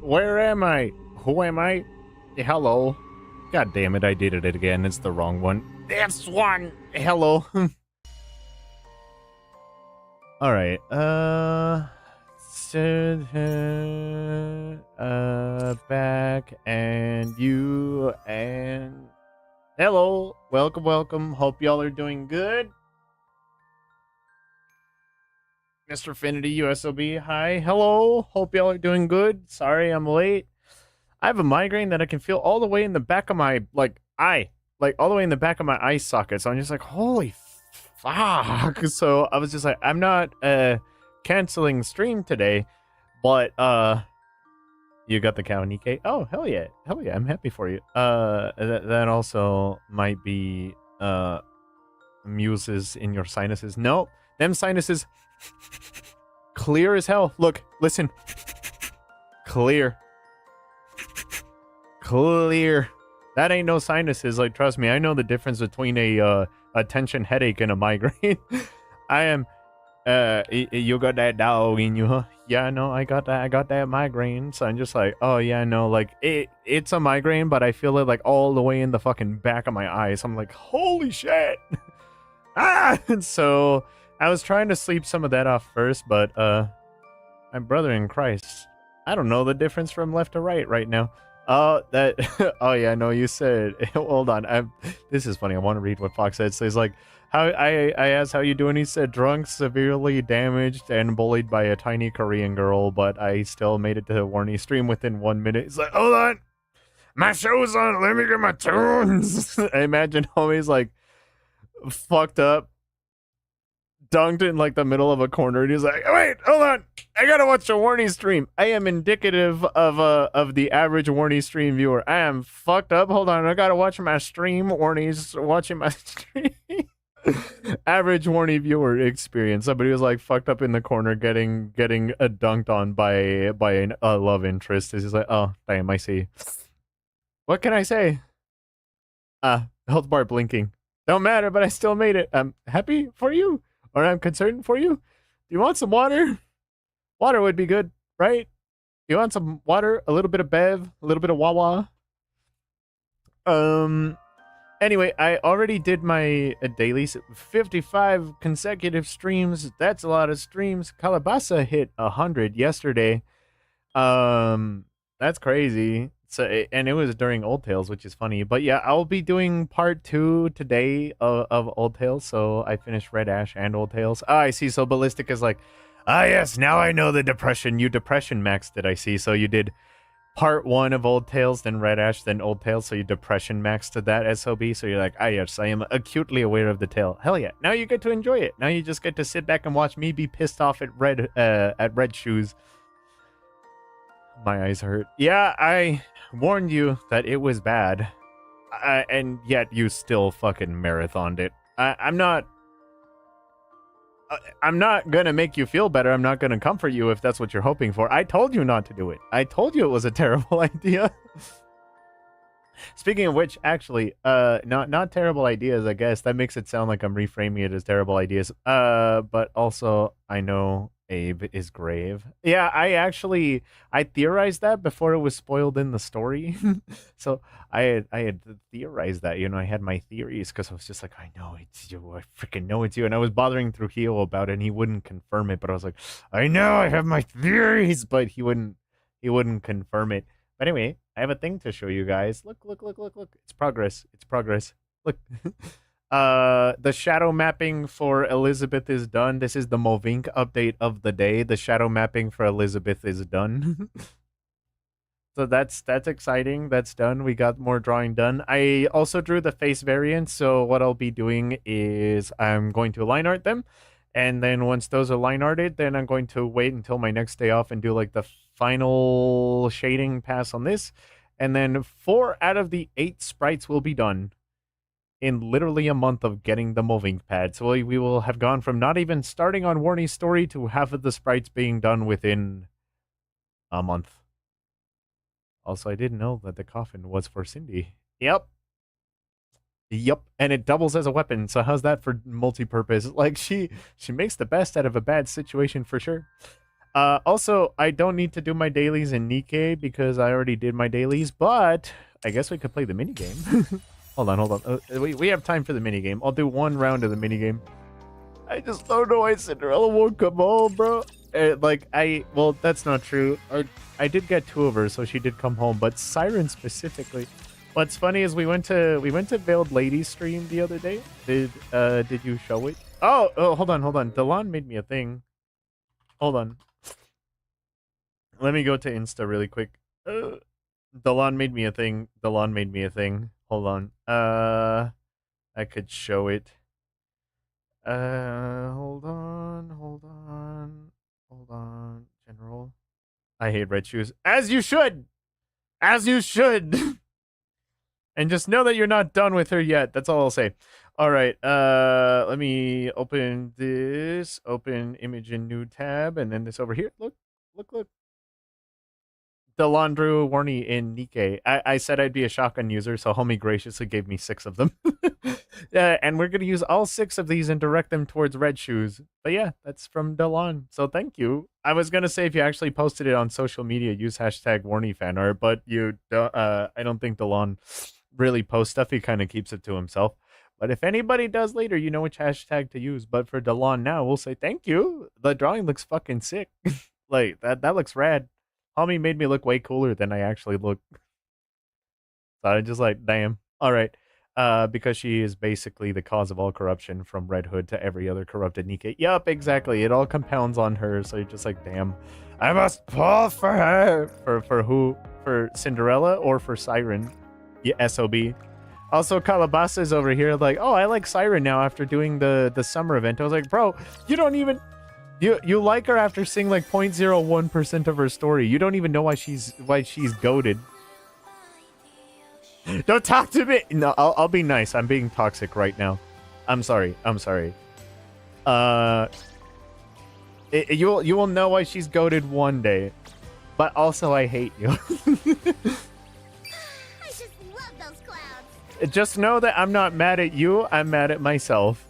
Where am I? Who am I? Hello. God damn it, I did it again. It's the wrong one. This one! Hello. Alright, back and you and hello. Welcome. Hope y'all are doing good. Mr. Affinity USOB, hi. Hello. Hope y'all are doing good. Sorry I'm late. I have a migraine that I can feel all the way in the back of my eye, all the way in the back of my eye socket. So I'm just like, holy fuck. So I was just like, I'm not canceling stream today, but you got the cow, Nikke. Oh, hell yeah, I'm happy for you. That also might be muses in your sinuses. No, them sinuses clear as hell. Look, listen, clear. That ain't no sinuses. Like, trust me, I know the difference between a tension headache and a migraine. I am. You got that dog in you, huh? Yeah, no, I got that migraine. So I'm just like, oh yeah, no, like it's a migraine, but I feel it like all the way in the fucking back of my eyes. I'm like, holy shit. And so I was trying to sleep some of that off first, but my brother in Christ, I don't know the difference from left to right now. Oh, oh yeah, no, you said, hold on, this is funny, I want to read what Fox said. So he's like, I asked how you doing, he said, drunk, severely damaged, and bullied by a tiny Korean girl, but I still made it to the Warney stream within 1 minute. He's like, hold on, my show's on, let me get my tunes. I imagine homie's like, fucked up, dunked in like the middle of a corner, and he's like, wait, hold on, I gotta watch a Warney stream. I am indicative of the average Warney stream viewer. I am fucked up. Hold on, I gotta watch my stream. Warney's watching my stream. Average Warney viewer experience. Somebody was like fucked up in the corner, getting dunked on by a love interest. He's like, oh damn, I see. What can I say? Health bar blinking. Don't matter, but I still made it. I'm happy for you. Or I'm concerned for you. Do you want some water? Water would be good, right? You want some water? A little bit of Bev? A little bit of Wawa? Anyway, I already did my dailies. 55 consecutive streams. That's a lot of streams. Calabasa hit 100 yesterday. That's crazy. So, and it was during Old Tales, which is funny. But yeah, I'll be doing part 2 today of Old Tales. So I finished Red Ash and Old Tales. I see. So Ballistic is like, yes, now I know the depression. You depression maxed it, I see. So you did part 1 of Old Tales, then Red Ash, then Old Tales. So you depression maxed that SOB. So you're like, yes, I am acutely aware of the tale. Hell yeah. Now you get to enjoy it. Now you just get to sit back and watch me be pissed off at Red Shoes. My eyes hurt. Yeah, I warned you that it was bad, and yet you still fucking marathoned it. I'm not gonna make you feel better. I'm not gonna comfort you if that's what you're hoping for. I told you not to do it. I told you it was a terrible idea. Speaking of which, actually, not terrible ideas, I guess. That makes it sound like I'm reframing it as terrible ideas. But also, I know Abe is grave. Yeah, I theorized that before it was spoiled in the story. So I had theorized that, I had my theories because I was just like, I know it's you, I freaking know it's you, and I was bothering Trujillo about it, and he wouldn't confirm it, but I was like, I know I have my theories, but he wouldn't confirm it. But anyway, I have a thing to show you guys. Look. It's progress. Look. The shadow mapping for Elizabeth is done. This is the Movink update of the day. The shadow mapping for Elizabeth is done. So that's exciting. That's done. We got more drawing done. I also drew the face variants. So what I'll be doing is I'm going to line art them. And then once those are line arted, then I'm going to wait until my next day off and do like the final shading pass on this. And then 4 out of the 8 sprites will be done in literally a month of getting the moving pad. So we will have gone from not even starting on Warney's story to half of the sprites being done within a month. Also, I didn't know that the coffin was for Cindy. Yep. And it doubles as a weapon. So how's that for multi-purpose? Like, she makes the best out of a bad situation for sure. Also, I don't need to do my dailies in Nikke because I already did my dailies, but I guess we could play the minigame. Hold on. We have time for the minigame. I'll do one round of the minigame. I just don't know why Cinderella won't come home, bro. Well, that's not true. I did get 2 of her, so she did come home, but Siren specifically. What's funny is we went to Veiled Ladies stream the other day. Did you show it? Oh, hold on. Delon made me a thing. Hold on. Let me go to Insta really quick. Delon made me a thing. Hold on. I could show it. Hold on. General. I hate red shoes. As you should! And just know that you're not done with her yet. That's all I'll say. Alright, let me open this. Open image in new tab, and then this over here. Look. Delandru Warney in Nikke. I said I'd be a shotgun user, so homie graciously gave me 6 of them. And we're gonna use all 6 of these and direct them towards red shoes. But yeah, that's from Delon. So thank you. I was gonna say if you actually posted it on social media, use hashtag Warney but you don't. I don't think Delon really posts stuff. He kind of keeps it to himself. But if anybody does later, you know which hashtag to use. But for Delon now, we'll say thank you. The drawing looks fucking sick. Like that looks rad. Homie made me look way cooler than I actually look. So I just like, damn. All right. Because she is basically the cause of all corruption from Red Hood to every other corrupted Nikke. Yup, exactly. It all compounds on her. So you're just like, damn. I must pull for her. For who? For Cinderella or for Siren? Yeah, SOB. Also, Calabasa is over here like, oh, I like Siren now after doing the summer event. I was like, bro, you don't even... You like her after seeing like 0.01% of her story. You don't even know why she's goated. Don't talk to me. No, I'll be nice. I'm being toxic right now. I'm sorry. You will know why she's goated one day. But also I hate you. I just love those clouds. Just know that I'm not mad at you. I'm mad at myself.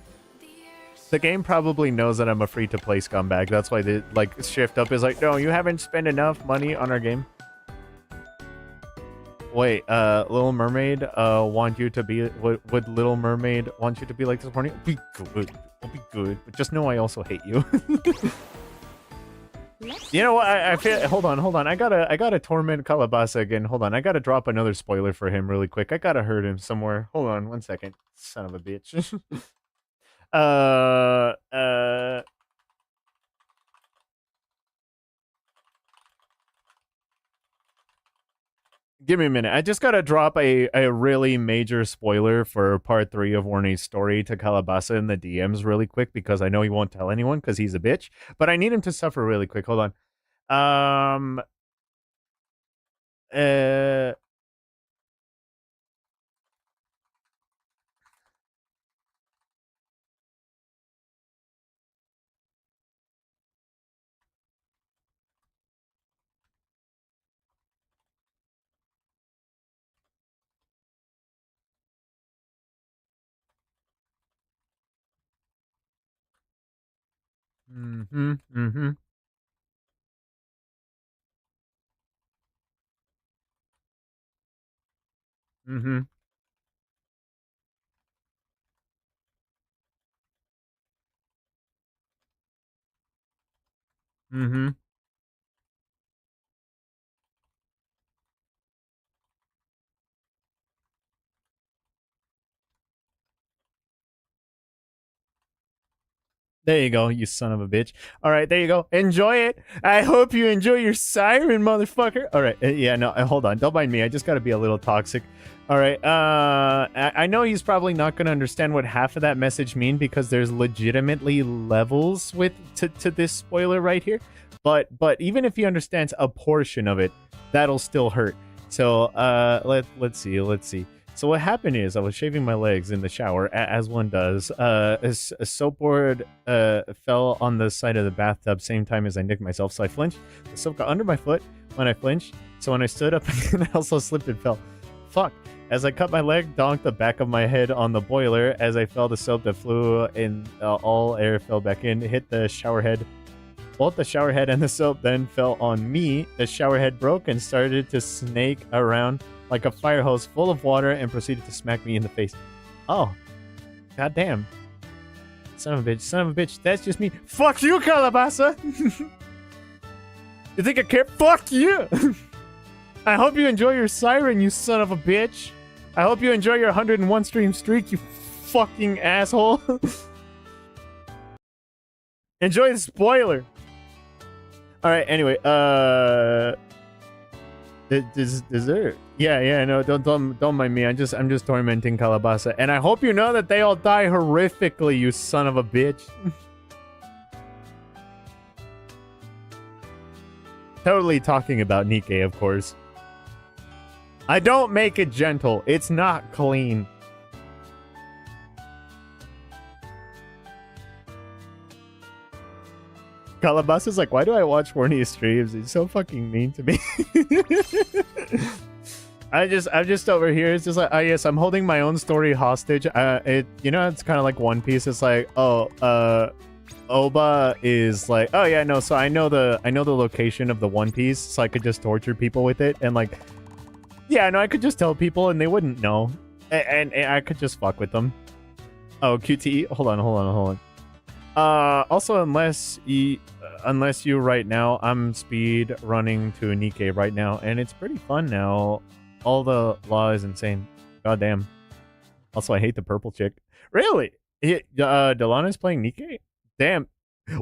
The game probably knows that I'm a free-to-play scumbag. That's why the shift up is like, no, you haven't spent enough money on our game. Wait, Little Mermaid want you to be... Would Little Mermaid want you to be like this morning? Be good. I'll be good. But just know I also hate you. You know what? I feel... Hold on. I gotta torment Calabasa again. Hold on. I gotta drop another spoiler for him really quick. I gotta hurt him somewhere. Hold on 1 second. Son of a bitch. Give me a minute. I just gotta drop a really major spoiler for part 3 of Warney's story to Calabasa in the DMs really quick because I know he won't tell anyone because he's a bitch. But I need him to suffer really quick. Hold on. Mm-hmm. There you go, you son of a bitch. All right, there you go. Enjoy it. I hope you enjoy your siren, motherfucker. All right, yeah, no, hold on. Don't mind me. I just got to be a little toxic. All right, I know he's probably not going to understand what half of that message mean because there's legitimately levels to this spoiler right here. But even if he understands a portion of it, that'll still hurt. So let's see. So what happened is I was shaving my legs in the shower, as one does. A soap board fell on the side of the bathtub same time as I nicked myself, so I flinched. The soap got under my foot when I flinched, so when I stood up, I also slipped and fell. Fuck. As I cut my leg, donked the back of my head on the boiler. As I fell, the soap that flew in all air fell back in, hit the shower head. Both the shower head and the soap then fell on me. The shower head broke and started to snake around like a fire hose full of water and proceeded to smack me in the face. Oh. Goddamn. Son of a bitch. Son of a bitch. That's just me. Fuck you, Calabasa! You think I care? Fuck you! I hope you enjoy your siren, you son of a bitch. I hope you enjoy your 101 stream streak, you fucking asshole. Enjoy the spoiler. Alright, anyway, dessert. Yeah, no, don't mind me. I'm just tormenting Calabasa. And I hope you know that they all die horrifically, you son of a bitch. Totally talking about Nikke, of course. I don't make it gentle. It's not clean. Calabasa's like, why do I watch horny streams? He's so fucking mean to me. I'm just over here. It's just like, oh yes, I'm holding my own story hostage. It's kind of like One Piece. It's like, Oba is like, oh yeah, no, so I know the location of the One Piece, so I could just torture people with it, and like, yeah, no, I could just tell people and they wouldn't know, and I could just fuck with them. Oh, QTE, hold on. Also, unless you right now, I'm speed running to Nikke right now, and it's pretty fun now. All the law is insane. Goddamn. Also, I hate the purple chick. Really? Delana's playing Nikke? Damn.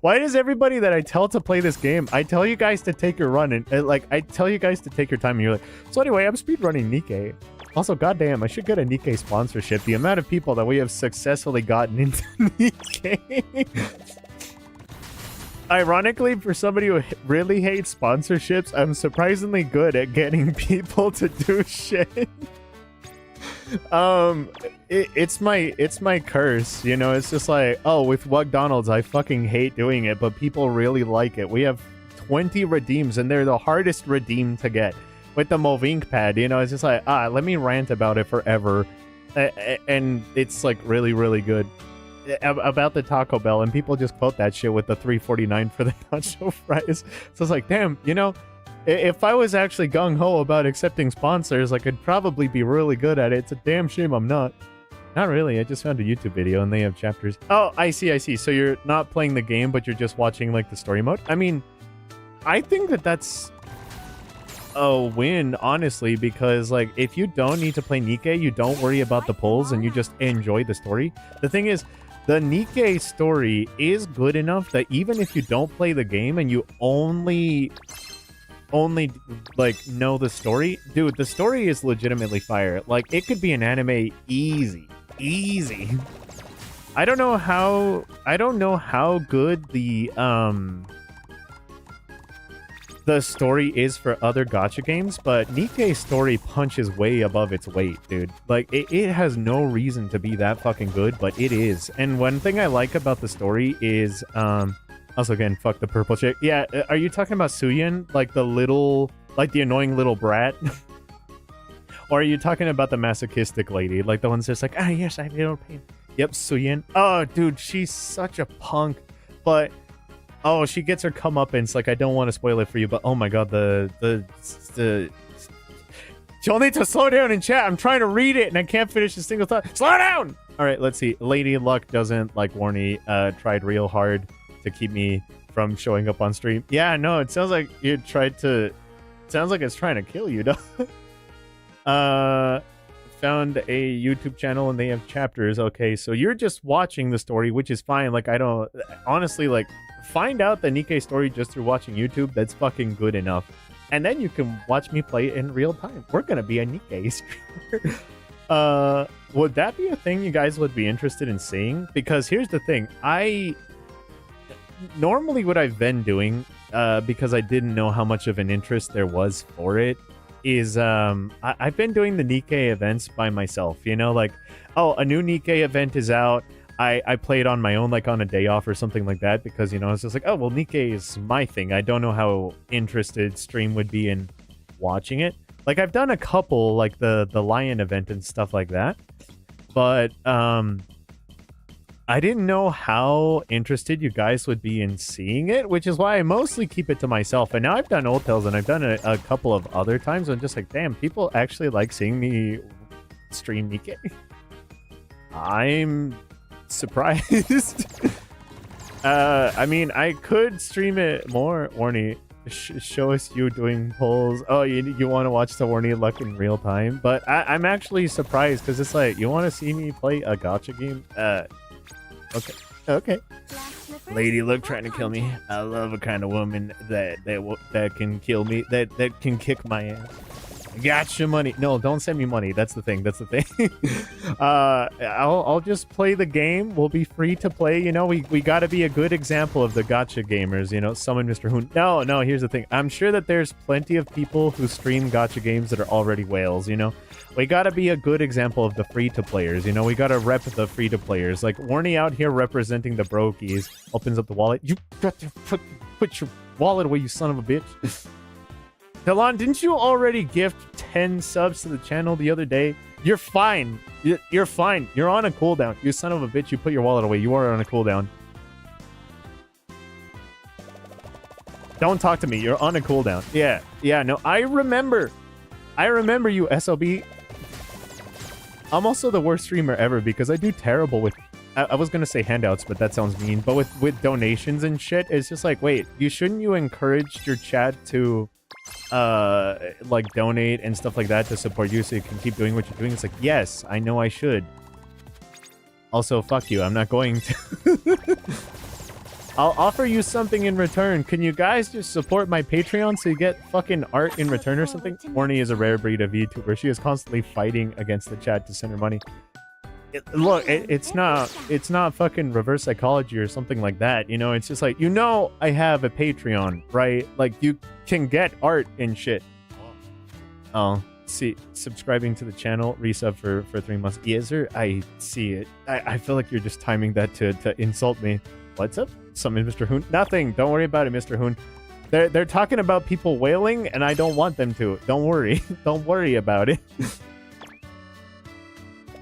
Why does everybody that I tell to play this game, I tell you guys to take your run, and I tell you guys to take your time, and you're like, so anyway, I'm speedrunning Nikke. Also, goddamn, I should get a Nikke sponsorship. The amount of people that we have successfully gotten into Nikke. Ironically, for somebody who really hates sponsorships, I'm surprisingly good at getting people to do shit. It's my curse, you know. It's just like, oh, with McDonald's, I fucking hate doing it, but people really like it. We have 20 redeems, and they're the hardest redeem to get. With the Movink pad, you know, it's just like, let me rant about it forever, and it's like really, really good. About the Taco Bell, and people just quote that shit with the $3.49 for the nacho fries. So it's like, damn, you know, if I was actually gung-ho about accepting sponsors, I could probably be really good at it. It's a damn shame I'm not. Not really. I just found a YouTube video and they have chapters. Oh, I see. So you're not playing the game, but you're just watching like the story mode? I mean, I think that's a win, honestly, because like if you don't need to play Nikke, you don't worry about the pulls and you just enjoy the story. The thing is, the Nikke story is good enough that even if you don't play the game and you only like know the story, dude, the story is legitimately fire. Like it could be an anime easy. I don't know how good the story is for other gacha games, but Nikke's story punches way above its weight, dude. Like, it has no reason to be that fucking good, but it is. And one thing I like about the story is, also again, fuck the purple chick. Yeah, are you talking about Suyin? Like the annoying little brat? Or are you talking about the masochistic lady? Like the one's just like, yes, I feel pain. Yep, Suyin. Oh, dude, she's such a punk, but... Oh, she gets her comeuppance. Like, I don't want to spoil it for you, but oh my god, you'll need to slow down in chat. I'm trying to read it and I can't finish a single thought. Slow down! Alright, let's see. Lady Luck doesn't like Warney. Tried real hard to keep me from showing up on stream. Yeah, no, it sounds like you tried to... It sounds like it's trying to kill you, though. Found a YouTube channel and they have chapters. Okay, so you're just watching the story, which is fine. Like, I don't... Honestly, like... Find out the Nikke story just through watching YouTube. That's fucking good enough. And then you can watch me play it in real time. We're gonna be a Nikke streamer. Would that be a thing you guys would be interested in seeing? Because here's the thing. Normally what I've been doing, because I didn't know how much of an interest there was for it, is I've been doing the Nikke events by myself. You know, like, oh, a new Nikke event is out. I play it on my own, like on a day off or something like that, because, you know, it's just like, oh, well, Nikke is my thing. I don't know how interested stream would be in watching it. Like, I've done a couple, like the Lion event and stuff like that. But, I didn't know how interested you guys would be in seeing it, which is why I mostly keep it to myself. And now I've done Old Tales and I've done it a couple of other times. I'm just like, damn, people actually like seeing me stream Nikke. I'm surprised. I mean, I could stream it more. Warnie, show us you doing polls. Oh, you want to watch the Warnie luck in real time? But I'm actually surprised because it's like, you want to see me play a gacha game? Okay. Okay. Lady Luck trying to kill me. I love a kind of woman that can kill me, that can kick my ass. Gotcha money. No, don't send me money. That's the thing. That's the thing. I'll just play the game. We'll be free to play. You know, we got to be a good example of the gacha gamers. You know, summon Mr. Hoon. No. Here's the thing. I'm sure that there's plenty of people who stream gacha games that are already whales. You know, we got to be a good example of the free to players. You know, we got to rep the free to players. Like Warnie out here representing the brokies. Opens up the wallet. You got to put your wallet away, you son of a bitch. Delon, didn't you already gift 10 subs to the channel the other day? You're fine. You're fine. You're on a cooldown. You son of a bitch. You put your wallet away. You are on a cooldown. Don't talk to me. You're on a cooldown. Yeah, no, I remember you, SLB. I'm also the worst streamer ever because I do terrible with... I was going to say handouts, but that sounds mean. But with donations and shit, it's just like, wait, shouldn't you encourage your chat to... like donate and stuff like that to support you so you can keep doing what you're doing? It's like, yes, I know I should. Also, fuck you, I'm not going to. I'll offer you something in return. Can you guys just support my Patreon so you get fucking art in return or something? Warnie is a rare breed of VTuber. She is constantly fighting against the chat to send her money. Look, it's not fucking reverse psychology or something like that, you know? It's just like, you know, I have a Patreon, right? Like, you can get art and shit. Oh, see, subscribing to the channel, resub for 3 months. Yes, sir, I see it. I feel like you're just timing that to insult me. What's up? Summon Mr. Hoon? Nothing. Don't worry about it, Mr. Hoon. They're talking about people wailing, and I don't want them to. Don't worry. Don't worry about it.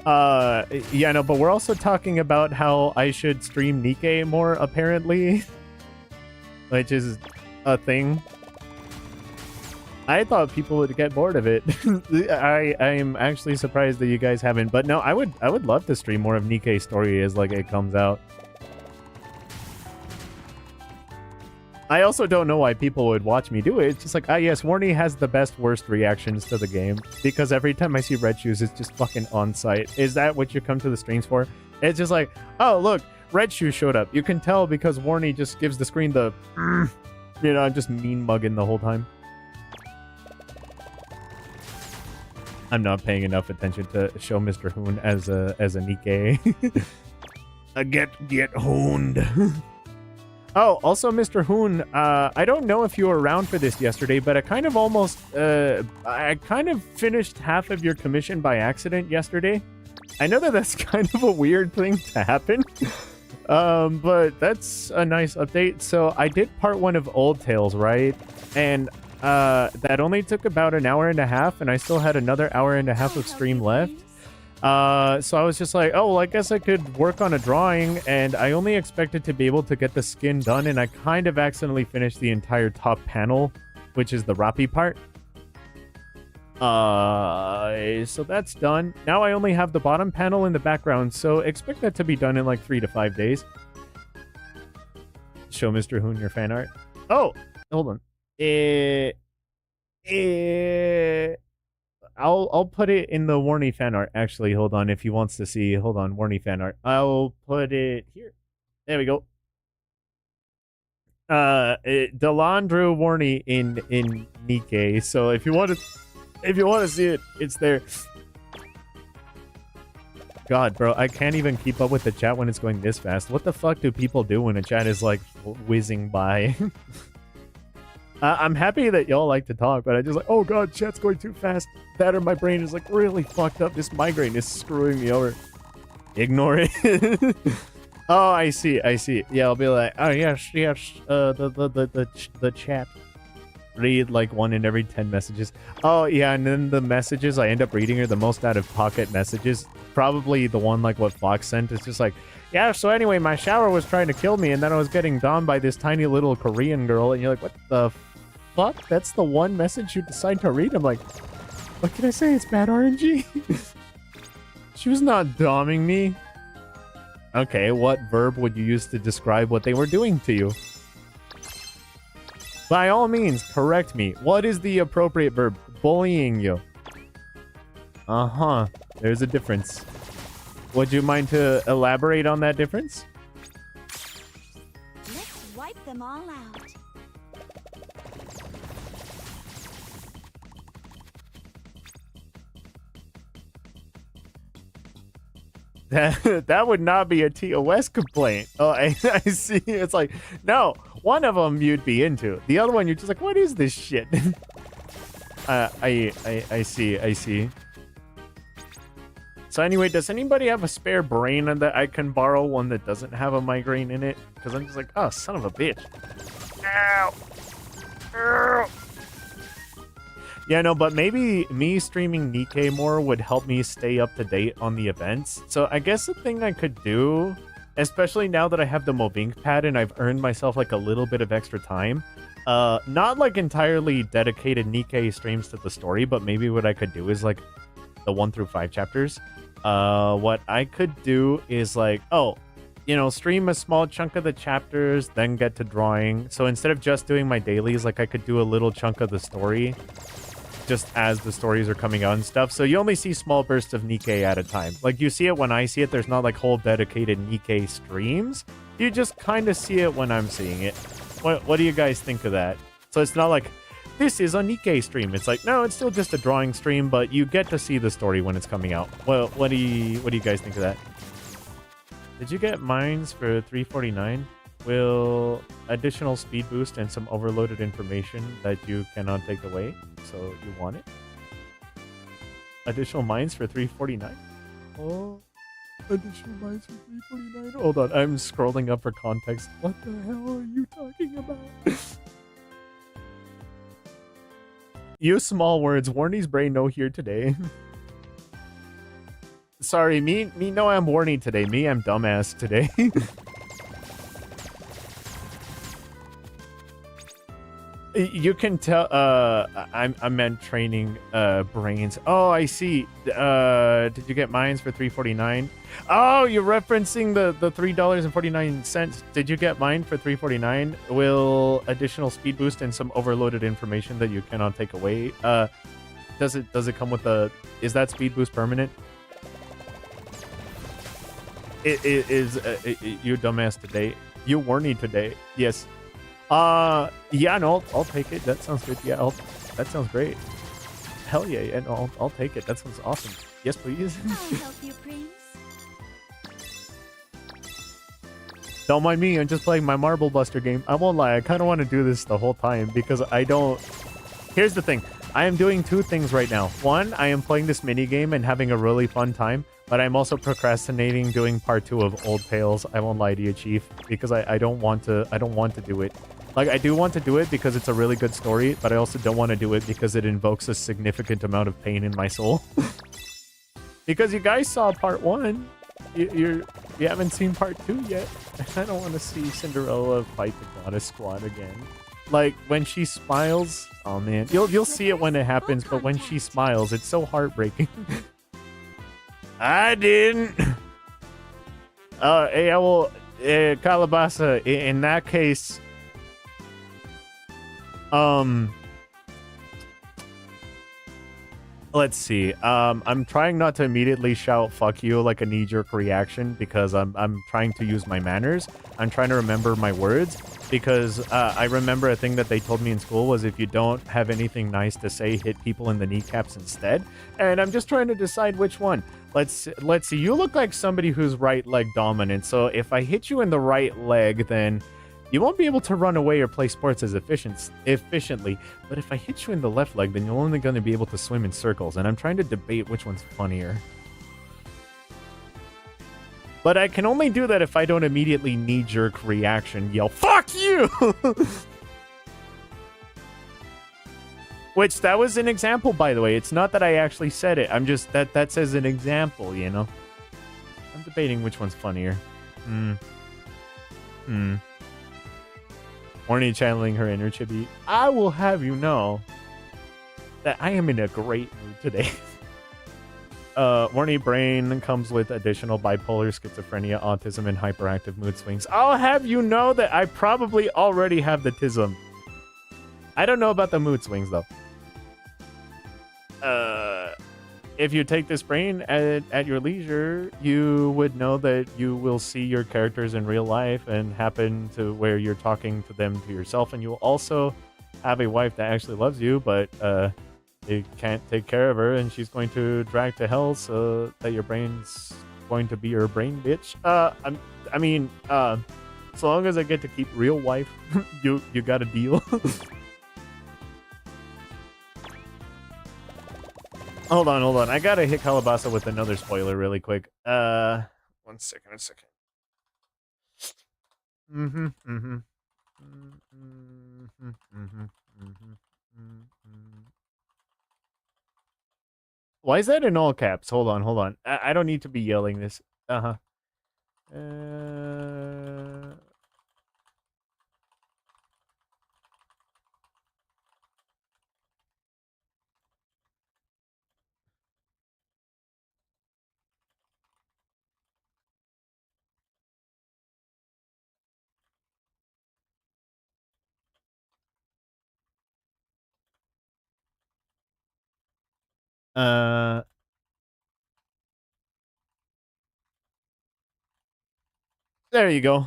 Yeah, no, but we're also talking about how I should stream Nikke more, apparently. Which is a thing. I thought people would get bored of it. I am actually surprised that you guys haven't. But no, I would love to stream more of Nikke's story as like it comes out. I also don't know why people would watch me do it. It's just like, yes, Warnie has the best worst reactions to the game. Because every time I see Red Shoes, it's just fucking on site. Is that what you come to the streams for? It's just like, oh, look, Red Shoes showed up. You can tell because Warnie just gives the screen the, you know, I'm just mean mugging the whole time. I'm not paying enough attention to show Mr. Hoon as a Nikke. Get hooned. Oh, also, Mr. Hoon, I don't know if you were around for this yesterday, but I kind of almost, I kind of finished half of your commission by accident yesterday. I know that that's kind of a weird thing to happen, but that's a nice update. So I did part 1 of Old Tales, right? And that only took about an hour and a half, and I still had another hour and a half of stream left. So I was just like, oh, well, I guess I could work on a drawing, and I only expected to be able to get the skin done, and I kind of accidentally finished the entire top panel, which is the Rappi part. So that's done. Now I only have the bottom panel in the background, so expect that to be done in like 3 to 5 days. Show Mr. Hoon your fan art. Oh, hold on. I'll put it in the Warnie fan art. Actually, hold on. If he wants to see, hold on, Warnie fan art. I'll put it here. There we go. Delon drew Warnie in Nikke. So if you want to see it, it's there. God, bro, I can't even keep up with the chat when it's going this fast. What the fuck do people do when a chat is like whizzing by? I'm happy that y'all like to talk, but I just like, oh god, chat's going too fast. That or my brain is like really fucked up. This migraine is screwing me over. Ignore it. Oh, I see. Yeah, I'll be like, oh yes, the chat. Read like 1 in every 10 messages. Oh yeah, and then the messages I end up reading are the most out of pocket messages. probably the one like what Fox sent. It's just like, yeah, so anyway, my shower was trying to kill me, and then I was getting domed by this tiny little Korean girl, and you're like, what the fuck? That's the one message you decide to read? I'm like, what can I say? It's bad RNG. She was not doming me. Okay, what verb would you use to describe what they were doing to you? By all means, correct me. What is the appropriate verb? Bullying you. Uh-huh. There's a difference. Would you mind to elaborate on that difference? Let's wipe them all out. That would not be a TOS complaint. Oh, I see. It's like, no, one of them you'd be into. The other one, you're just like, what is this shit? I see. So anyway, does anybody have a spare brain that I can borrow, one that doesn't have a migraine in it? Because I'm just like, oh, son of a bitch. Ow. Ow. Yeah, no, but maybe me streaming Nikke more would help me stay up to date on the events. So I guess the thing I could do, especially now that I have the Movink pad and I've earned myself like a little bit of extra time, not like entirely dedicated Nikke streams to the story, but maybe what I could do is like the 1 through 5 chapters. What I could do is like, stream a small chunk of the chapters, then get to drawing. So instead of just doing my dailies, like I could do a little chunk of the story just as the stories are coming out and stuff. So you only see small bursts of Nikke at a time. Like you see it when I see it. There's not like whole dedicated Nikke streams. You just kind of see it when I'm seeing it. What do you guys think of that? So it's not like, this is a Nikke stream. It's like, no, it's still just a drawing stream, but you get to see the story when it's coming out. Well, what do you guys think of that? Did you get mines for 349? Will additional speed boost and some overloaded information that you cannot take away? So you want it? Additional mines for 349? Oh, additional mines for 349? Hold on, I'm scrolling up for context. What the hell are you talking about? Use small words. Warney's brain no here today. Sorry, me no I'm Warney today. Me I'm dumbass today. You can tell I meant training brains. Oh, I see. Did you get mines for 349? Oh, you're referencing the $3.49. Did you get mine for 349? Will additional speed boost and some overloaded information that you cannot take away. Does it come with a, is that speed boost permanent? It is you dumbass today. You Warney today. Yes. Yeah, no, I'll take it. That sounds good. Yeah, that sounds great. Hell yeah, yeah, no, I'll take it. That sounds awesome. Yes, please. I'll help you, Prince. Don't mind me, I'm just playing my Marble Buster game. I won't lie, I kind of want to do this the whole time because I don't... Here's the thing. I am doing two things right now. One, I am playing this mini game and having a really fun time, but I'm also procrastinating doing part 2 of Old Tales. I won't lie to you, Chief, because I don't want to do it. Like, I do want to do it because it's a really good story, but I also don't want to do it because it invokes a significant amount of pain in my soul. Because you guys saw part 1. You haven't seen part 2 yet. I don't want to see Cinderella fight the Goddess Squad again. Like, when she smiles... Oh, man. You'll see it when it happens, but when she smiles, it's so heartbreaking. I didn't. Hey, I will... Kalabasa, in that case... Let's see. I'm trying not to immediately shout "fuck you" like a knee-jerk reaction because I'm trying to use my manners. I'm trying to remember my words because I remember a thing that they told me in school was if you don't have anything nice to say, hit people in the kneecaps instead. And I'm just trying to decide which one. Let's see. You look like somebody who's right leg dominant. So if I hit you in the right leg, then you won't be able to run away or play sports as efficiently, but if I hit you in the left leg, then you're only going to be able to swim in circles, and I'm trying to debate which one's funnier. But I can only do that if I don't immediately knee-jerk reaction yell, "Fuck you!" Which, that was an example, by the way. It's not that I actually said it. I'm just, that says an example, you know? debating which one's funnier. Horny channeling her inner chibi. I will have you know that I am in a great mood today. Horny brain comes with additional bipolar, schizophrenia, autism, and hyperactive mood swings. I'll have you know that I probably already have the tism. I don't know about the mood swings though. If you take this brain at your leisure, you would know that you will see your characters in real life and happen to where you're talking to them to yourself, and you will also have a wife that actually loves you, but you can't take care of her, and she's going to drag to hell, so that your brain's going to be your brain bitch. I mean, so long as I get to keep real wife, you got a deal. Hold on. I gotta hit Calabasa with another spoiler really quick. One second. Why is that in all caps? Hold on. I don't need to be yelling this. There you go.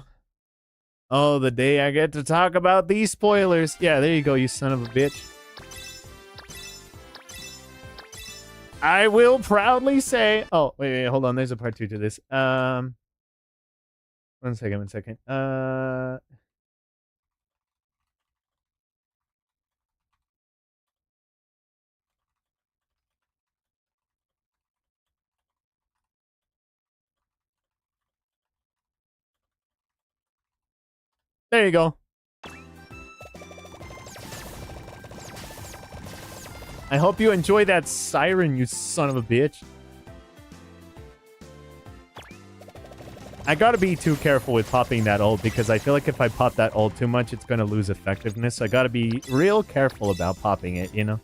Oh, the day I get to talk about these spoilers. Yeah, there you go, you son of a bitch. I will proudly say... Oh, wait, hold on. There's a part 2 to this. One second. There you go. I hope you enjoy that siren, you son of a bitch. I gotta be too careful with popping that ult, because I feel like if I pop that ult too much, it's gonna lose effectiveness. So I gotta be real careful about popping it, you know?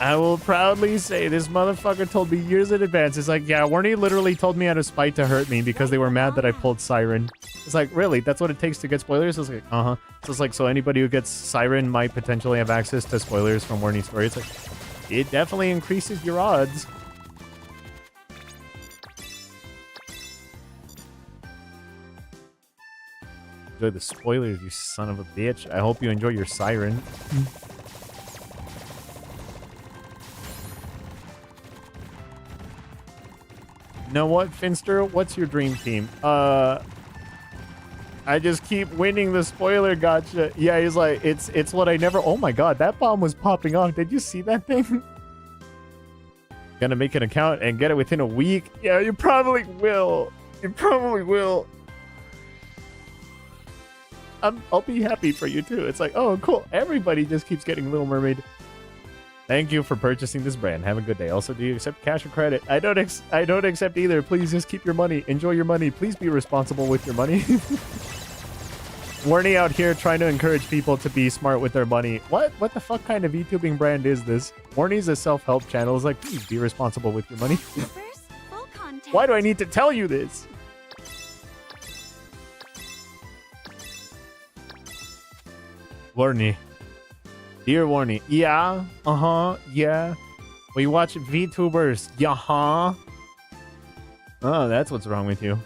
I will proudly say this motherfucker told me years in advance. It's like, yeah, Warnie literally told me out of spite to hurt me because they were mad that I pulled Siren. It's like, really? That's what it takes to get spoilers? It's like, So it's like, so anybody who gets Siren might potentially have access to spoilers from Warnie's story. It's like, it definitely increases your odds. Enjoy the spoilers, you son of a bitch. I hope you enjoy your Siren. You know what, Finster? What's your dream team? I just keep winning the spoiler gotcha. Yeah, he's like, it's what I never... Oh my god, that bomb was popping off. Did you see that thing? Gonna make an account and get it within a week? Yeah, you probably will. I'll be happy for you too. It's like, oh, cool. Everybody just keeps getting Little Mermaid. Thank you for purchasing this brand. Have a good day. Also, do you accept cash or credit? I don't accept either. Please just keep your money. Enjoy your money. Please be responsible with your money. Warnie out here trying to encourage people to be smart with their money. What the fuck kind of YouTubing brand is this? Warnie's a self-help channel. It's like, please be responsible with your money. Why do I need to tell you this? Warnie. Dear Warnie. Yeah. Yeah. We watch VTubers. Yeah. Oh, that's what's wrong with you.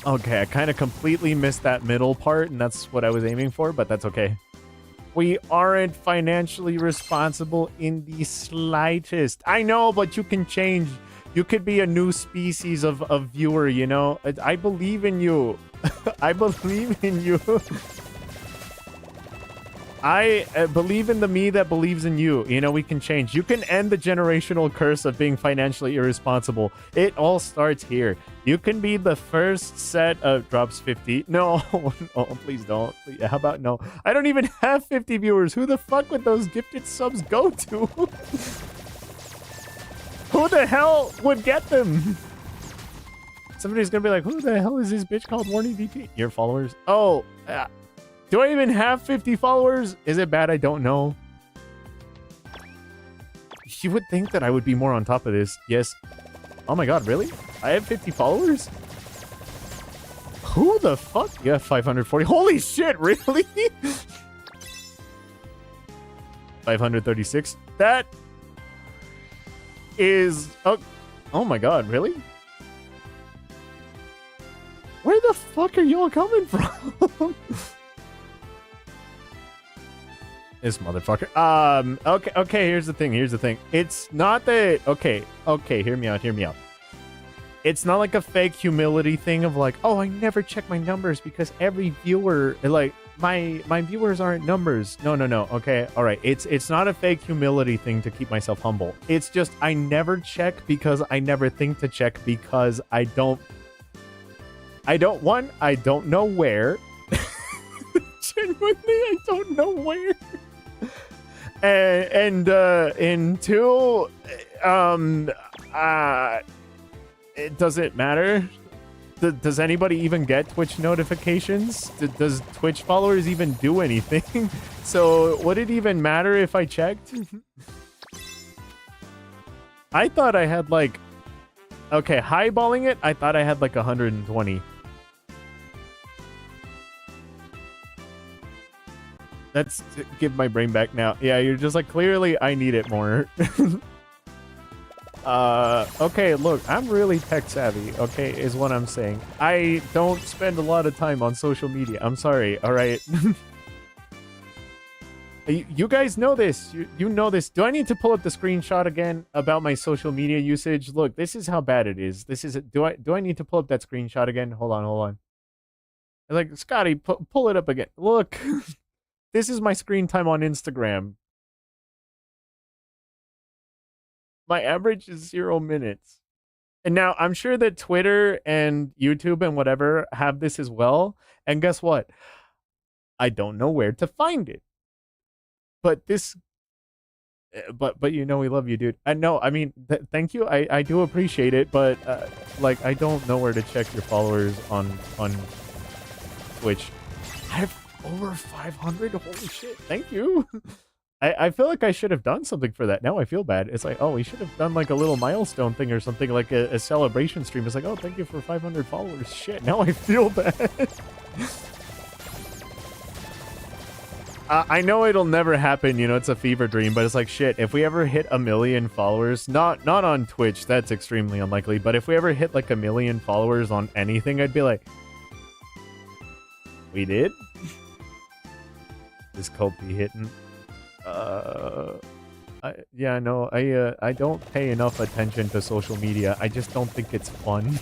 Okay, I kind of completely missed that middle part, and that's what I was aiming for, but that's okay. We aren't financially responsible in the slightest. I know, but you can change. You could be a new species of viewer, you know? I believe in you. I believe in you. I believe in the me that believes in you. You know, we can change. You can end the generational curse of being financially irresponsible. It all starts here. You can be the first set of drops 50. No, no, please don't. Please, how about no? I don't even have 50 viewers. Who the fuck would those gifted subs go to? Who the hell would get them? Somebody's gonna be like, who the hell is this bitch called Warnie DP? Your followers? Oh, do I even have 50 followers? Is it bad? I don't know. You would think that I would be more on top of this. Yes. Oh my god, really? I have 50 followers? Who the fuck? Yeah, 540. Holy shit, really? 536. That is... Oh my god, really? Where the fuck are y'all coming from? This motherfucker. Okay, here's the thing. It's not that... Okay, hear me out. It's not like a fake humility thing of like, oh, I never check my numbers because every viewer... Like, my viewers aren't numbers. No. Okay, all right. It's not a fake humility thing to keep myself humble. It's just I never check because I never think to check because I don't know where. Genuinely, I don't know where. And two, it doesn't matter. Does anybody even get Twitch notifications? Does Twitch followers even do anything? So would it even matter if I checked? I thought I had like, okay, highballing it, I thought I had like 120. Let's give my brain back now. Yeah, you're just like, clearly I need it more. Okay, look, I'm really tech savvy, okay, is what I'm saying. I don't spend a lot of time on social media. I'm sorry, all right? You guys know this. You know this. Do I need to pull up the screenshot again about my social media usage? Look, this is how bad it is. This is... Do I need to pull up that screenshot again? Hold on. Like, Scotty, pull it up again. Look. This is my screen time on Instagram. My average is 0 minutes. And now I'm sure that Twitter and YouTube and whatever have this as well. And guess what? I don't know where to find it. But this... But you know we love you, dude. No, I mean, thank you. I do appreciate it. But, like, I don't know where to check your followers on Twitch. I have over 500. Holy shit, thank you. I feel like I should have done something for that. Now I feel bad. It's like, oh, we should have done like a little milestone thing or something, like a celebration stream. It's like, oh, thank you for 500 followers. Shit, now I feel bad. I know it'll never happen, you know, it's a fever dream, but it's like, shit, if we ever hit 1 million followers, not on Twitch, that's extremely unlikely, but if we ever hit like 1 million followers on anything, I'd be like, we did? This cope be hitting. Yeah, no, I don't pay enough attention to social media. I just don't think it's fun.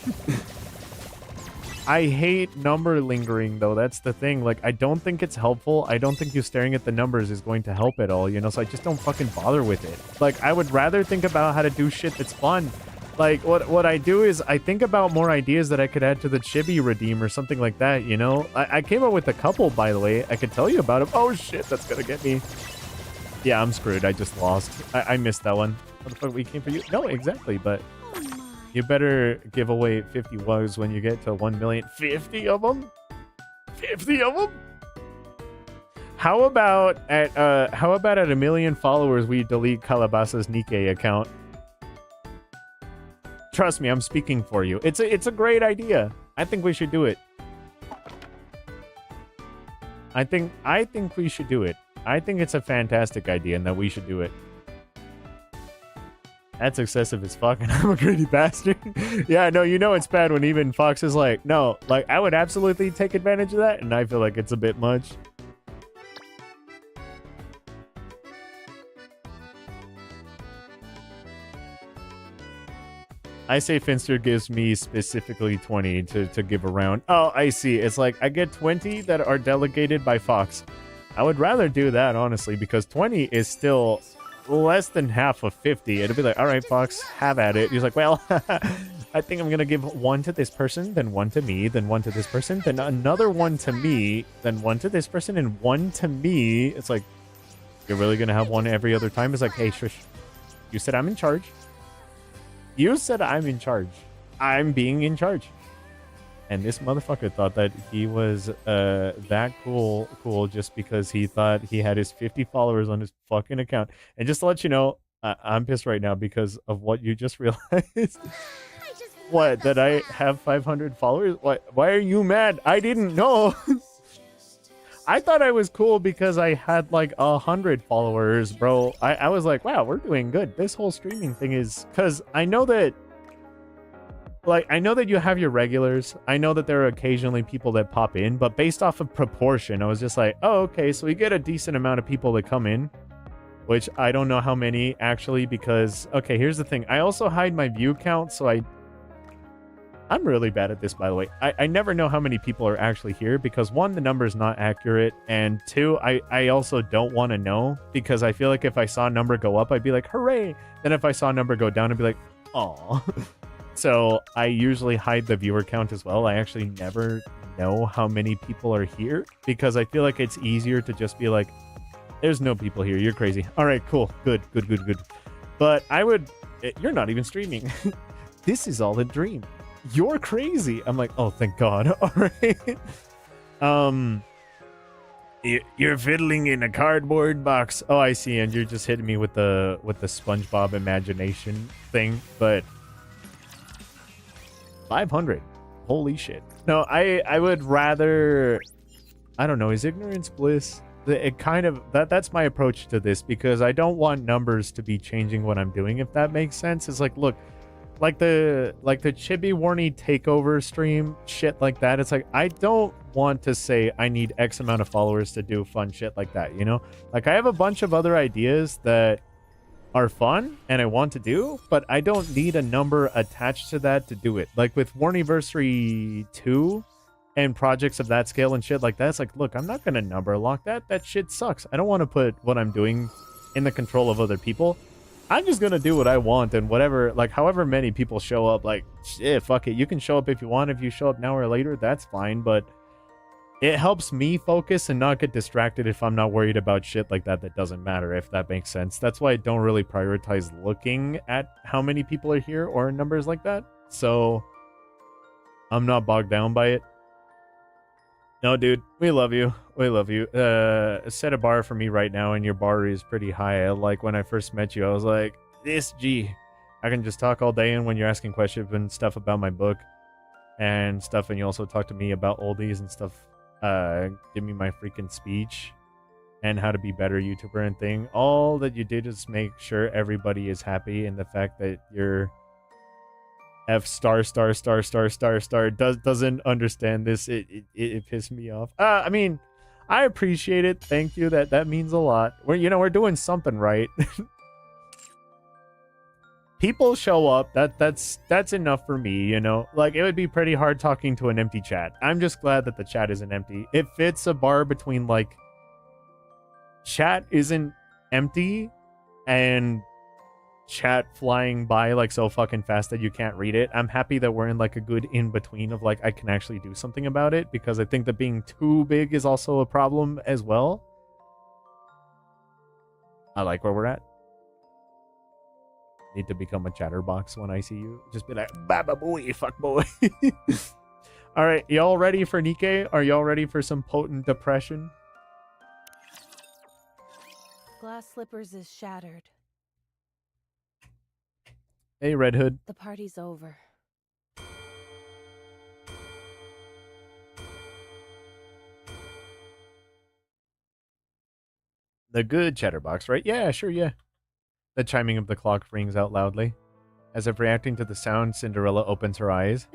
I hate number lingering, though. That's the thing. Like, I don't think it's helpful. I don't think you staring at the numbers is going to help at all, you know? So I just don't fucking bother with it. Like, I would rather think about how to do shit that's fun. Like, what I do is I think about more ideas that I could add to the Chibi Redeem or something like that, you know? I came up with a couple, by the way. I could tell you about them. Oh, shit, that's gonna get me. Yeah, I'm screwed. I just lost. I missed that one. What the fuck, we came for you? No, exactly, but... You better give away 50 wugs when you get to 1 million. 50 of them? 50 of them? How about at 1 million followers we delete Calabasa's Nikke account? Trust me, I'm speaking for you. It's a great idea. I think we should do it. I think we should do it. I think it's a fantastic idea and that we should do it. That's excessive as fuck, and I'm a greedy bastard. Yeah, no, you know it's bad when even Fox is like, no, like, I would absolutely take advantage of that, and I feel like it's a bit much. I say Finster gives me specifically 20 to give around. Oh, I see. It's like, I get 20 that are delegated by Fox. I would rather do that, honestly, because 20 is still less than half of 50. It'll be like, all right, Fox, have at it. He's like, well, I think I'm going to give one to this person, then one to me, then one to this person, then another one to me, then one to this person, and one to me. It's like, you're really going to have one every other time? It's like, hey, shush. You said I'm in charge. You said I'm in charge. I'm being in charge. And this motherfucker thought that he was that cool just because he thought he had his 50 followers on his fucking account. And just to let you know, I'm pissed right now because of what you just realized. What, that I have 500 followers? Why are you mad? I didn't know. I thought I was cool because I had like 100 followers, bro. I was like, wow, we're doing good. This whole streaming thing is... Because I know that... Like, I know that you have your regulars. I know that there are occasionally people that pop in, but based off of proportion, I was just like, oh, okay, so we get a decent amount of people that come in, which I don't know how many actually, because, okay, here's the thing. I also hide my view count, so I'm really bad at this, by the way. I never know how many people are actually here because, one, the number is not accurate, and two, I also don't want to know because I feel like if I saw a number go up, I'd be like, hooray! Then if I saw a number go down, I'd be like, aw. So I usually hide the viewer count as well. I actually never know how many people are here because I feel like it's easier to just be like, there's no people here. You're crazy. All right, cool. Good. But I would... You're not even streaming. This is all a dream. You're crazy. I'm like, oh, thank God. All right. You're fiddling in a cardboard box. Oh, I see. And you're just hitting me with the SpongeBob imagination thing. But 500. Holy shit. No, I would rather... I don't know. Is ignorance bliss? It kind of... That's my approach to this because I don't want numbers to be changing what I'm doing, if that makes sense. It's like, look... Like the Chibi Warney takeover stream, shit like that. It's like, I don't want to say I need X amount of followers to do fun shit like that, you know? Like, I have a bunch of other ideas that are fun and I want to do, but I don't need a number attached to that to do it. Like with Warniversary 2 and projects of that scale and shit like that, it's like, look, I'm not going to number lock that. That shit sucks. I don't want to put what I'm doing in the control of other people. I'm just gonna do what I want, and whatever, like, however many people show up, like, shit, fuck it. You can show up if you want. If you show up now or later, that's fine, but it helps me focus and not get distracted if I'm not worried about shit like that doesn't matter, if that makes sense. That's why I don't really prioritize looking at how many people are here or numbers like that, so I'm not bogged down by it. No, dude, we love you. We love you. Set a bar for me right now, and your bar is pretty high. Like, when I first met you, I was like, I can just talk all day, and when you're asking questions and stuff about my book and stuff, and you also talk to me about oldies and stuff, give me my freaking speech and how to be better YouTuber and thing. All that you did is make sure everybody is happy, and the fact that you're... F star doesn't understand this. It pissed me off. I mean, I appreciate it. Thank you. That means a lot. We're doing something right. People show up. That's enough for me, you know? Like, it would be pretty hard talking to an empty chat. I'm just glad that the chat isn't empty. If it's a bar between, like, chat isn't empty and chat flying by like so fucking fast that you can't read it, I'm happy that we're in like a good in between of like I can actually do something about it, because I think that being too big is also a problem as well. I like where we're at. Need to become a chatterbox when I see you. Just be like, baba boy, fuck boy. All right, y'all ready for Nikke? Are y'all ready for some potent depression? Glass slippers is shattered. Hey, Red Hood. The party's over. The good chatterbox, right? Yeah, sure, yeah. The chiming of the clock rings out loudly. As if reacting to the sound, Cinderella opens her eyes.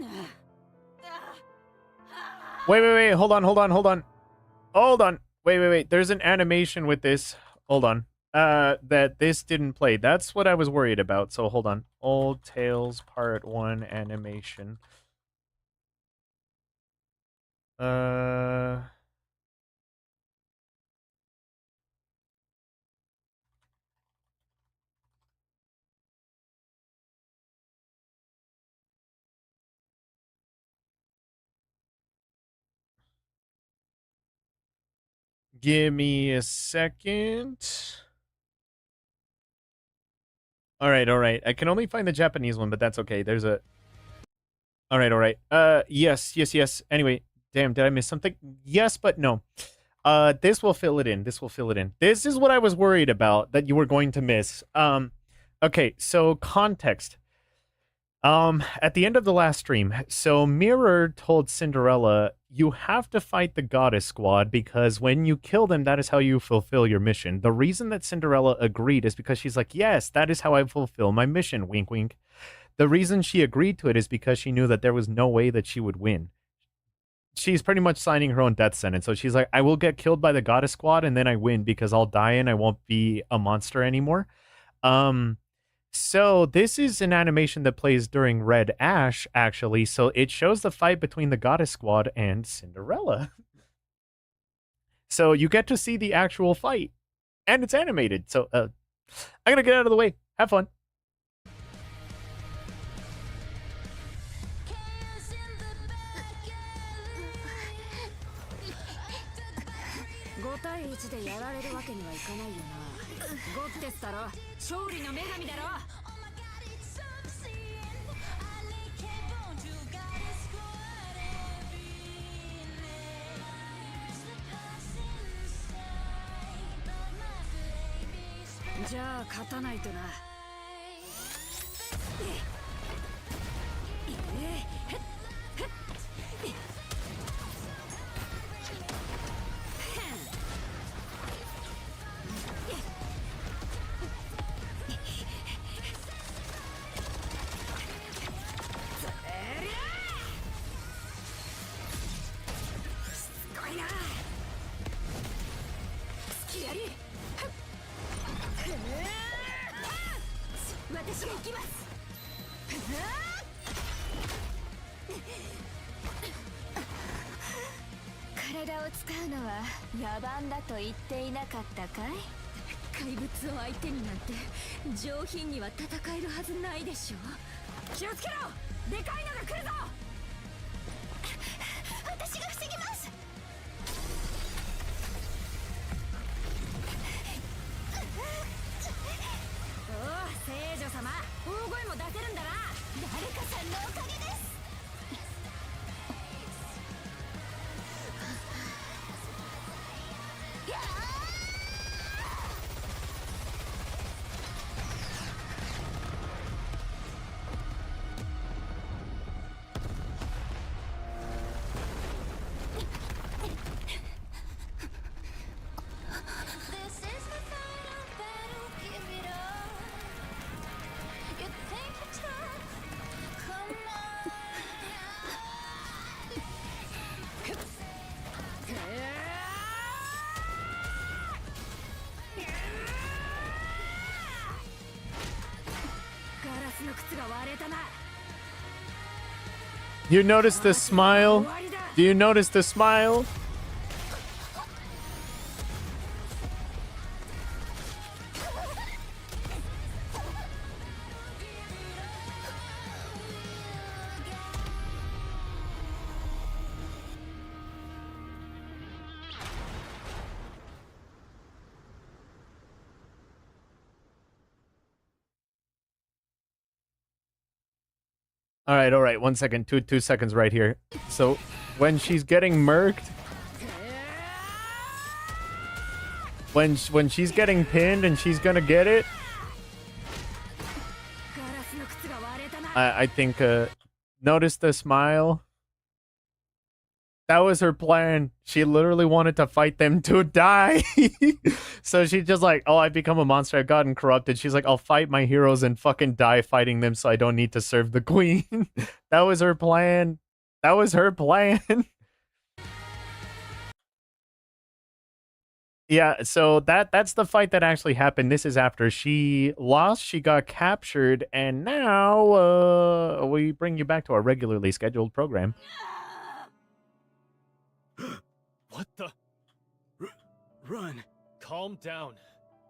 Wait. Hold on. Wait. There's an animation with this. Hold on. That this didn't play. That's what I was worried about. So hold on. Old Tales Part 1 animation. Give me a second. All right. I can only find the Japanese one, but that's okay. There's a... All right. Yes. Anyway, damn, did I miss something? Yes, but no. This will fill it in. This is what I was worried about that you were going to miss. Okay, so context. At the end of the last stream, so Mirror told Cinderella, you have to fight the goddess squad because when you kill them, that is how you fulfill your mission. The reason that Cinderella agreed is because she's like, yes, that is how I fulfill my mission, wink wink. The reason she agreed to it is because she knew that there was no way that she would win. She's pretty much signing her own death sentence. So she's like, I will get killed by the goddess squad and then I win because I'll die and I won't be a monster anymore. So this is an animation that plays during Red Ash, actually. So it shows the fight between the Goddess Squad and Cinderella. So you get to see the actual fight. And it's animated. So I'm going to get out of the way. Have fun. 5対1でやられるわけにはいかないよな。ゴッテスだろ、勝利の女神だろ。じゃあ勝たないとな。私が行きます。体を使うのは野蛮だと言っていなかったかい？怪物を相手になんて上品には戦えるはずないでしょ。気をつけろ！でかいのが来るぞ！私が防ぎます。聖女様、大声も出せるんだな。誰かさんのおかげです。You notice the smile? Do you notice the smile? All right. 1 second. Two seconds right here. So when she's getting murked, when she's getting pinned and she's gonna get it, I think notice the smile. That was her plan. She literally wanted to fight them to die. So she's just like, oh, I've become a monster. I've gotten corrupted. She's like, I'll fight my heroes and fucking die fighting them so I don't need to serve the queen. That was her plan. That was her plan. Yeah, so that's the fight that actually happened. This is after she lost, she got captured, and now we bring you back to our regularly scheduled program. What the? Run! Calm down.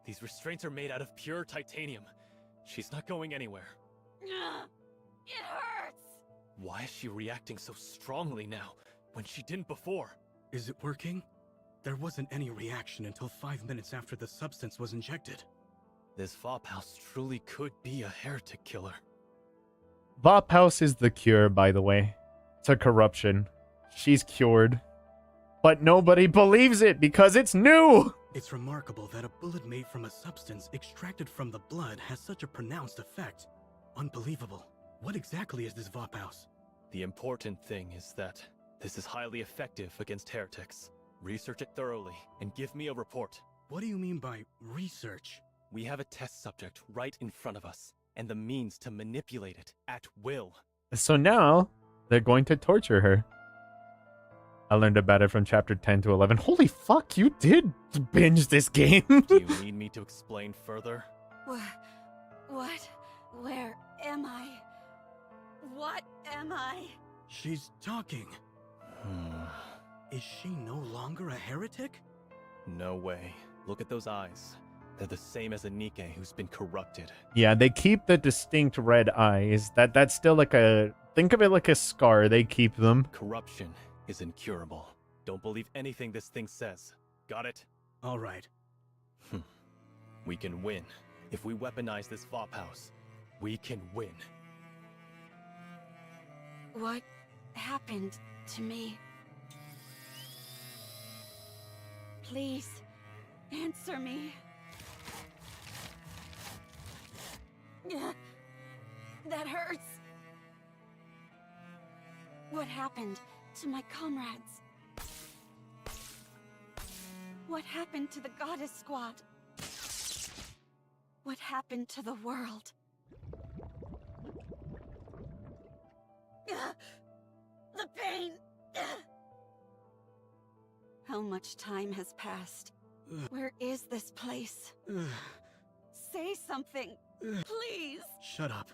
These restraints are made out of pure titanium. She's not going anywhere. It hurts! Why is she reacting so strongly now, when she didn't before? Is it working? There wasn't any reaction until 5 minutes after the substance was injected. This Vophouse truly could be a heretic killer. Vophouse is the cure, by the way, to corruption. She's cured. But nobody believes it because it's new! It's remarkable that a bullet made from a substance extracted from the blood has such a pronounced effect. Unbelievable. What exactly is this Vophouse? The important thing is that this is highly effective against heretics. Research it thoroughly and give me a report. What do you mean by research? We have a test subject right in front of us, and the means to manipulate it at will. So now, they're going to torture her. I learned about it from chapter 10 to 11. Holy fuck, you did binge this game. Do you need me to explain further? What? Where am I? What am I? She's talking. Is she no longer a heretic? No way. Look at those eyes. They're the same as a Nikke who's been corrupted. Yeah, they keep the distinct red eyes. That's still like a... Think of it like a scar. They keep them. Corruption is incurable. Don't believe anything this thing says. Got it? All right. We can win. If we weaponize this Vophouse, we can win. What happened to me? Please, answer me. That hurts. What happened to my comrades? What happened to the Goddess Squad? What happened to the world? The pain! How much time has passed? Where is this place? Say something, please! Shut up.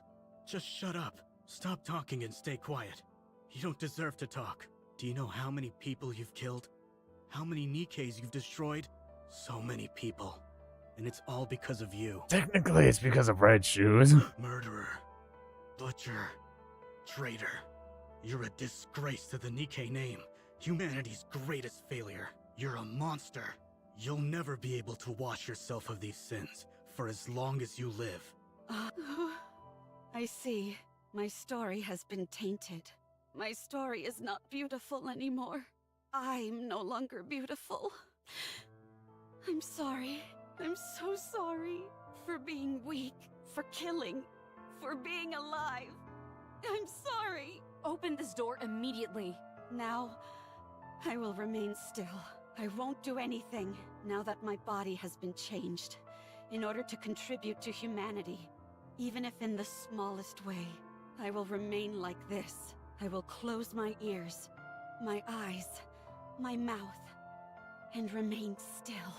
Just shut up. Stop talking and stay quiet. You don't deserve to talk. Do you know how many people you've killed? How many Nikkes you've destroyed? So many people. And it's all because of you. Technically, it's because of red shoes. Murderer. Butcher. Traitor. You're a disgrace to the Nikke name. Humanity's greatest failure. You're a monster. You'll never be able to wash yourself of these sins for as long as you live. I see. My story has been tainted. My story is not beautiful anymore. I'm no longer beautiful. I'm sorry. I'm so sorry for being weak, for killing, for being alive. I'm sorry. Open this door immediately. Now, I will remain still. I won't do anything now that my body has been changed in order to contribute to humanity. Even if in the smallest way, I will remain like this. I will close my ears, my eyes, my mouth, and remain still.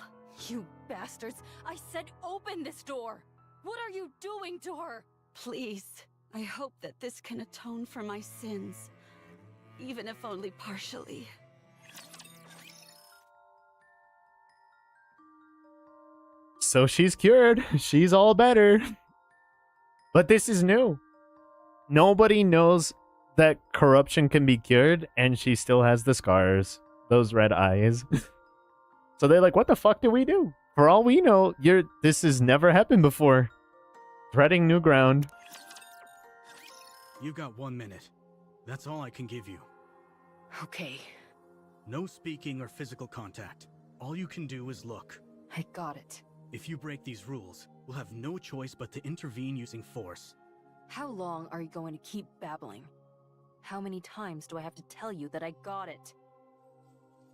You bastards! I said open this door! What are you doing to her? Please, I hope that this can atone for my sins, even if only partially. So she's cured. She's all better. But this is new. Nobody knows that corruption can be cured, and she still has the scars. Those red eyes. So they're like, what the fuck do we do? For all we know, this has never happened before. Treading new ground. You got 1 minute. That's all I can give you. Okay, No speaking or physical contact. All you can do is look. I got it. If you break these rules, we'll have no choice but to intervene using force. How long are you going to keep babbling? How many times do I have to tell you that I got it?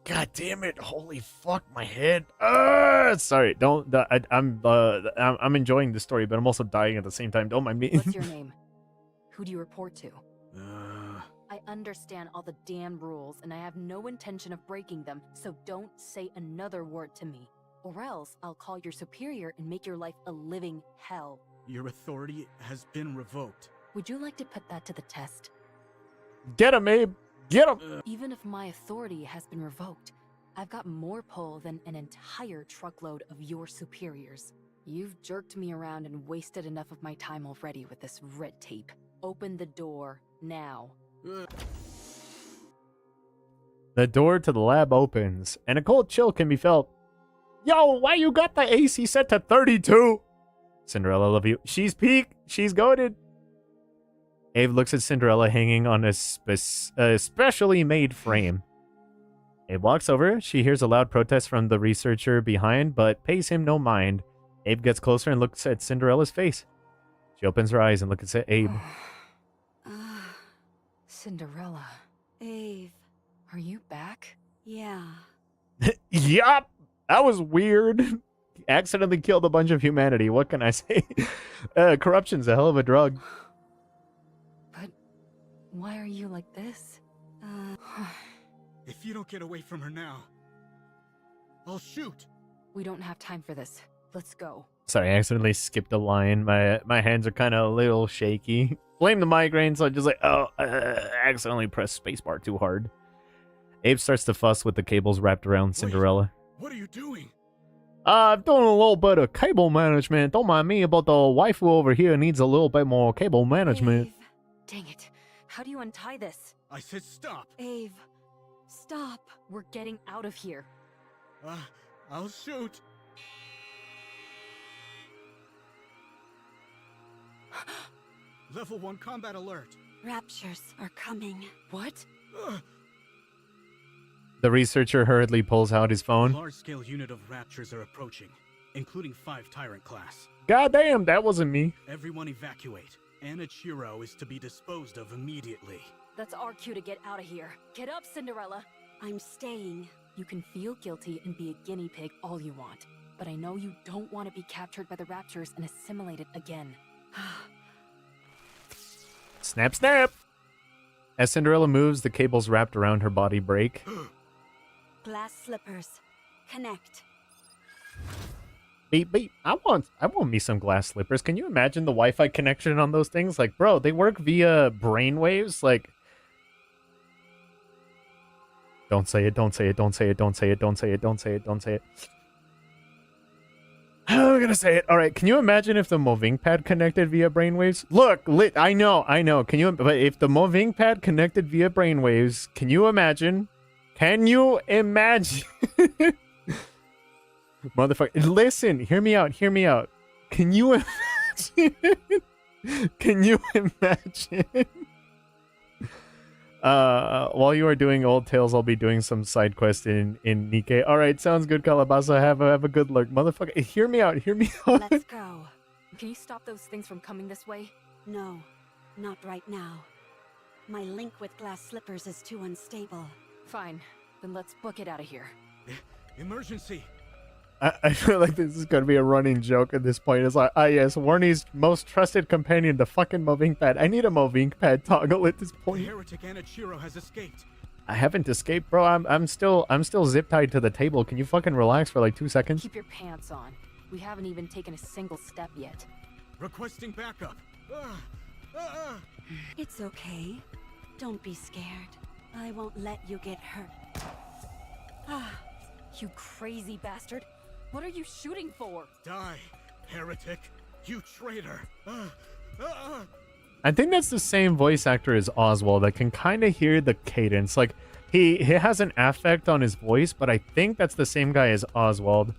God damn it! Holy fuck, my head. Sorry, don't. I'm enjoying the story, but I'm also dying at the same time. Don't mind me. What's your name? Who do you report to? Uh, I understand all the damn rules, and I have no intention of breaking them, so don't say another word to me. Or else I'll call your superior and make your life a living hell. your authority has been revoked. Would you like to put that to the test? Get him, Abe. Get him. Even if my authority has been revoked, I've got more pull than an entire truckload of your superiors. You've jerked me around and wasted enough of my time already with this red tape. Open the door, now. The door to the lab opens, and a cold chill can be felt. Yo, why you got the AC set to 32? Cinderella, love you. She's peak. She's goated. Abe looks at Cinderella hanging on a specially made frame. Abe walks over. She hears a loud protest from the researcher behind, but pays him no mind. Abe gets closer and looks at Cinderella's face. She opens her eyes and looks at Abe. Cinderella, Ave. are you back? Yeah. Yup! That was weird. Accidentally killed a bunch of humanity. What can I say? Corruption's a hell of a drug. But why are you like this? If you don't get away from her now, I'll shoot. We don't have time for this. Let's go. Sorry, I accidentally skipped a line. My hands are kind of a little shaky. Blame the migraine, so I just accidentally pressed spacebar too hard. Abe starts to fuss with the cables wrapped around Cinderella. What are you doing? I'm doing a little bit of cable management. Don't mind me, but the waifu over here needs a little bit more cable management. Ave. Dang it. How do you untie this? I said stop. Ave. Stop. We're getting out of here. I'll shoot. Level 1 combat alert. Raptures are coming. What? The researcher hurriedly pulls out his A phone. large-scale unit of raptures are approaching, including 5 Tyrant class. Goddamn, that wasn't me. Everyone evacuate. Anna Chiro is to be disposed of immediately. That's our cue to get out of here. Get up, Cinderella. I'm staying. You can feel guilty and be a guinea pig all you want, but I know you don't want to be captured by the Raptors and assimilated again. Snap, snap! As Cinderella moves, the cables wrapped around her body break. Glass slippers. Connect. Beep, beep. I want me some glass slippers. Can you imagine the Wi-Fi connection on those things? Like, bro, they work via brainwaves. Like, don't say it, don't say it, don't say it, don't say it, don't say it, don't say it, don't say it. I'm gonna say it. All right. Can you imagine if the moving pad connected via brainwaves? Look, I know. Can you? But if the moving pad connected via brainwaves, can you imagine? Can you imagine? Motherfucker, listen. Hear me out. Hear me out. Can you imagine? Can you imagine? While you are doing Old Tales, I'll be doing some side quest in Nikke. All right, sounds good, Calabasa. Have a good look, motherfucker. Hear me out. Hear me out. Let's go. Can you stop those things from coming this way? No, not right now. My link with glass slippers is too unstable. Fine. Then let's book it out of here. Emergency. I feel like this is gonna be a running joke at this point. It's like, yes, Warnie's most trusted companion, the fucking moving pad. I need a moving pad toggle at this The point. heretic Anna Chiro has escaped. I haven't escaped, bro. I'm still zip tied to the table. Can you fucking relax for like 2 seconds? Keep your pants on. We haven't even taken a single step yet. Requesting backup. It's okay. Don't be scared. I won't let you get hurt. You crazy bastard. What are you shooting for? Die, heretic. You traitor. I think that's the same voice actor as Oswald. I can kind of hear the cadence. Like, he has an affect on his voice, but I think that's the same guy as Oswald.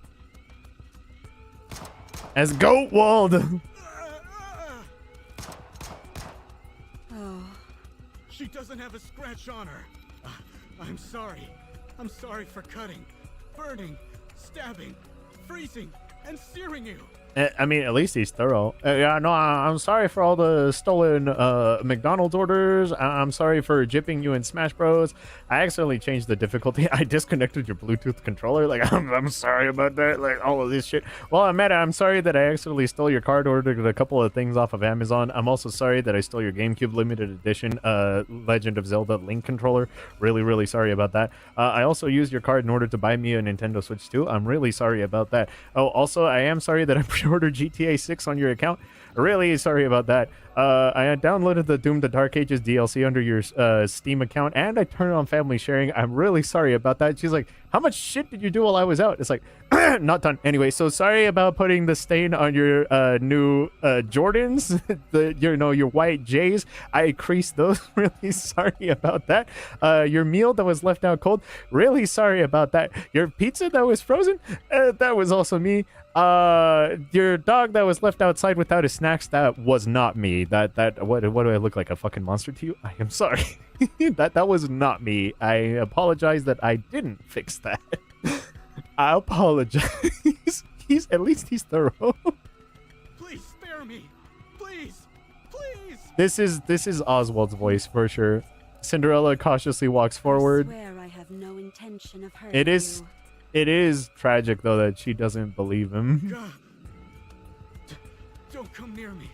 As Goatwald! Oh, She doesn't have a scratch on her. I'm sorry. I'm sorry for cutting, burning, stabbing, freezing, and searing you. I mean, at least he's thorough. Yeah, no, I'm sorry for all the stolen McDonald's orders. I'm sorry for jipping you in Smash Bros. I accidentally changed the difficulty. I disconnected your Bluetooth controller. Like, I'm sorry about that. Like, all of this shit. Well, I'm sorry that I accidentally stole your card, ordered a couple of things off of Amazon. I'm also sorry that I stole your GameCube limited edition Legend of Zelda Link controller. Really, really sorry about that. I also used your card in order to buy me a Nintendo Switch 2. I'm really sorry about that. Oh, also, I am sorry that I pre-ordered GTA 6 on your account. Really sorry about that. I downloaded the Doom the Dark Ages DLC under your Steam account, and I turned on family sharing. I'm really sorry about that. She's like, how much shit did you do while I was out? It's like, not done. Anyway, so sorry about putting the stain on your new Jordans, your white J's. I creased those. Really sorry about that. Your meal that was left out cold. Really sorry about that. Your pizza that was frozen. That was also me. Your dog that was left outside without his snacks, that was not me. What do I look like, a fucking monster to you? I am sorry. that was not me. I apologize that I didn't fix that. I apologize. At least he's thorough. Please spare me. Please. Please. This is Oswald's voice for sure. Cinderella cautiously walks forward. I swear I have no intention of hurting you. It is tragic, though, that she doesn't believe him. God. Don't come near me.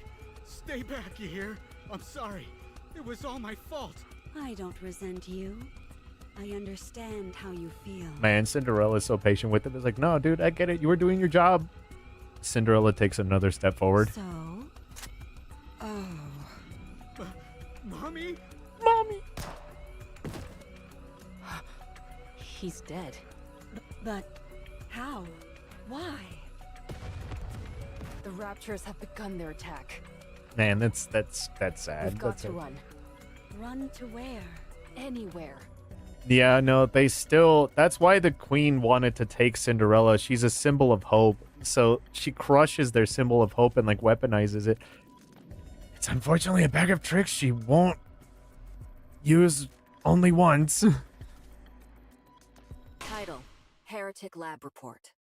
Stay back, you hear? I'm sorry. It was all my fault. I don't resent you. I understand how you feel. Man, Cinderella's so patient with him. It's like, no, dude, I get it. You were doing your job. Cinderella takes another step forward. So? Oh. Mommy? Mommy! He's dead. But how? Why? The Raptures have begun their attack. Man, that's sad. We've got That's to sad. run. Run to where? Anywhere. Yeah, no, they still... That's why the queen wanted to take Cinderella. She's a symbol of hope. So she crushes their symbol of hope and, like, weaponizes it. It's unfortunately a bag of tricks she won't use only once. Title: Heretic Lab Report.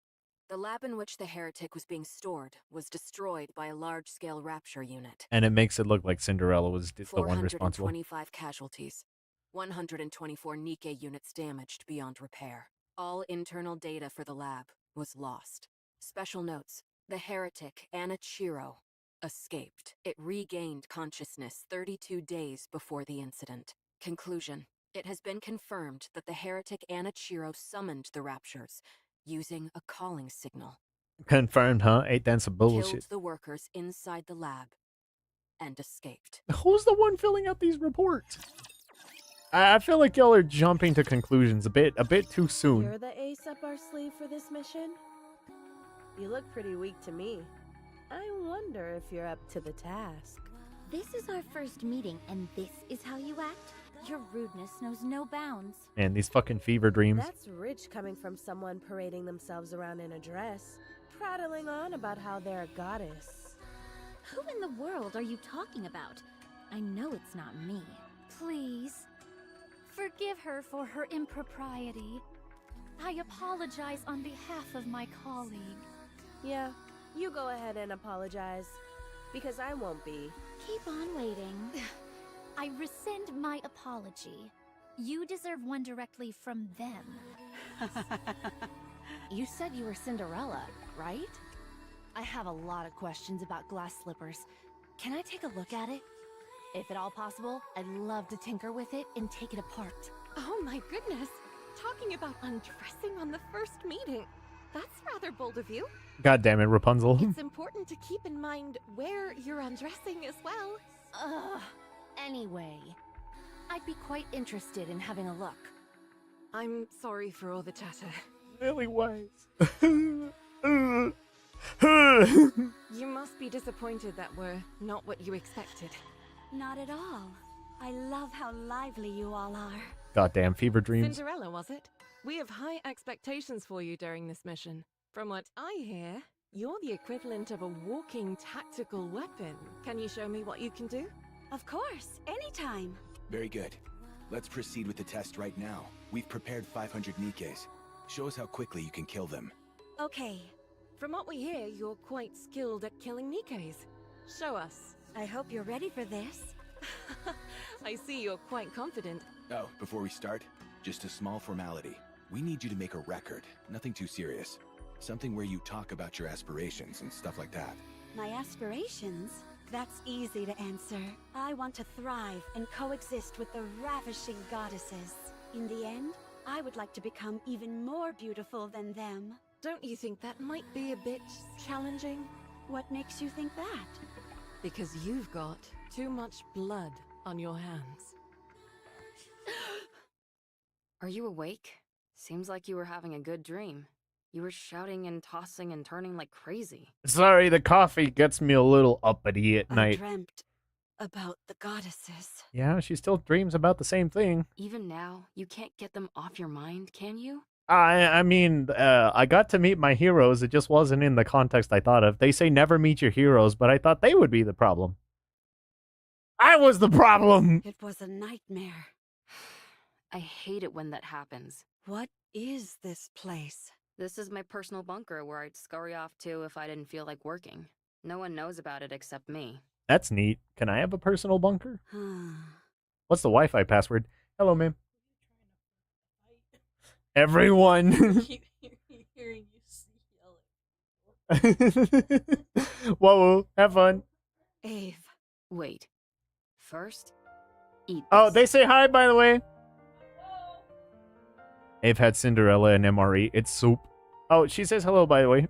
The lab in which the heretic was being stored was destroyed by a large-scale rapture unit. And it makes it look like Cinderella was the one responsible. 425 casualties. 124 Nikke units damaged beyond repair. All internal data for the lab was lost. Special notes: the heretic, Anachiro, escaped. It regained consciousness 32 days before the incident. Conclusion: it has been confirmed that the heretic Anachiro summoned the Raptures using a calling signal. Confirmed, huh? Ain't that some Killed bullshit? the workers inside the lab and escaped. Who's the one filling out these reports? I feel like y'all are jumping to conclusions a bit too soon. You're the ace up our sleeve for this mission? You look pretty weak to me. I wonder if you're up to the task. This is our first meeting, and this is how you act? Your rudeness knows no bounds. Man, these fucking fever dreams. That's rich coming from someone parading themselves around in a dress, prattling on about how they're a goddess. Who in the world are you talking about? I know it's not me. Please, forgive her for her impropriety. I apologize on behalf of my colleague. Yeah, you go ahead and apologize, because I won't be. Keep on waiting. I rescind my apology. You deserve one directly from them. You said you were Cinderella, right? I have a lot of questions about glass slippers. Can I take a look at it? If at all possible, I'd love to tinker with it and take it apart. Oh my goodness! Talking about undressing on the first meeting. That's rather bold of you. God damn it, Rapunzel. It's important to keep in mind where you're undressing as well. Anyway, I'd be quite interested in having a look. I'm sorry for all the chatter. Really wise. You must be disappointed that we're not what you expected. Not at all. I love how lively you all are. Goddamn fever dreams. Cinderella, was it? We have high expectations for you during this mission. From what I hear, you're the equivalent of a walking tactical weapon. Can you show me what you can do? Of course, anytime. Very good. Let's proceed with the test right now. We've prepared 500 Nikkes. Show us how quickly you can kill them. Okay, From what we hear, you're quite skilled at killing Nikkes. Show us. I hope you're ready for this. I see you're quite confident. Oh, before we start, just a small formality. We need you to make a record. Nothing too serious. Something where you talk about your aspirations and stuff like that. My aspirations? That's easy to answer. I want to thrive and coexist with the ravishing goddesses. In the end, I would like to become even more beautiful than them. Don't you think that might be a bit challenging? What makes you think that? Because you've got too much blood on your hands. Are you awake? Seems like you were having a good dream. You were shouting and tossing and turning like crazy. Sorry, the coffee gets me a little uppity at I night. dreamt about the goddesses. Yeah, she still dreams about the same thing. Even now, you can't get them off your mind, can you? I mean, I got to meet my heroes. It just wasn't in the context I thought of. They say never meet your heroes, but I thought they would be the problem. I was the problem! It was a nightmare. I hate it when that happens. What is this place? This is my personal bunker where I'd scurry off to if I didn't feel like working. No one knows about it except me. That's neat. Can I have a personal bunker? What's the Wi-Fi password? Hello, ma'am. Everyone. hearing you yell. Whoa, have fun. Ave. Wait. First, eat Oh, this. they say hi, by the way. Ave had Cinderella and MRE. It's soup. Oh, she says hello, by the way.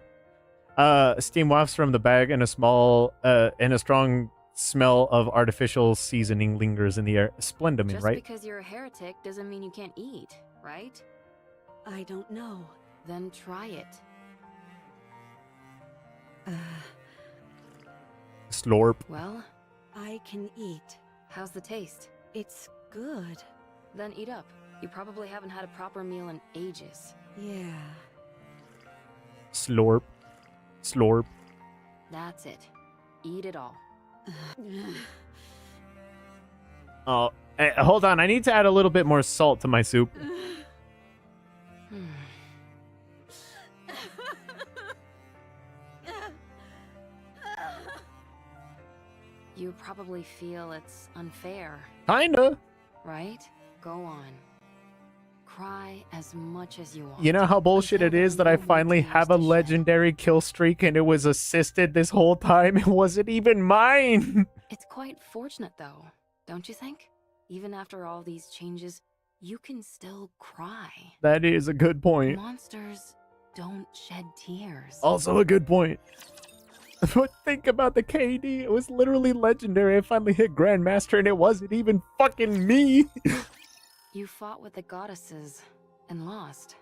Steam wafts from the bag and a strong smell of artificial seasoning lingers in the air. Splendid, Just right? because you're a heretic doesn't mean you can't eat, right? I don't know. Then try it. Slorp. Well, I can eat. how's the taste? It's good. Then eat up. You probably haven't had a proper meal in ages. Yeah. Slorp. Slorp. That's it. Eat it all. Oh, hold on. I need to add a little bit more salt to my soup. You probably feel it's unfair, Kinda. right? Go on. Cry as much as you want. You know how bullshit it is that I finally have a legendary kill streak and it was assisted this whole time? It wasn't even mine. It's quite fortunate, though, don't you think? Even after all these changes, you can still cry. That is a good point. Monsters don't shed tears. Also a good point. But think about the KD. It was literally legendary. I finally hit Grandmaster and it wasn't even fucking me. You fought with the goddesses and lost.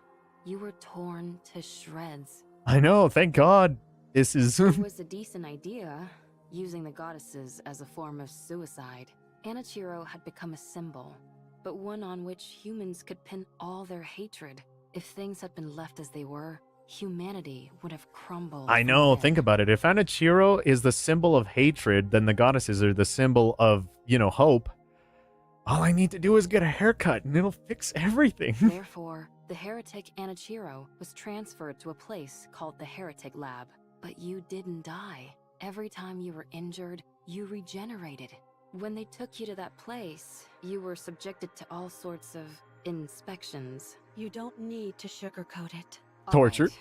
You were torn to shreds. I know, thank God. This is... It was a decent idea, using the goddesses as a form of suicide. Anichiro had become a symbol, but one on which humans could pin all their hatred. If things had been left as they were, humanity would have crumbled. I from know, within. think about it. If Anichiro is the symbol of hatred, then the goddesses are the symbol of, hope. All I need to do is get a haircut and it'll fix everything. Therefore, the heretic Anichiro was transferred to a place called the Heretic Lab. But you didn't die. Every time you were injured, you regenerated. When they took you to that place, you were subjected to all sorts of inspections. You don't need to sugarcoat it. All Tortured. right.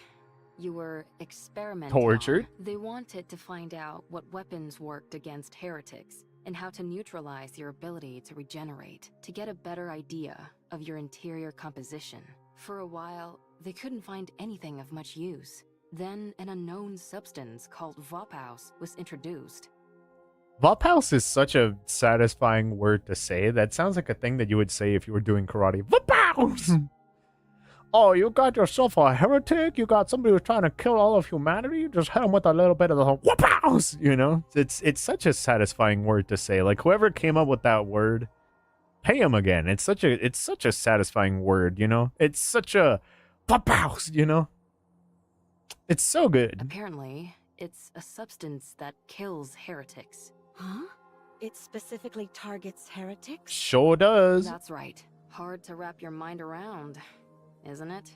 You were experimented Tortured. on. They wanted to find out what weapons worked against heretics and how to neutralize your ability to regenerate, to get a better idea of your interior composition. For a while, they couldn't find anything of much use. Then an unknown substance called Vophaus was introduced. Vophaus is such a satisfying word to say. That sounds like a thing that you would say if you were doing karate. Vophaus! Oh, you got yourself a heretic? You got somebody who's trying to kill all of humanity? You just hit him with a little bit of the Vophaus! It's such a satisfying word to say. Like, whoever came up with that word, pay him again. It's such a satisfying word, It's such a Vophaus, It's so good. Apparently, it's a substance that kills heretics. Huh? It specifically targets heretics? Sure does. That's right. Hard to wrap your mind around, isn't it?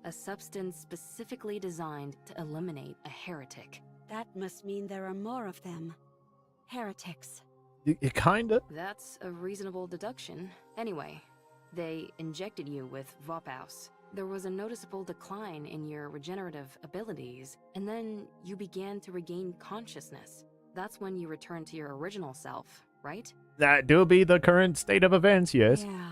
A substance specifically designed to eliminate a heretic. That must mean there are more of them. Heretics. It kinda. That's a reasonable deduction. Anyway, they injected you with Vophaus. There was a noticeable decline in your regenerative abilities, and then you began to regain consciousness. That's when you returned to your original self, right? That do be the current state of events, yes. Yeah.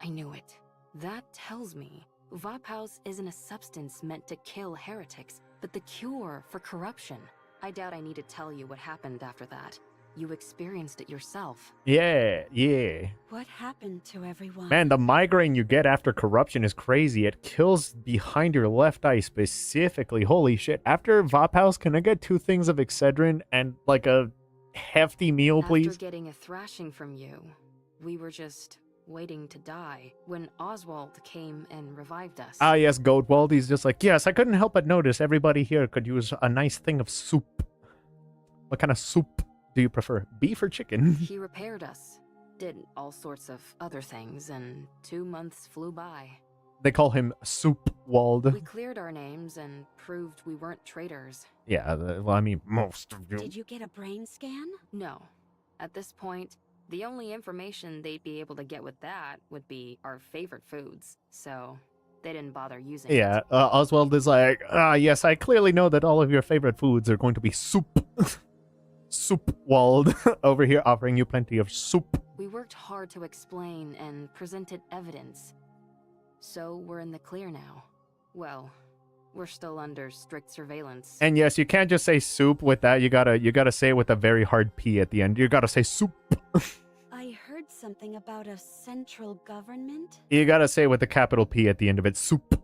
I knew it. That tells me Vophaus isn't a substance meant to kill heretics, but the cure for corruption. I doubt I need to tell you what happened after that. You experienced it yourself. Yeah, yeah. What happened to everyone? Man, the migraine you get after corruption is crazy. It kills behind your left eye specifically. Holy shit. After Vop House, can I get 2 things of Excedrin and like a hefty meal, please? After getting a thrashing from you, we were just waiting to die when Oswald came and revived us. Ah, yes, Goatwald. He's just like, yes, I couldn't help but notice everybody here could use a nice thing of soup. What kind of soup do you prefer? Beef or chicken? He repaired us, did all sorts of other things, and 2 months flew by. They call him Soupwald. We cleared our names and proved we weren't traitors. Yeah, well, I mean, most of you. Did you get a brain scan? No. At this point, the only information they'd be able to get with that would be our favorite foods, so they didn't bother using Yeah, it. Oswald is like, yes, I clearly know that all of your favorite foods are going to be soup. Soupwald over here offering you plenty of soup. We worked hard to explain and presented evidence. So we're in the clear now. Well, we're still under strict surveillance. And yes, you can't just say soup with that. You gotta say it with a very hard P at the end. You gotta say soup. I heard something about a central government. You gotta say it with a capital P at the end of it. Soup.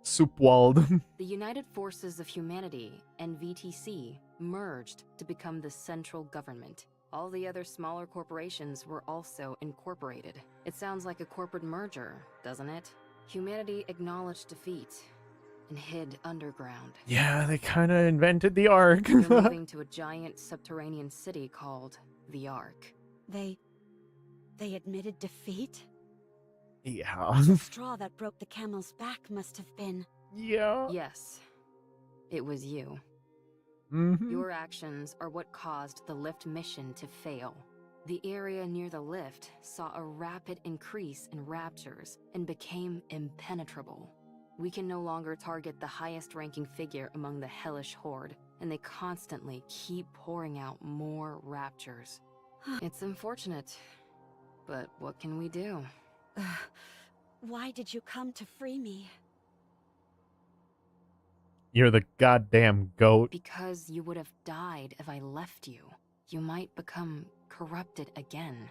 Soupwald. The United Forces of Humanity and VTC merged to become the central government. All the other smaller corporations were also incorporated. It sounds like a corporate merger, doesn't it? Humanity acknowledged defeat and hid underground. Yeah, they kind of invented the Ark. They're moving to a giant subterranean city called the Ark. They admitted defeat? Yeah. The straw that broke the camel's back must have been. Yeah. Yes, it was you. Mm-hmm. Your actions are what caused the lift mission to fail. The area near the lift saw a rapid increase in raptures and became impenetrable. We can no longer target the highest ranking figure among the hellish horde, and they constantly keep pouring out more raptures. It's unfortunate, but what can we do? Why did you come to free me? You're the goddamn goat. Because you would have died if I left you. You might become corrupted again.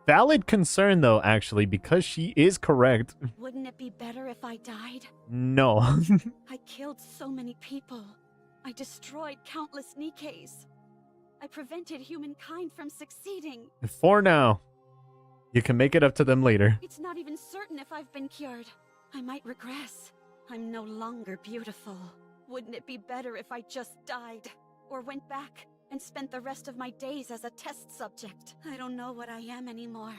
Valid concern, though, actually, because she is correct. Wouldn't it be better if I died? No. I killed so many people. I destroyed countless Nikkes. I prevented humankind from succeeding. For now. You can make it up to them later. It's not even certain if I've been cured. I might regress. I'm no longer beautiful. Wouldn't it be better if I just died? Or went back and spent the rest of my days as a test subject? I don't know what I am anymore.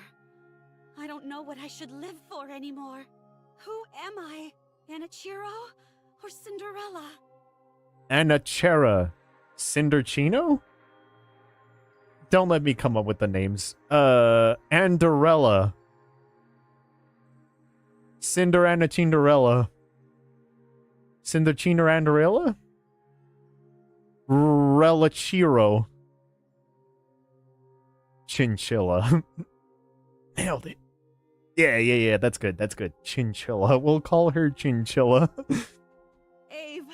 I don't know what I should live for anymore. Who am I? Anichiro? Or Cinderella? Anachera. Cinderchino? Don't let me come up with the names. Anderella. Cinderana Cinderella. Cinderchino Anderella? Relachiro. Chinchilla. Nailed it. Yeah, that's good, Chinchilla. We'll call her Chinchilla. Ave,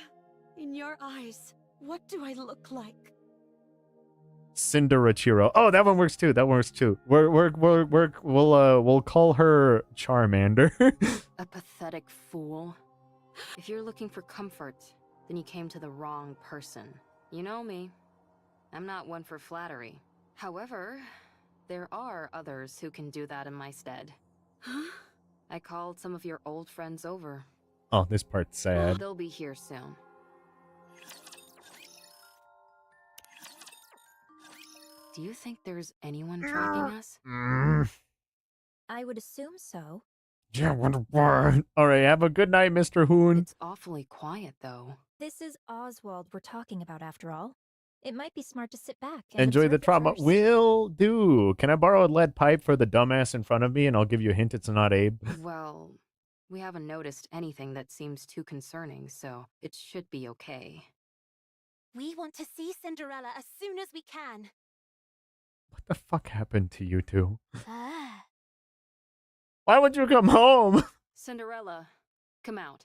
in your eyes, what do I look like? Cinderachiro. Oh, that one works too. We'll call her Charmander. A pathetic fool. If you're looking for comfort, then you came to the wrong person. You know me. I'm not one for flattery. However, there are others who can do that in my stead. Huh? I called some of your old friends over. Oh, this part's sad. They'll be here soon. Do you think there's anyone tracking us? I would assume so. Yeah, wonder why. Alright, have a good night, Mr. Hoon. It's awfully quiet, though. This is Oswald we're talking about, after all. It might be smart to sit back and Enjoy the observe it trauma. first. Will do. Can I borrow a lead pipe for the dumbass in front of me, and I'll give you a hint it's not Abe? Well, we haven't noticed anything that seems too concerning, so it should be okay. We want to see Cinderella as soon as we can. What the fuck happened to you two? Ah. Why would you come home? Cinderella, come out.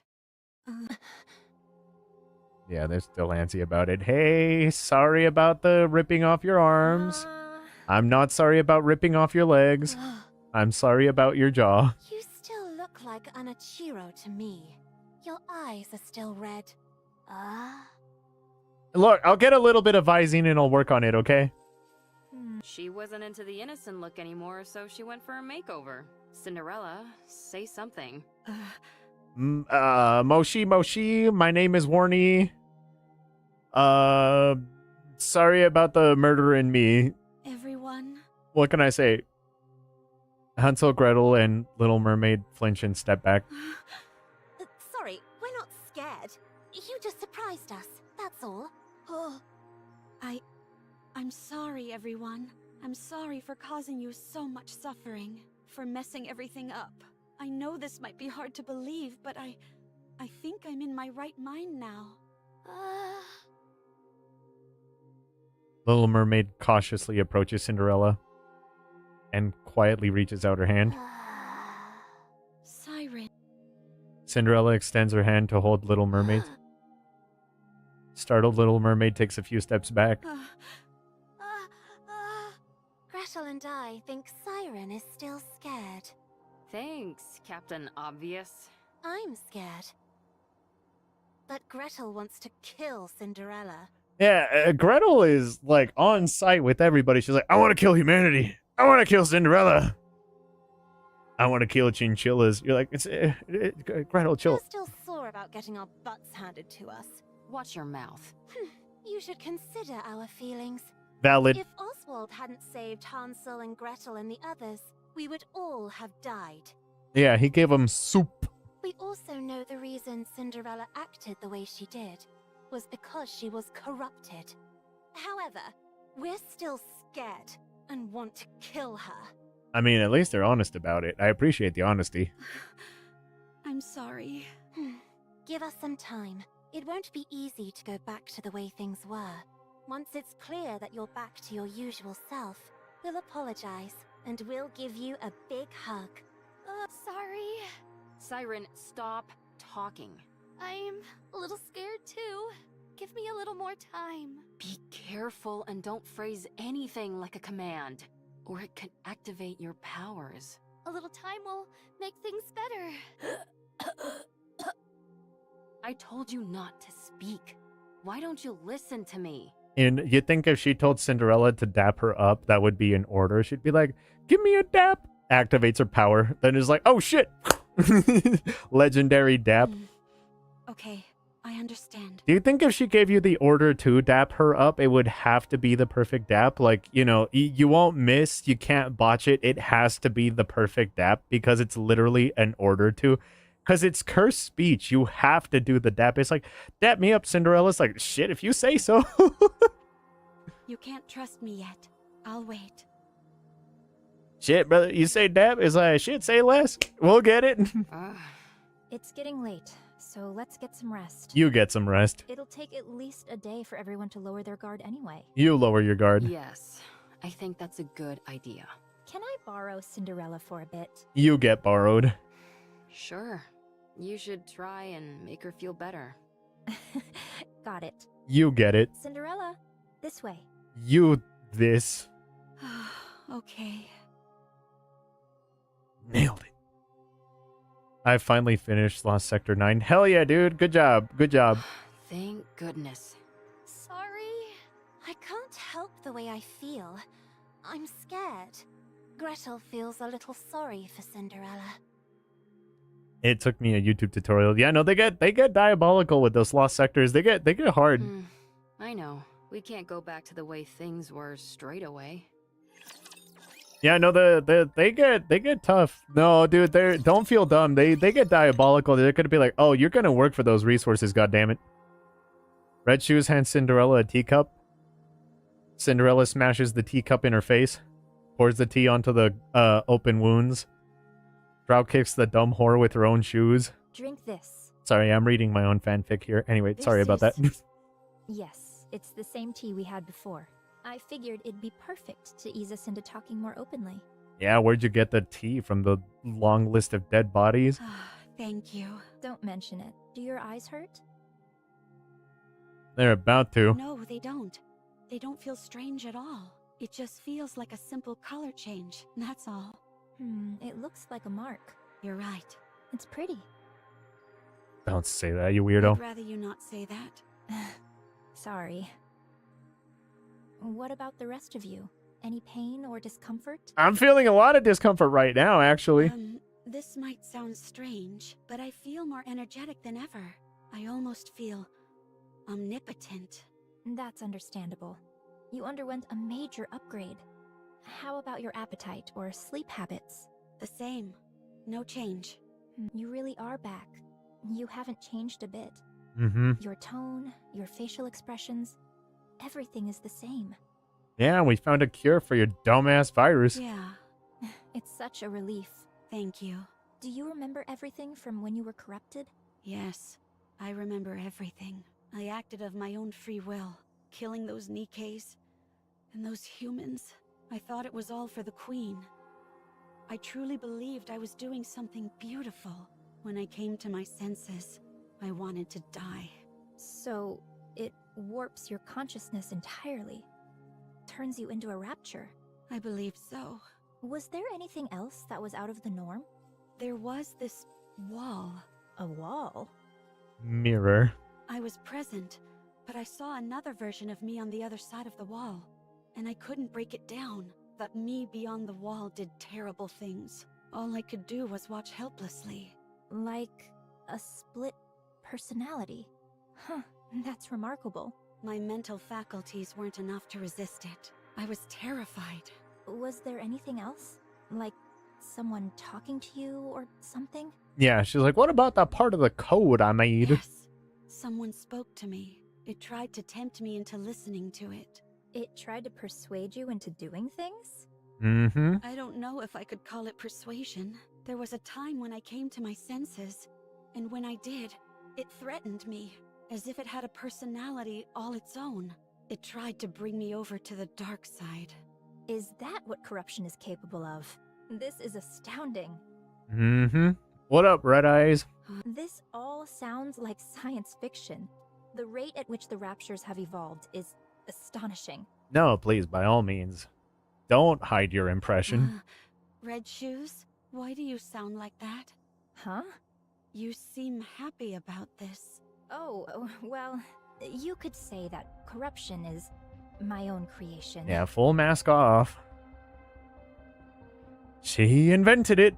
Yeah, they're still antsy about it. Hey, sorry about the ripping off your arms. I'm not sorry about ripping off your legs. I'm sorry about your jaw. You still look like Anachiro to me. Your eyes are still red. Look, I'll get a little bit of Visine and I'll work on it, okay? She wasn't into the innocent look anymore, so she went for a makeover. Cinderella, say something. Moshi, my name is Warney. Sorry about the murder in me. Everyone? What can I say? Hansel, Gretel, and Little Mermaid flinch and step back. Sorry, we're not scared. You just surprised us, that's all. Oh, I'm sorry, everyone. I'm sorry for causing you so much suffering, for messing everything up. I know this might be hard to believe, but I think I'm in my right mind now. Little Mermaid cautiously approaches Cinderella and quietly reaches out her hand. Siren. Cinderella extends her hand to hold Little Mermaid. Startled Little Mermaid takes a few steps back. Gretel and I think Siren is still scared. Thanks, Captain Obvious. I'm scared. But Gretel wants to kill Cinderella. Yeah, Gretel is like on site with everybody. She's like, I want to kill humanity. I want to kill Cinderella. I want to kill chinchillas. You're like, Gretel, chill. We're still sore about getting our butts handed to us. Watch your mouth. You should consider our feelings. Valid. If Oswald hadn't saved Hansel and Gretel and the others, we would all have died. Yeah, he gave them soup. We also know the reason Cinderella acted the way she did was because she was corrupted. However, we're still scared and want to kill her. I mean, at least they're honest about it. I appreciate the honesty. I'm sorry. Give us some time. It won't be easy to go back to the way things were. Once it's clear that you're back to your usual self, we'll apologize and we'll give you a big hug. Sorry. Siren, stop talking. I'm a little scared too. Give me a little more time. Be careful and don't phrase anything like a command, or it could activate your powers. A little time will make things better. I told you not to speak. Why don't you listen to me? And you think if she told Cinderella to dap her up, that would be an order? She'd be like, give me a dap. Activates her power. Then is like, oh shit. Legendary dap. Okay, I understand. Do you think if she gave you the order to dap her up, it would have to be the perfect dap? Like, you know, you won't miss, you can't botch it. It has to be the perfect dap because it's literally an order to. Because it's cursed speech. You have to do the dap. It's like, dap me up, Cinderella's like, shit, if you say so. You can't trust me yet. I'll wait. Shit, brother, you say dap? It's like, shit, say less. We'll get it. It's getting late, so let's get some rest. You get some rest. It'll take at least a day for everyone to lower their guard anyway. You lower your guard. Yes, I think that's a good idea. Can I borrow Cinderella for a bit? You get borrowed. Sure. You should try and make her feel better. Got it. You get it. Cinderella, this way. You this. Okay. Nailed it. I finally finished Lost Sector 9. Hell yeah, dude. Good job. Good job. Thank goodness. Sorry. I can't help the way I feel. I'm scared. Gretel feels a little sorry for Cinderella. It took me a YouTube tutorial. Yeah, no, they get diabolical with those Lost Sectors. They get hard. I know. We can't go back to the way things were straight away. Yeah, no, they get tough. No, dude, don't feel dumb. They get diabolical. They're gonna be like, oh, you're gonna work for those resources, goddammit. Red Shoes hands Cinderella a teacup. Cinderella smashes the teacup in her face, pours the tea onto the open wounds. Drop kicks the dumb whore with her own shoes. Drink this. Sorry, I'm reading my own fanfic here. Anyway, sorry about that. Yes, it's the same tea we had before. I figured it'd be perfect to ease us into talking more openly. Yeah, where'd you get the tea? From the long list of dead bodies? Thank you. Don't mention it. Do your eyes hurt? They're about to. No, they don't. They don't feel strange at all. It just feels like a simple color change, that's all. It looks like a mark. You're right. It's pretty. Don't say that, you weirdo. I'd rather you not say that. Sorry. What about the rest of you? Any pain or discomfort? I'm feeling a lot of discomfort right now, actually. This might sound strange, but I feel more energetic than ever. I almost feel omnipotent. That's understandable. You underwent a major upgrade. How about your appetite or sleep habits? The same. No change. You really are back. You haven't changed a bit. Mm-hmm. Your tone, your facial expressions, everything is the same. Yeah, we found a cure for your dumbass virus. Yeah. It's such a relief. Thank you. Do you remember everything from when you were corrupted? Yes. I remember everything. I acted of my own free will, killing those Nikkes and those humans. I thought it was all for the Queen. I truly believed I was doing something beautiful. When I came to my senses, I wanted to die. So, it warps your consciousness entirely. Turns you into a rapture. I believe so. Was there anything else that was out of the norm? There was this wall. A wall? Mirror. I was present, but I saw another version of me on the other side of the wall, and I couldn't break it down. That me beyond the wall did terrible things. All I could do was watch helplessly. Like a split personality. Huh, that's remarkable. My mental faculties weren't enough to resist it. I was terrified. Was there anything else? Like someone talking to you or something? Yeah, she's like, what about that part of the code I made? Yes. Someone spoke to me. It tried to tempt me into listening to it. It tried to persuade you into doing things? Mm-hmm. I don't know if I could call it persuasion. There was a time when I came to my senses, and when I did, it threatened me, as if it had a personality all its own. It tried to bring me over to the dark side. Is that what corruption is capable of? This is astounding. Mm-hmm. What up, Red Eyes? This all sounds like science fiction. The rate at which the raptures have evolved is astonishing. No, please, by all means. Don't hide your impression. Red Shoes, why do you sound like that? Huh? You seem happy about this. Oh, well, you could say that corruption is my own creation. Yeah, full mask off. She invented it.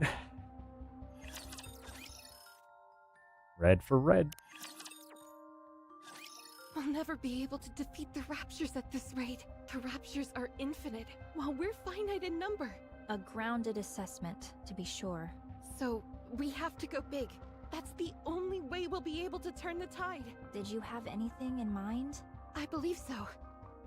Red for red. We'll never be able to defeat the raptures at this rate. The raptures are infinite, while we're finite in number. A grounded assessment, to be sure. So, we have to go big. That's the only way we'll be able to turn the tide. Did you have anything in mind? I believe so.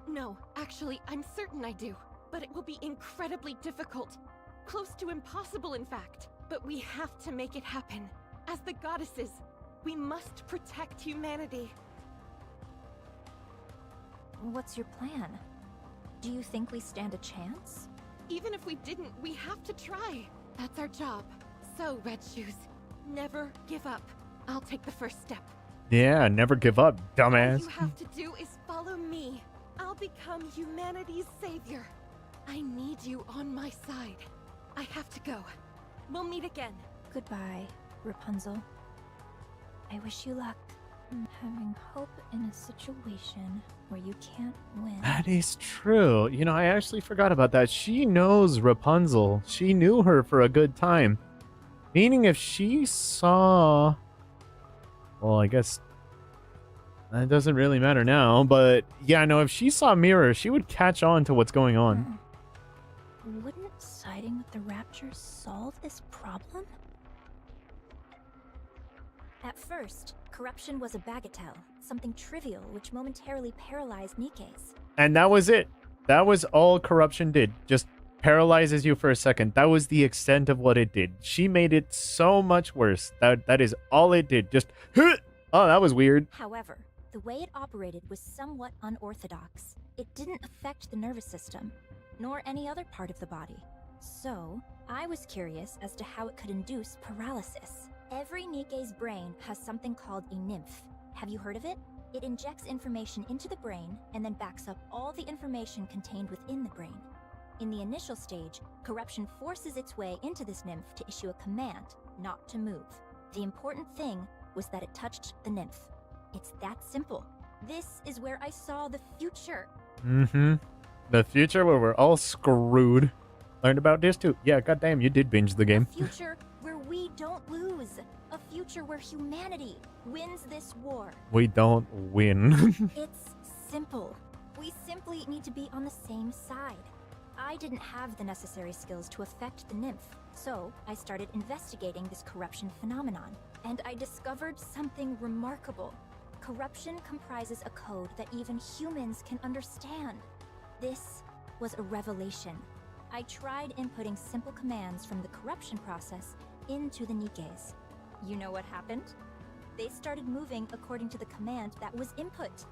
No, actually, I'm certain I do. But it will be incredibly difficult. Close to impossible, in fact. But we have to make it happen. As the goddesses, we must protect humanity. What's your plan? Do you think we stand a chance? Even if we didn't, we have to try. That's our job. So, Red Shoes, never give up. I'll take the first step. Yeah, never give up, dumbass. All you have to do is follow me. I'll become humanity's savior. I need you on my side. I have to go. We'll meet again. Goodbye, Rapunzel. I wish you luck. Having hope in a situation where you can't win. That is true. You know, I actually forgot about that. She knows Rapunzel. She knew her for a good time. Meaning if she saw... Well, I guess... That doesn't really matter now, but... Yeah, no, if she saw Mirror, she would catch on to what's going on. Wouldn't siding with the Raptures solve this problem? At first, corruption was a bagatelle, something trivial which momentarily paralyzed Nikkes. And that was it. That was all corruption did. Just paralyzes you for a second. That was the extent of what it did. She made it so much worse. That is all it did. Just... Oh, that was weird. However, the way it operated was somewhat unorthodox. It didn't affect the nervous system, nor any other part of the body. So, I was curious as to how it could induce paralysis. Every Nikke's brain has something called a nymph, Have you heard of it? It injects information into the brain and then backs up all the information contained within the brain. In the initial stage, corruption forces its way into this nymph to issue a command not to move. The important thing was that it touched the nymph. It's that simple. This is where I saw the future. Mm-hmm. The future where we're all screwed. Learned about this too. Yeah, goddamn, you did binge the game. A future where we don't lose. A future where humanity wins this war. We don't win. It's simple. We simply need to be on the same side. I didn't have the necessary skills to affect the nymph, so I started investigating this corruption phenomenon, and I discovered something remarkable. Corruption comprises a code that even humans can understand. This was a revelation. I tried inputting simple commands from the corruption process into the Nikkes. You know what happened? They started moving according to the command that was input.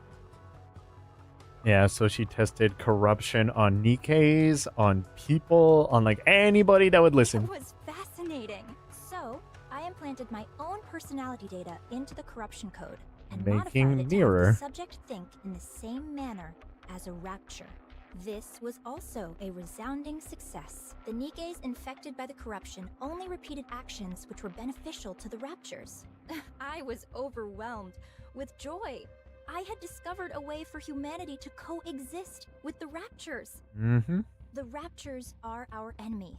Yeah, so she tested corruption on Nikkes, on people, on like anybody that would listen. It was fascinating. So, I implanted my own personality data into the corruption code and Making modified it to mirror. have the subject think in the same manner as a rapture. This was also a resounding success. The Nikkes infected by the corruption only repeated actions which were beneficial to the raptures. I was overwhelmed with joy. I had discovered a way for humanity to coexist with the raptures. Mm-hmm. The raptures are our enemy.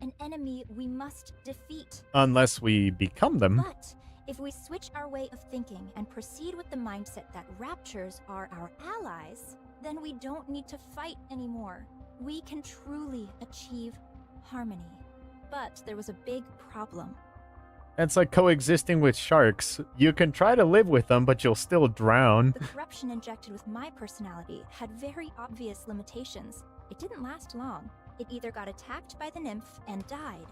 An enemy we must defeat. Unless we become them. But if we switch our way of thinking and proceed with the mindset that raptures are our allies, then we don't need to fight anymore. We can truly achieve harmony. But there was a big problem. It's like coexisting with sharks. You can try to live with them, but you'll still drown. The corruption injected with my personality had very obvious limitations. It didn't last long. It either got attacked by the nymph and died,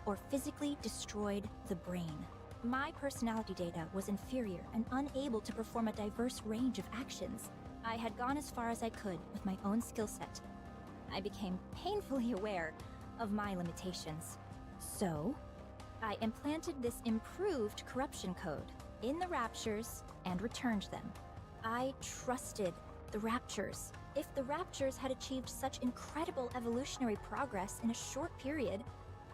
or physically destroyed the brain. My personality data was inferior and unable to perform a diverse range of actions. I had gone as far as I could with my own skill set. I became painfully aware of my limitations. So, I implanted this improved corruption code in the raptures and returned them. I trusted the raptures. If the raptures had achieved such incredible evolutionary progress in a short period,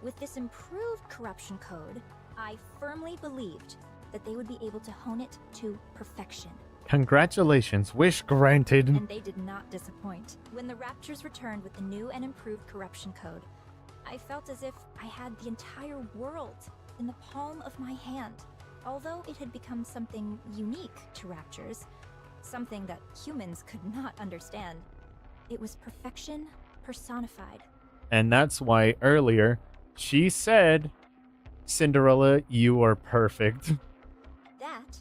with this improved corruption code, I firmly believed that they would be able to hone it to perfection. Congratulations, wish granted. And they did not disappoint. When the raptures returned with the new and improved corruption code, I felt as if I had the entire world in the palm of my hand. Although it had become something unique to raptures, something that humans could not understand, it was perfection personified. And that's why earlier she said, Cinderella, you are perfect. That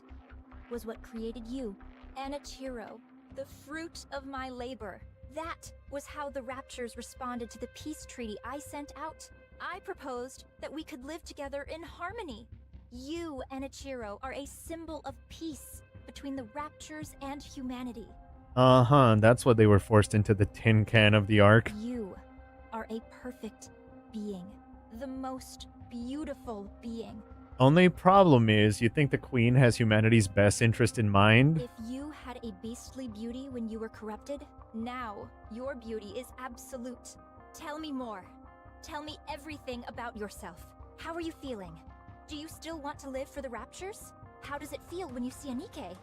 was what created you, Anichiro, the fruit of my labor. That was how the raptures responded to the peace treaty I sent out. I proposed that we could live together in harmony. You, Anichiro, are a symbol of peace between the raptures and humanity. Uh-huh, that's what they were forced into the tin can of the Ark. You are a perfect being, the most beautiful being. Only problem is, you think the Queen has humanity's best interest in mind? If you had a beastly beauty when you were corrupted, now your beauty is absolute. Tell me more. Tell me everything about yourself. How are you feeling? Do you still want to live for the raptures? How does it feel when you see a Nikke?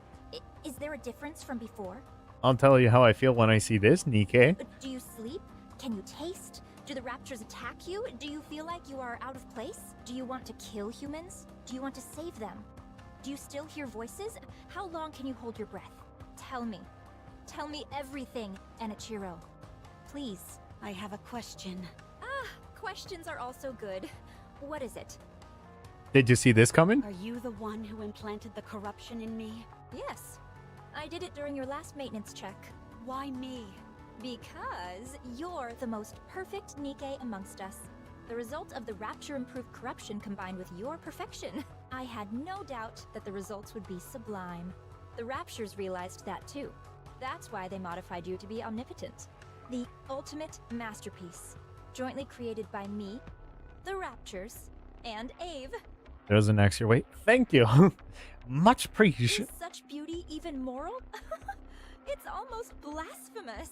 Is there a difference from before? I'll tell you how I feel when I see this, Nikke. Do you sleep? Can you taste? Do the raptors attack you? Do you feel like you are out of place? Do you want to kill humans? Do you want to save them? Do you still hear voices? How long can you hold your breath? Tell me. Tell me everything, Anichiro. Please. I have a question. Questions are also good. What is it? Did you see this coming? Are you the one who implanted the corruption in me? Yes. I did it during your last maintenance check. Why me? Because you're the most perfect Nikke amongst us. The result of the rapture-improved corruption combined with your perfection. I had no doubt that the results would be sublime. The raptures realized that too. That's why they modified you to be omnipotent. The ultimate masterpiece. Jointly created by me, the raptures, and Ave. There's an axe your way. Thank you. Much appreciated. Is such beauty even moral? It's almost blasphemous.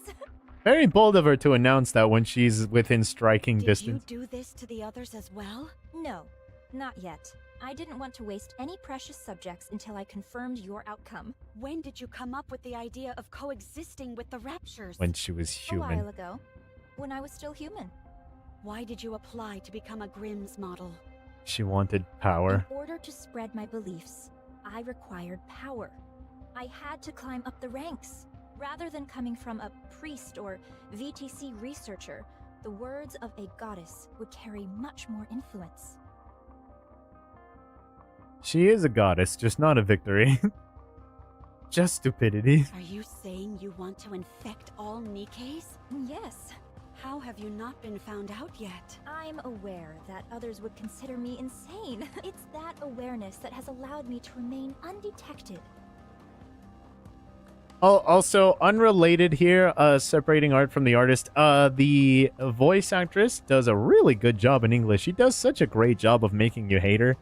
Very bold of her to announce that when she's within striking Did distance. you do this to the others as well? No, not yet. I didn't want to waste any precious subjects until I confirmed your outcome. When did you come up with the idea of coexisting with the Raptures? When she was A while human. ago, when I was still human. Why did you apply to become a Grimm's model? She wanted power. In order to spread my beliefs, I required power. I had to climb up the ranks. Rather than coming from a priest or VTC researcher, the words of a goddess would carry much more influence. She is a goddess, just not a victory. Just stupidity. Are you saying you want to infect all Nikkes? Yes. How have you not been found out yet? I'm aware that others would consider me insane. It's that awareness that has allowed me to remain undetected. Oh, also, unrelated here, separating art from the artist, the voice actress does a really good job in English. She does such a great job of making you hate her.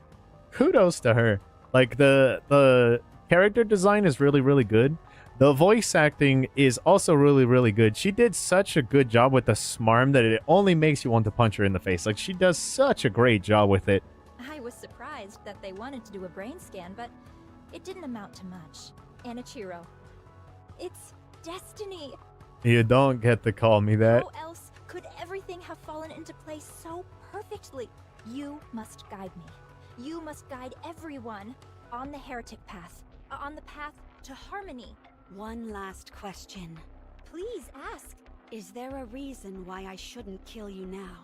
Kudos to her. Like, the character design is really, really good. The voice acting is also really, really good. She did such a good job with the smarm that it only makes you want to punch her in the face. Like, she does such a great job with it. I was surprised that they wanted to do a brain scan, but it didn't amount to much. Anichiro. It's destiny. You don't get to call me that. How else could everything have fallen into place so perfectly? You must guide me. You must guide everyone on the heretic path, on the path to harmony. One last question. Please ask. Is there a reason why I shouldn't kill you now?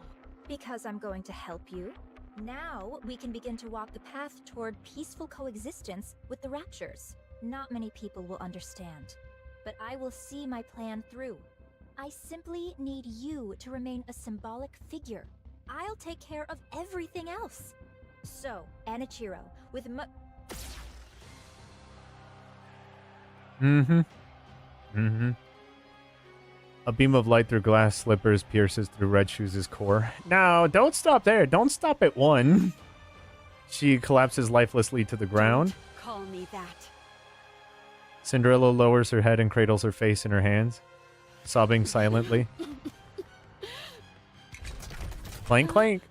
Because I'm going to help you. Now we can begin to walk the path toward peaceful coexistence with the Raptures. Not many people will understand, but I will see my plan through. I simply need you to remain a symbolic figure. I'll take care of everything else. So, Anichiro, with A beam of light through glass slippers pierces through Red Shoes' core. Now, don't stop there. Don't stop at one. She collapses lifelessly to the ground. Call me that. Cinderella lowers her head and cradles her face in her hands, sobbing silently. Clank, clank.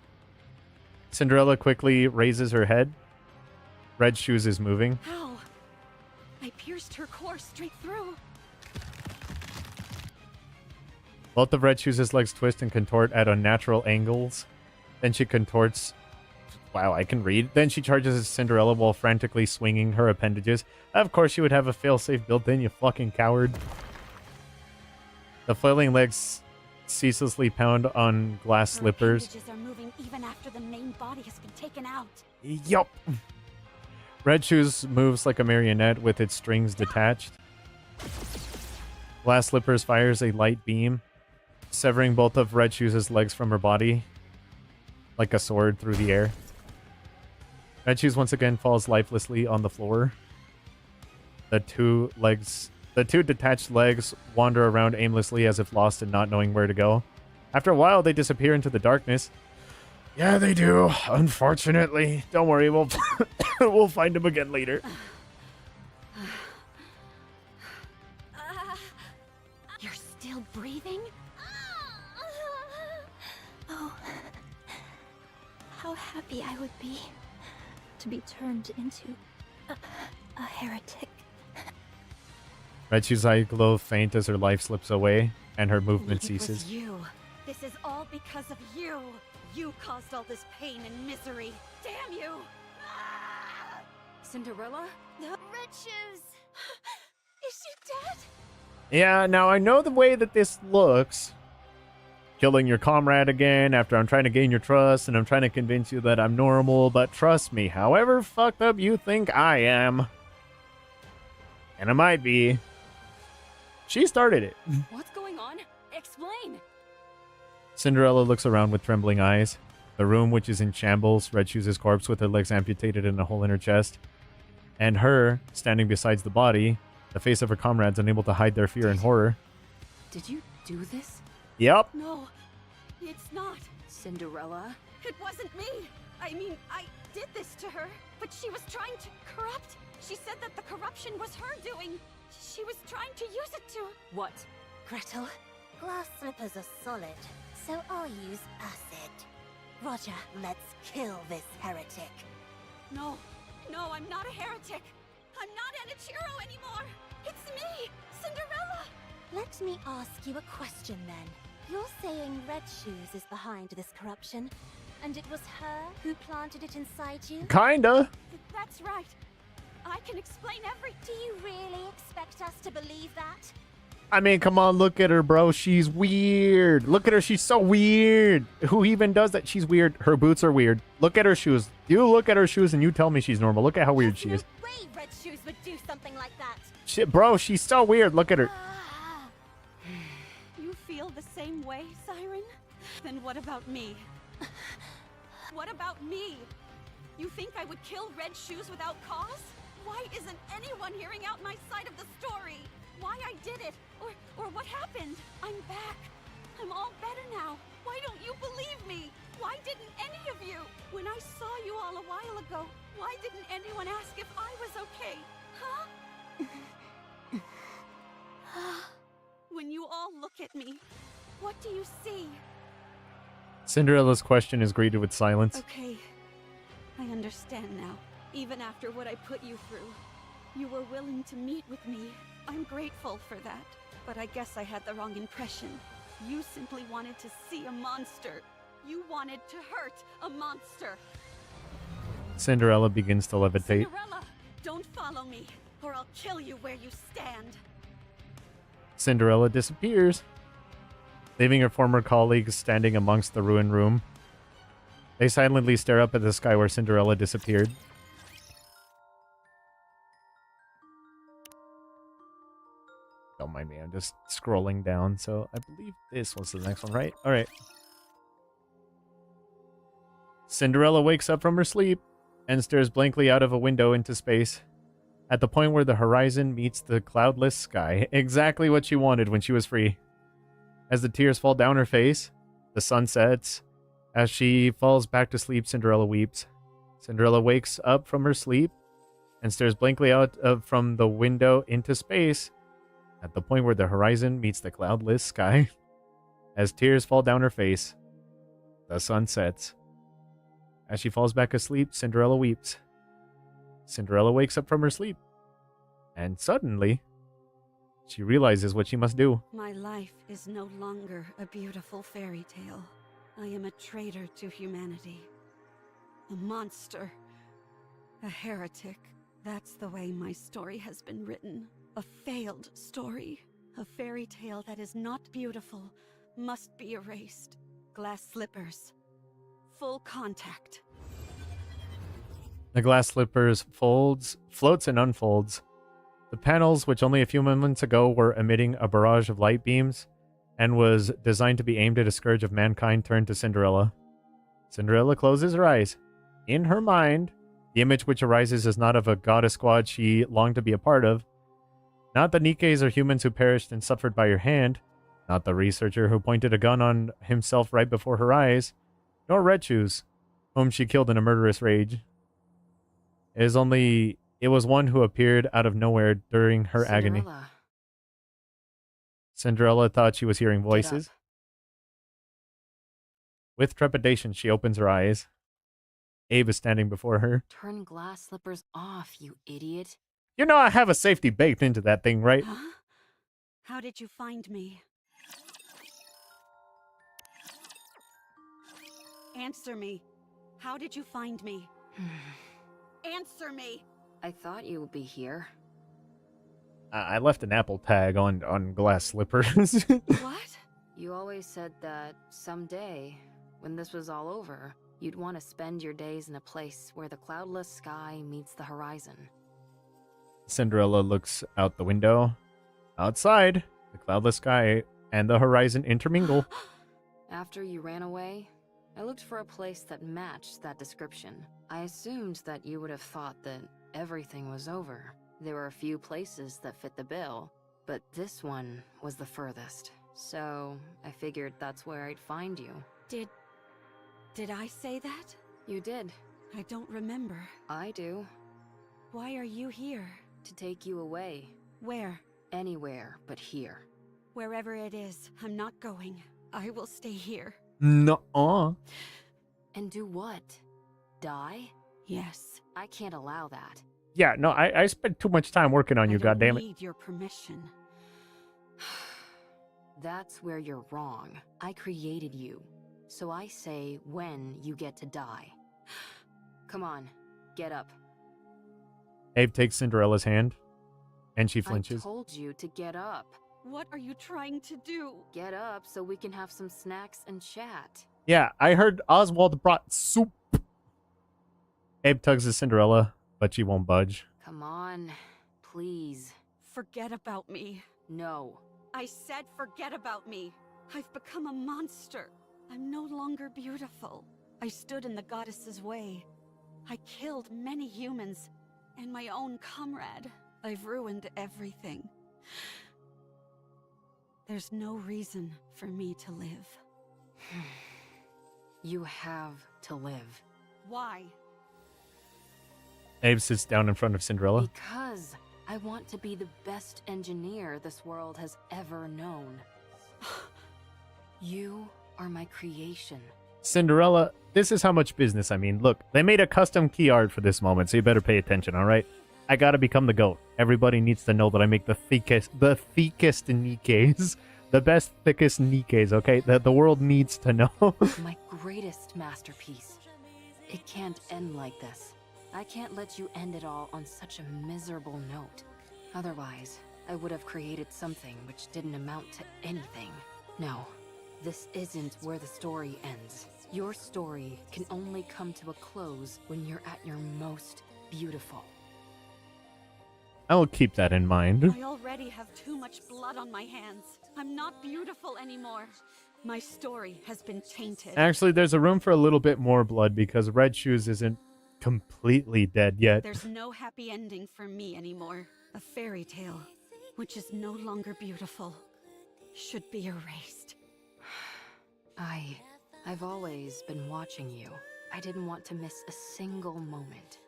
Cinderella quickly raises her head. Red Shoes is moving. How? I pierced her core straight through. Both of Red Shoes' legs twist and contort at unnatural angles. Then she contorts. Wow, I can read. Then she charges at Cinderella while frantically swinging her appendages. Of course, she would have a failsafe built in, you fucking coward. The flailing legs ceaselessly pound on glass Her slippers. appendages are moving even after the main body has been taken out. Yup. Red Shoes moves like a marionette with its strings detached. Glass Slippers fires a light beam, severing both of Red Shoes' legs from her body like a sword through the air. Red Shoes once again falls lifelessly on the floor. The two detached legs wander around aimlessly as if lost and not knowing where to go. After a while, they disappear into the darkness. Yeah, they do. Unfortunately. Don't worry, we'll we'll find them again later. You're still breathing? Oh, how happy I would be to be turned into a heretic. Red Shoes' eye glow faint as her life slips away and her movement It was ceases. you. This is all because of you. You caused all this pain and misery. Damn you! Cinderella? Red Shoes! Is she dead? Yeah, now I know the way that this looks. Killing your comrade again after I'm trying to gain your trust and I'm trying to convince you that I'm normal, but trust me, however fucked up you think I am, and I might be, she started it. What's going on? Explain! Cinderella looks around with trembling eyes. The room, which is in shambles, Red Shoes' corpse with her legs amputated and a hole in her chest, and her standing beside the body, the face of her comrades unable to hide their fear and horror. Did you do this? Yep. No, it's not. Cinderella? It wasn't me. I mean, did this to her, but she was trying to corrupt. She said that the corruption was her doing. She was trying to use it to... What? Gretel, glass slippers are solid, so I'll use acid. Roger, let's kill this heretic. No, I'm not a heretic. I'm not Enichiro anymore. It's me, Cinderella. Let me ask you a question then. You're saying Red Shoes is behind this corruption, and it was her who planted it inside you? Kinda. That's right. I can explain every... Do you really expect us to believe that? I mean, come on, look at her, bro. She's weird. Look at her. She's so weird. Who even does that? She's weird. Her boots are weird. Look at her shoes. You look at her shoes and you tell me she's normal. Look at how weird she is. No way Red Shoes would do something like that. Shit, bro, she's so weird. Look at her. You feel the same way, Siren? Then what about me? What about me? You think I would kill Red Shoes without cause? Why isn't anyone hearing out my side of the story? Why I did it, or what happened? I'm back. I'm all better now. Why don't you believe me? Why didn't any of you? When I saw you all a while ago, why didn't anyone ask if I was okay? Huh? When you all look at me, what do you see? Cinderella's question is greeted with silence. Okay, I understand now. Even after what I put you through, you were willing to meet with me. I'm grateful for that, but I guess I had the wrong impression. You simply wanted to see a monster. You wanted to hurt a monster. Cinderella begins to levitate. Cinderella, don't follow me, or I'll kill you where you stand. Cinderella disappears, leaving her former colleagues standing amongst the ruined room. They silently stare up at the sky where Cinderella disappeared. Don't mind me, I'm just scrolling down, so I believe this was the next one, right? Alright. Cinderella wakes up from her sleep and stares blankly out of a window into space. At the point where the horizon meets the cloudless sky. Exactly what she wanted when she was free. As the tears fall down her face, the sun sets. As she falls back to sleep, Cinderella weeps. Cinderella wakes up from her sleep and stares blankly out from the window into space. At the point where the horizon meets the cloudless sky. As tears fall down her face, the sun sets. As she falls back asleep, Cinderella weeps. Cinderella wakes up from her sleep. And suddenly, she realizes what she must do. My life is no longer a beautiful fairy tale. I am a traitor to humanity. A monster. A heretic. That's the way my story has been written. A failed story. A fairy tale that is not beautiful must be erased. Glass slippers. Full contact. The glass slippers floats and unfolds. The panels, which only a few moments ago were emitting a barrage of light beams and was designed to be aimed at a scourge of mankind, turn to Cinderella. Cinderella closes her eyes. In her mind, the image which arises is not of a goddess squad she longed to be a part of. Not the Nikkes or humans who perished and suffered by her hand. Not the researcher who pointed a gun on himself right before her eyes. Nor Red Shoes, whom she killed in a murderous rage. It was one who appeared out of nowhere during her agony. Cinderella thought she was hearing voices. With trepidation, she opens her eyes. Abe is standing before her. Turn glass slippers off, you idiot. You know I have a safety baked into that thing, right? Huh? How did you find me? Answer me. How did you find me? Answer me! I thought you would be here. I left an Apple tag on glass slippers. What? You always said that someday, when this was all over, you'd want to spend your days in a place where the cloudless sky meets the horizon. Cinderella looks out the window. Outside, the cloudless sky and the horizon intermingle. After you ran away, I looked for a place that matched that description. I assumed that you would have thought that everything was over. There were a few places that fit the bill, but this one was the furthest. So I figured that's where I'd find you. Did I say that? You did. I don't remember. I do. Why are you here? To take you away. Where? Anywhere but here. Wherever it is, I'm not going. I will stay here. Nuh-uh. And do what? Die? Yes. I can't allow that. Yeah, no, I spent too much time working on you, I don't goddammit. need your permission. That's where you're wrong. I created you. So I say when you get to die. Come on, get up. Abe takes Cinderella's hand, and she flinches. I told you to get up. What are you trying to do? Get up so we can have some snacks and chat. Yeah, I heard Oswald brought soup. Abe tugs at Cinderella, but she won't budge. Come on, please. Forget about me. No. I said forget about me. I've become a monster. I'm no longer beautiful. I stood in the goddess's way. I killed many humans, and my own comrade. I've ruined everything. There's no reason for me to live. You have to live. Why? Abe sits down in front of Cinderella. Because I want to be the best engineer this world has ever known. You are my creation. Cinderella, this is how much business I mean. Look, they made a custom key art for this moment, so you better pay attention, alright? I gotta become the GOAT. Everybody needs to know that I make the thickest Nikkes. The best, thickest Nikkes, okay? The world needs to know. My greatest masterpiece. It can't end like this. I can't let you end it all on such a miserable note. Otherwise, I would have created something which didn't amount to anything. No, this isn't where the story ends. Your story can only come to a close when you're at your most beautiful. I will keep that in mind. I already have too much blood on my hands. I'm not beautiful anymore. My story has been tainted. Actually, there's a room for a little bit more blood because Red Shoes isn't completely dead yet. There's no happy ending for me anymore. A fairy tale, which is no longer beautiful, should be erased. I've always been watching you. I didn't want to miss a single moment.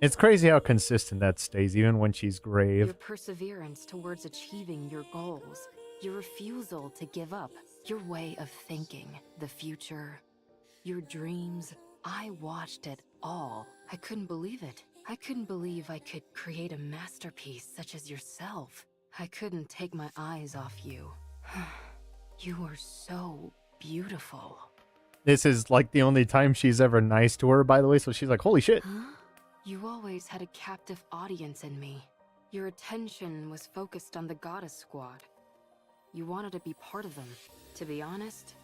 It's crazy how consistent that stays, even when she's grave. Your perseverance towards achieving your goals, your refusal to give up, your way of thinking, the future, your dreams. I watched it all. I couldn't believe it. I couldn't believe I could create a masterpiece such as yourself. I couldn't take my eyes off you. You were so beautiful. This is like the only time she's ever nice to her, by the way, so she's like, holy shit. Huh? You always had a captive audience in me. Your attention was focused on the Goddess Squad. You wanted to be part of them. To be honest,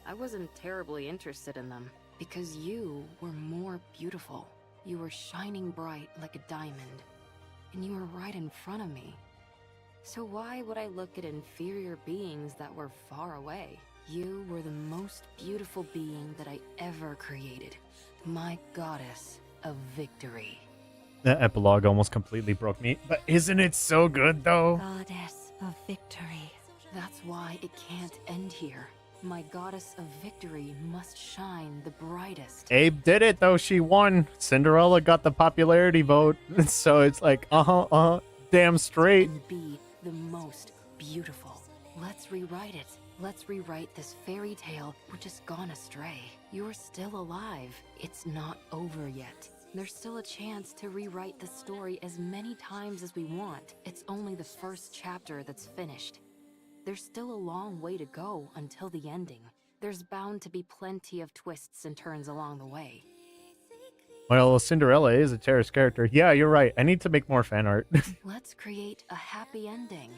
I wasn't terribly interested in them, because you were more beautiful. You were shining bright like a diamond, and you were right in front of me. So why would I look at inferior beings that were far away? You were the most beautiful being that I ever created. My goddess of victory. The epilogue almost completely broke me. But isn't it so good, though? Goddess of victory. That's why it can't end here. My goddess of victory must shine the brightest. Abe did it, though. She won. Cinderella got the popularity vote. So it's like, damn straight. And be the most beautiful. Let's rewrite it. Let's rewrite this fairy tale which has gone astray. You're still alive. It's not over yet. There's still a chance to rewrite the story as many times as we want. It's only the first chapter that's finished. There's still a long way to go until the ending. There's bound to be plenty of twists and turns along the way. Well, Cinderella is a cherished character. Yeah, you're right. I need to make more fan art. Let's create a happy ending.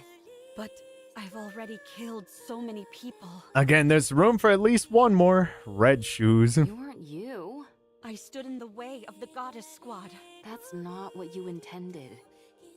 But I've already killed so many people. Again, there's room for at least one more. Red Shoes. You weren't you. I stood in the way of the Goddess Squad. That's not what you intended.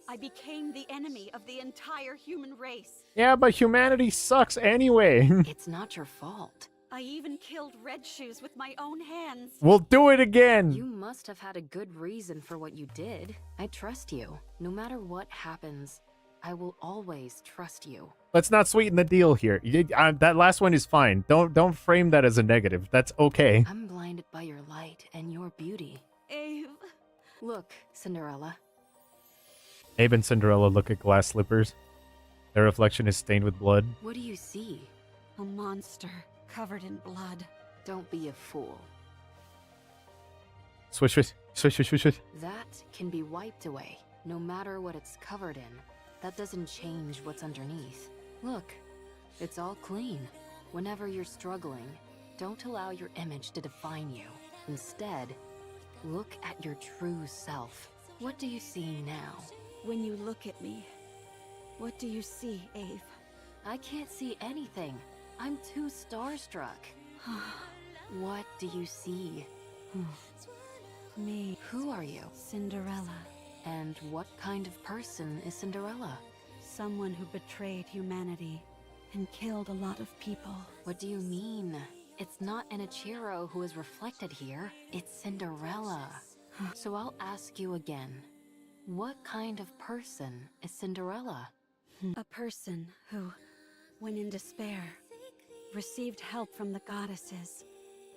I became the enemy of the entire human race. Yeah, but humanity sucks anyway. It's not your fault. I even killed Red Shoes with my own hands. We'll do it again. You must have had a good reason for what you did. I trust you. No matter what happens, I will always trust you. Let's not sweeten the deal here. That last one is fine. Don't frame that as a negative. That's okay. I'm blinded by your light and your beauty. Ave. Look, Cinderella. Abe and Cinderella look at glass slippers. Their reflection is stained with blood. What do you see? A monster covered in blood. Don't be a fool. Swish, swish, swish, swish, swish, swish. That can be wiped away, no matter what it's covered in. That doesn't change what's underneath. Look, it's all clean. Whenever you're struggling, don't allow your image to define you. Instead, look at your true self. What do you see now? When you look at me, what do you see, Ave? I can't see anything. I'm too starstruck. What do you see? Me. Who are you? Cinderella. And what kind of person is Cinderella? Someone who betrayed humanity and killed a lot of people. What do you mean? It's not Enichiro who is reflected here. It's Cinderella. So I'll ask you again. What kind of person is Cinderella? A person who, when in despair, received help from the goddesses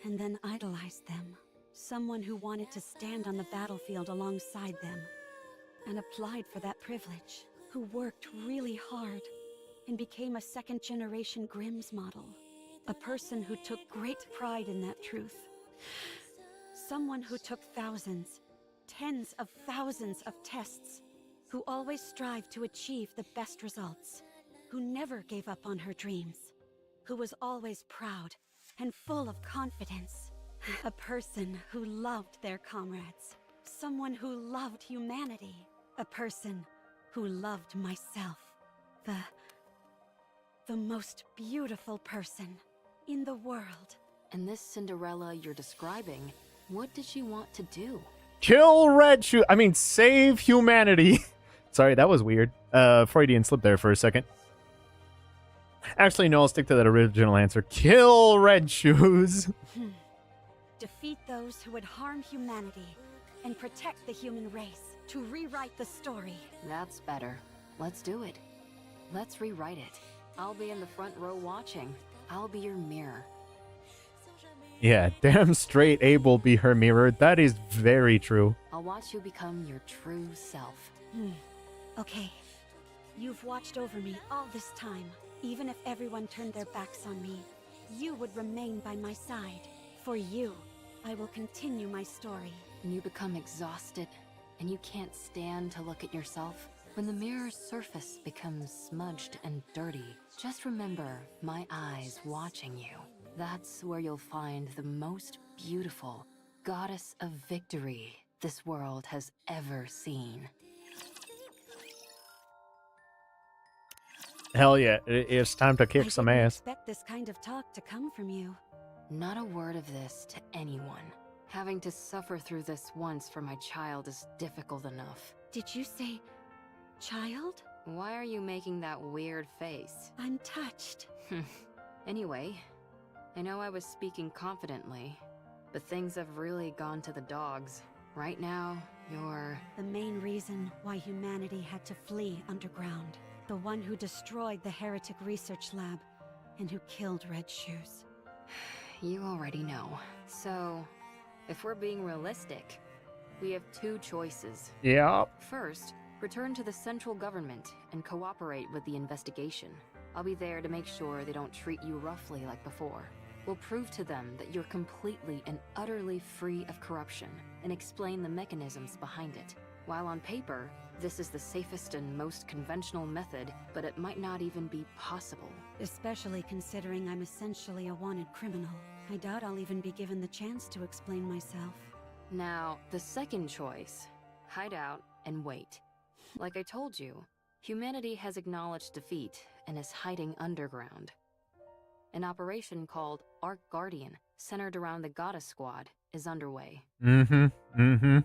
and then idolized them. Someone who wanted to stand on the battlefield alongside them and applied for that privilege. Who worked really hard and became a second-generation Grimm's model. A person who took great pride in that truth. Someone who took thousands, tens of thousands of tests. Who always strived to achieve the best results. Who never gave up on her dreams. Who was always proud and full of confidence. A person who loved their comrades. Someone who loved humanity. A person who loved myself. The most beautiful person in the world. And this Cinderella you're describing, what did she want to do? Kill Red Shoe. I mean, save humanity. Sorry, that was weird. Freudian slip there for a second. Actually, no, I'll stick to that original answer. Kill Red Shoes. Defeat those who would harm humanity and protect the human race. To rewrite the story. That's better. Let's do it. Let's rewrite it. I'll be in the front row watching. I'll be your mirror. Yeah, damn straight Abe will be her mirror. That is very true. I'll watch you become your true self. Okay. You've watched over me all this time. Even if everyone turned their backs on me, you would remain by my side. For you, I will continue my story. When you become exhausted, and you can't stand to look at yourself, when the mirror's surface becomes smudged and dirty, just remember my eyes watching you. That's where you'll find the most beautiful goddess of victory this world has ever seen. Hell yeah, it's time to kick some I didn't ass. expect this kind of talk to come from you. Not a word of this to anyone. Having to suffer through this once for my child is difficult enough. Did you say child? Why are you making that weird face? I'm touched. Anyway, I know I was speaking confidently, but things have really gone to the dogs. Right now, you're... The main reason why humanity had to flee underground. The one who destroyed the heretic research lab and who killed Red Shoes. You already know. So, if we're being realistic, we have two choices. Yeah. First, return to the central government and cooperate with the investigation. I'll be there to make sure they don't treat you roughly like before. We'll prove to them that you're completely and utterly free of corruption and explain the mechanisms behind it. While on paper, this is the safest and most conventional method, but it might not even be possible. Especially considering I'm essentially a wanted criminal. I doubt I'll even be given the chance to explain myself. Now, the second choice, hide out and wait. Like I told you, humanity has acknowledged defeat and is hiding underground. An operation called Ark Guardian, centered around the Goddess Squad, is underway.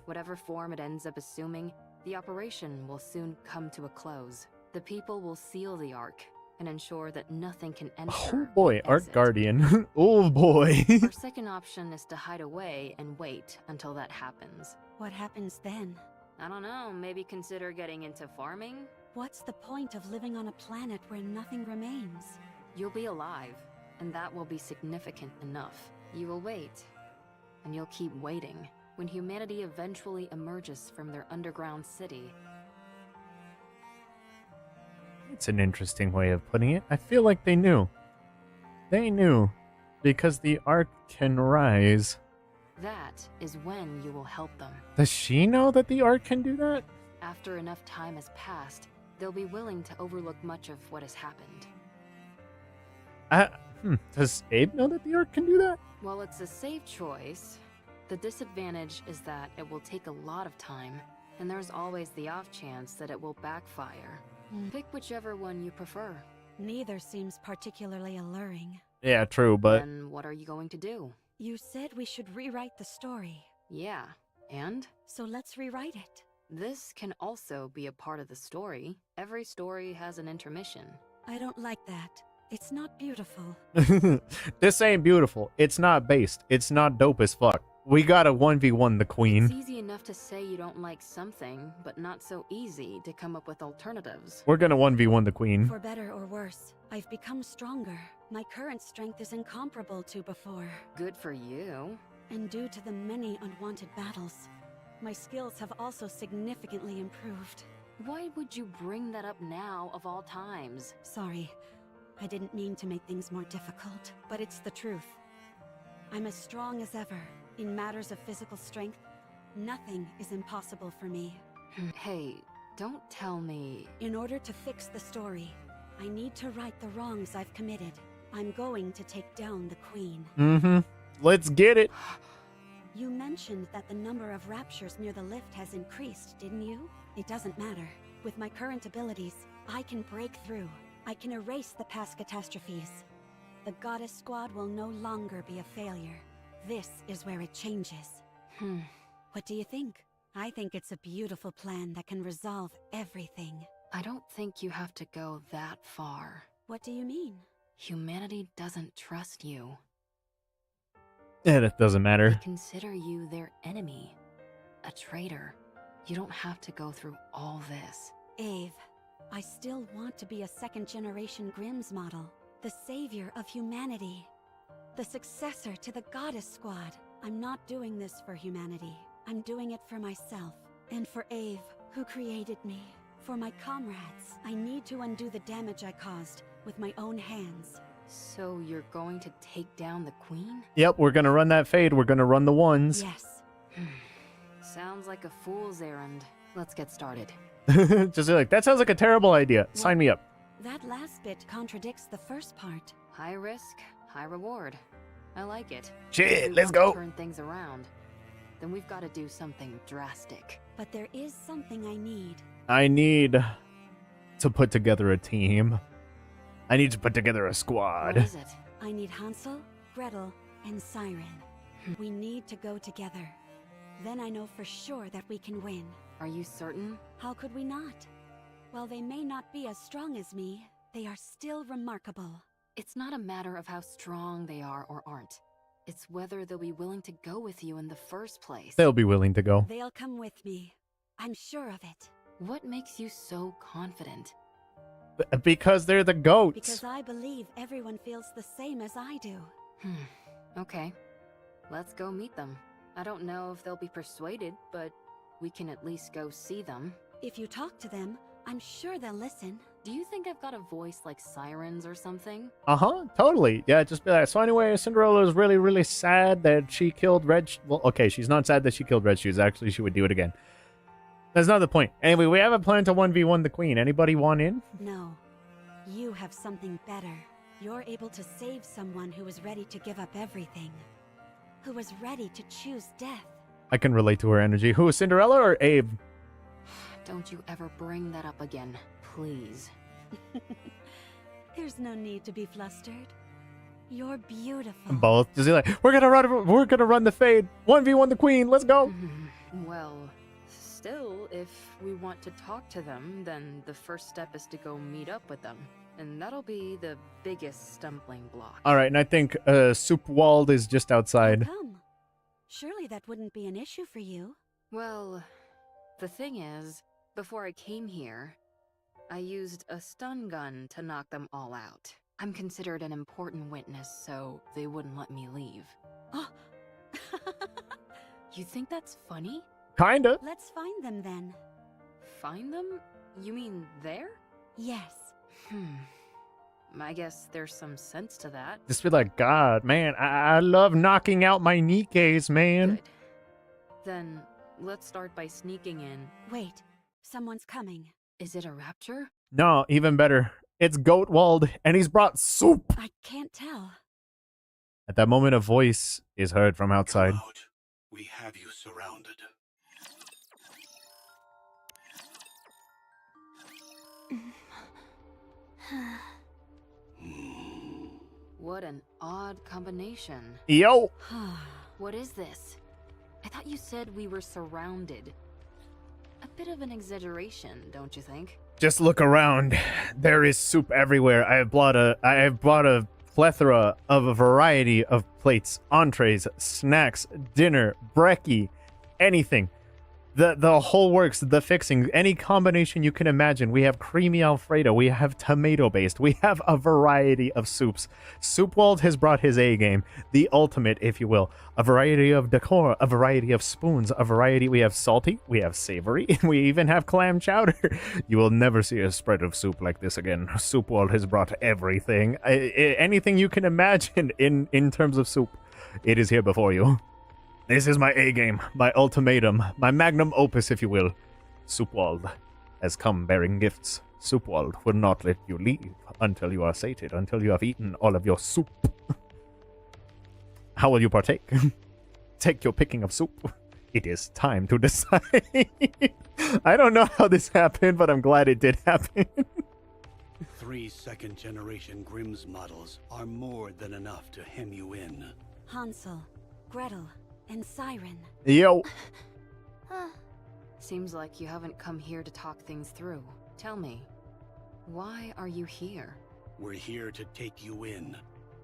Whatever form it ends up assuming, the operation will soon come to a close. The people will seal the Ark and ensure that nothing can enter. Oh boy, or Art exit. Guardian. Oh boy. Our second option is to hide away and wait until that happens. What happens then? I don't know, maybe consider getting into farming? What's the point of living on a planet where nothing remains? You'll be alive, and that will be significant enough. You will wait, and you'll keep waiting. When humanity eventually emerges from their underground city. It's an interesting way of putting it. I feel like they knew. They knew. Because the Ark can rise. That is when you will help them. Does she know that the Ark can do that? After enough time has passed, they'll be willing to overlook much of what has happened. Does Abe know that the Ark can do that? While it's a safe choice, the disadvantage is that it will take a lot of time, and there's always the off chance that it will backfire. Pick whichever one you prefer. Neither seems particularly alluring. Yeah, true, but... Then what are you going to do? You said we should rewrite the story. Yeah, and? So let's rewrite it. This can also be a part of the story. Every story has an intermission. I don't like that. It's not beautiful. This ain't beautiful. It's not based. It's not dope as fuck. We gotta 1v1 the queen. It's easy enough to say you don't like something, but not so easy to come up with alternatives. We're gonna 1v1 the queen. For better or worse, I've become stronger. My current strength is incomparable to before. Good for you. And due to the many unwanted battles, my skills have also significantly improved. Why would you bring that up now of all times? Sorry, I didn't mean to make things more difficult, but it's the truth. I'm as strong as ever. In matters of physical strength, nothing is impossible for me. Hey, don't tell me... In order to fix the story, I need to right the wrongs I've committed. I'm going to take down the Queen. Mm-hmm. Let's get it. You mentioned that the number of raptures near the lift has increased, didn't you? It doesn't matter. With my current abilities, I can break through. I can erase the past catastrophes. The Goddess Squad will no longer be a failure. This is where it changes. What do you think? I think it's a beautiful plan that can resolve everything. I don't think you have to go that far. What do you mean? Humanity doesn't trust you. Yeah, that doesn't matter. They consider you their enemy. A traitor. You don't have to go through all this. Ave, I still want to be a second-generation Grimm's model. The savior of humanity. The successor to the Goddess Squad. I'm not doing this for humanity. I'm doing it for myself. And for Ave, who created me. For my comrades. I need to undo the damage I caused with my own hands. So you're going to take down the Queen? Yep, we're gonna run that fade. We're gonna run the ones. Yes. Sounds like a fool's errand. Let's get started. Just like, that sounds like a terrible idea. Sign me up. That last bit contradicts the first part. High risk, high reward. I like it. Shit, If we let's want go. to turn things around, then we've got to do something drastic. But there is something I need. I need to put together a team. I need to put together a squad. What is it? I need Hansel, Gretel, and Siren. We need to go together. Then I know for sure that we can win. Are you certain? How could we not? While they may not be as strong as me, they are still remarkable. It's not a matter of how strong they are or aren't. It's whether they'll be willing to go with you in the first place. They'll be willing to go. They'll come with me. I'm sure of it. What makes you so confident? Because they're the goats. Because I believe everyone feels the same as I do. Okay. Let's go meet them. I don't know if they'll be persuaded, but we can at least go see them. If you talk to them, I'm sure they'll listen. Do you think I've got a voice like sirens or something? Uh-huh, totally. Yeah, just be like, so anyway, Cinderella is really, really sad that she killed Red... Well, okay, she's not sad that she killed Red Shoes. Actually, she would do it again. That's not the point. Anyway, we have a plan to 1v1 the Queen. Anybody want in? No. You have something better. You're able to save someone who is ready to give up everything. Who is ready to choose death. I can relate to her energy. Who, Cinderella or Abe? Don't you ever bring that up again, please. There's no need to be flustered. You're beautiful. Both. Just like, we're gonna run the fade. 1v1 the Queen. Let's go. Well, still, if we want to talk to them, then the first step is to go meet up with them. And that'll be the biggest stumbling block. All right, and I think Soupwald is just outside. Come. Surely that wouldn't be an issue for you. Well, the thing is, before I came here, I used a stun gun to knock them all out. I'm considered an important witness, so they wouldn't let me leave. Oh. You think that's funny? Kinda. Let's find them then. Find them? You mean there? Yes. I guess there's some sense to that. Just be like, God, man, I love knocking out my Nikkes, man. Good. Then let's start by sneaking in. Wait, someone's coming. Is it a rapture? No, even better. It's Goatwald, and he's brought soup. I can't tell. At that moment, a voice is heard from outside. Come out. We have you surrounded. What an odd combination. Yo! What is this? I thought you said we were surrounded. A bit of an exaggeration, don't you think? Just look around. There is soup everywhere. I have brought a plethora of a variety of plates, entrees, snacks, dinner, brekkie, anything. The whole works, the fixing, any combination you can imagine. We have creamy Alfredo, we have tomato-based, we have a variety of soups. Soupwald has brought his A-game, the ultimate, if you will. A variety of decor, a variety of spoons, a variety. We have salty, we have savory, and we even have clam chowder. You will never see a spread of soup like this again. Soupwald has brought everything. Anything you can imagine in terms of soup, it is here before you. This is my A-game, my ultimatum, my magnum opus, if you will. Soupwald has come bearing gifts. Soupwald will not let you leave until you are sated, until you have eaten all of your soup. How will you partake? Take your picking of soup. It is time to decide. I don't know how this happened, but I'm glad it did happen. 3 second-generation Grimm's models are more than enough to hem you in. Hansel, Gretel, and Siren. Yo. Seems like you haven't come here to talk things through. Tell me, why are you here? We're here to take you in,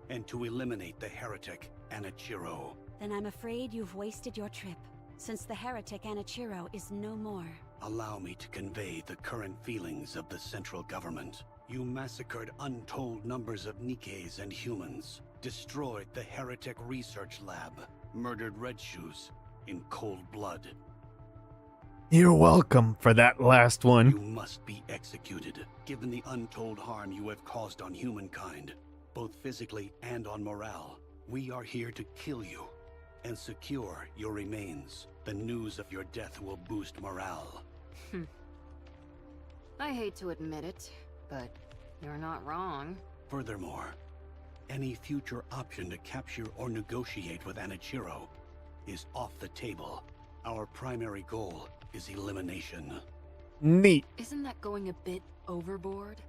and to eliminate the heretic, Anichiro. Then I'm afraid you've wasted your trip, since the heretic Anichiro is no more. Allow me to convey the current feelings of the central government. You massacred untold numbers of Nikkes and humans, destroyed the heretic research lab, murdered Red Shoes in cold blood. You're welcome for that last one. You must be executed, given the untold harm you have caused on humankind, both physically and on morale. We are here to kill you and secure your remains. The news of your death will boost morale. I hate to admit it, but you're not wrong. Furthermore, any future option to capture or negotiate with Anichiro is off the table. Our primary goal is elimination. Neat. Isn't that going a bit overboard?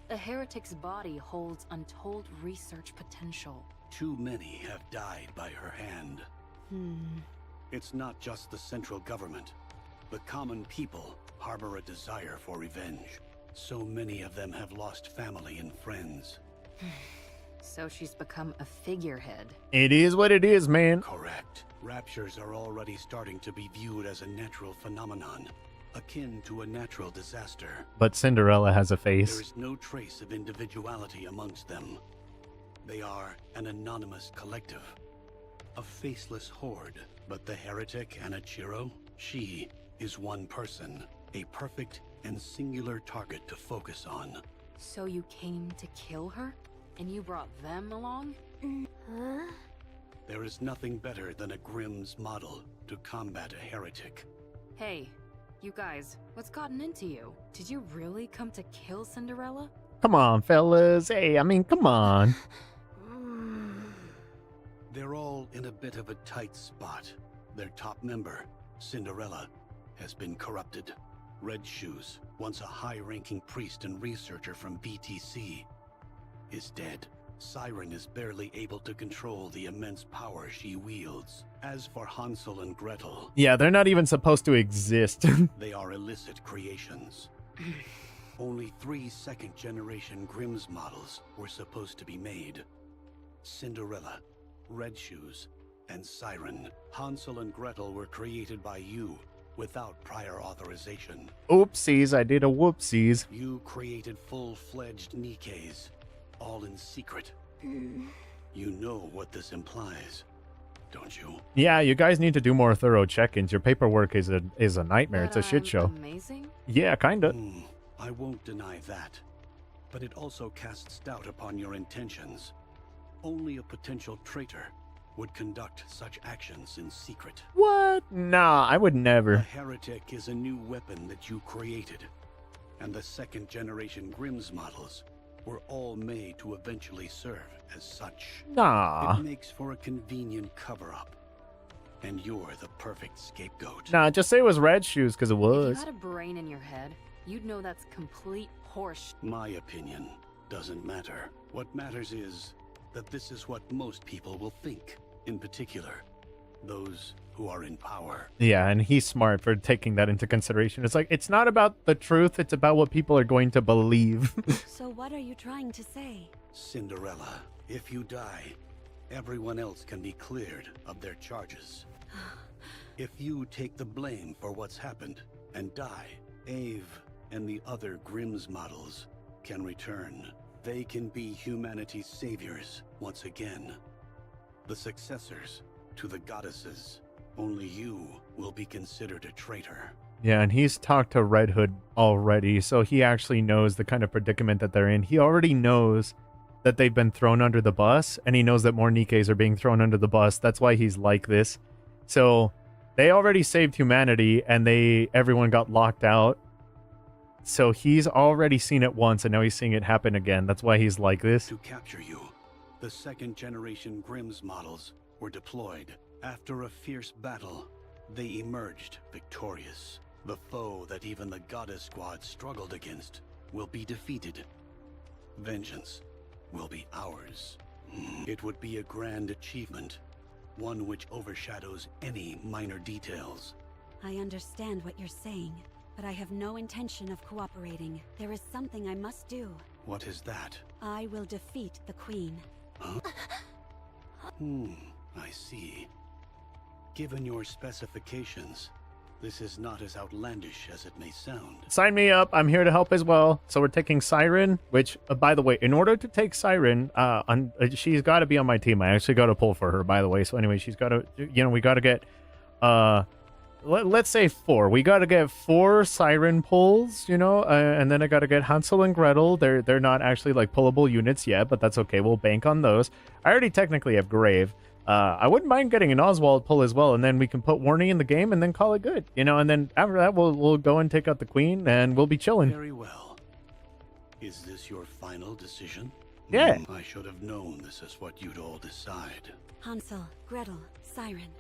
The heretic's body holds untold research potential. Too many have died by her hand. It's not just the central government. The common people harbor a desire for revenge. So many of them have lost family and friends. So she's become a figurehead. It is what it is, man. Correct. Raptures are already starting to be viewed as a natural phenomenon, akin to a natural disaster. But Cinderella has a There face. is no trace of individuality amongst them. They are an anonymous collective, a faceless horde. But the heretic Anichiro, she is one person, a perfect and singular target to focus on. So you came to kill her? And you brought them along? There is nothing better than a Grimm's model to combat a heretic. Hey, you guys, what's gotten into you? Did you really come to kill Cinderella? Come on, fellas. Hey, I mean, come on. They're all in a bit of a tight spot. Their top member, Cinderella, has been corrupted. Red Shoes, once a high-ranking priest and researcher from BTC, is dead. Siren is barely able to control the immense power she wields. As for Hansel and Gretel, Yeah, they're not even supposed to exist. they are illicit creations. Only 3 second-generation Grimm's models were supposed to be made. Cinderella, Red Shoes, and Siren. Hansel and Gretel were created by you without prior authorization. Oopsies, I did a whoopsies. You created full-fledged Nikkes, all in secret. You know what this implies, don't you? Yeah, you guys need to do more thorough check-ins. Your paperwork is a nightmare. It's a shit show. Amazing? Yeah, kinda. I won't deny that. But it also casts doubt upon your intentions. Only a potential traitor would conduct such actions in secret. What? Nah, I would A never. heretic is a new weapon that you created. And the second generation Grimm's models were all made to eventually serve as such. Nah. It makes for a convenient cover-up. And you're the perfect scapegoat. Nah, just say it was Red Shoes, because it If you was. had a brain in your head, you'd know that's complete horseshit. My opinion doesn't matter. What matters is that this is what most people will think. In particular, those who are in power. Yeah, and he's smart for taking that into consideration. It's like, it's not about the truth, it's about what people are going to believe. So what are you trying to say? Cinderella, if you die, everyone else can be cleared of their charges. If you take the blame for what's happened and die, Ave and the other Grimm's models can return. They can be humanity's saviors once again. The successors to the goddesses. Only you will be considered a traitor. Yeah, and he's talked to Red Hood already, so he actually knows the kind of predicament that they're in. He already knows that they've been thrown under the bus, and he knows that more Nikkes are being thrown under the bus. That's why he's like this. So they already saved humanity, and everyone got locked out. So he's already seen it once, and now he's seeing it happen again. That's why he's like this. To capture you, the second generation Grimm's models were deployed. After a fierce battle, they emerged victorious. The foe that even the Goddess Squad struggled against will be defeated. Vengeance will be ours. It would be a grand achievement, one which overshadows any minor details. I understand what you're saying, but I have no intention of cooperating. There is something I must do. What is that? I will defeat the Queen. Huh? I see. Given your specifications, this is not as outlandish as it may sound. Sign me up. I'm here to help as well. So we're taking Siren, which, by the way, in order to take Siren, she's got to be on my team. I actually got to pull for her, by the way. So anyway, she's got to, we got to get, let's say 4. We got to get 4 Siren pulls, and then I got to get Hansel and Gretel. They're not actually like pullable units yet, but that's okay. We'll bank on those. I already technically have Grave. I wouldn't mind getting an Oswald pull as well, and then we can put Warney in the game and then call it good, and then after that we'll go and take out the Queen and we'll be chilling. Very well. Is this your final decision? Yeah. I should have known this is what you'd all decide. Hansel, Gretel, Siren.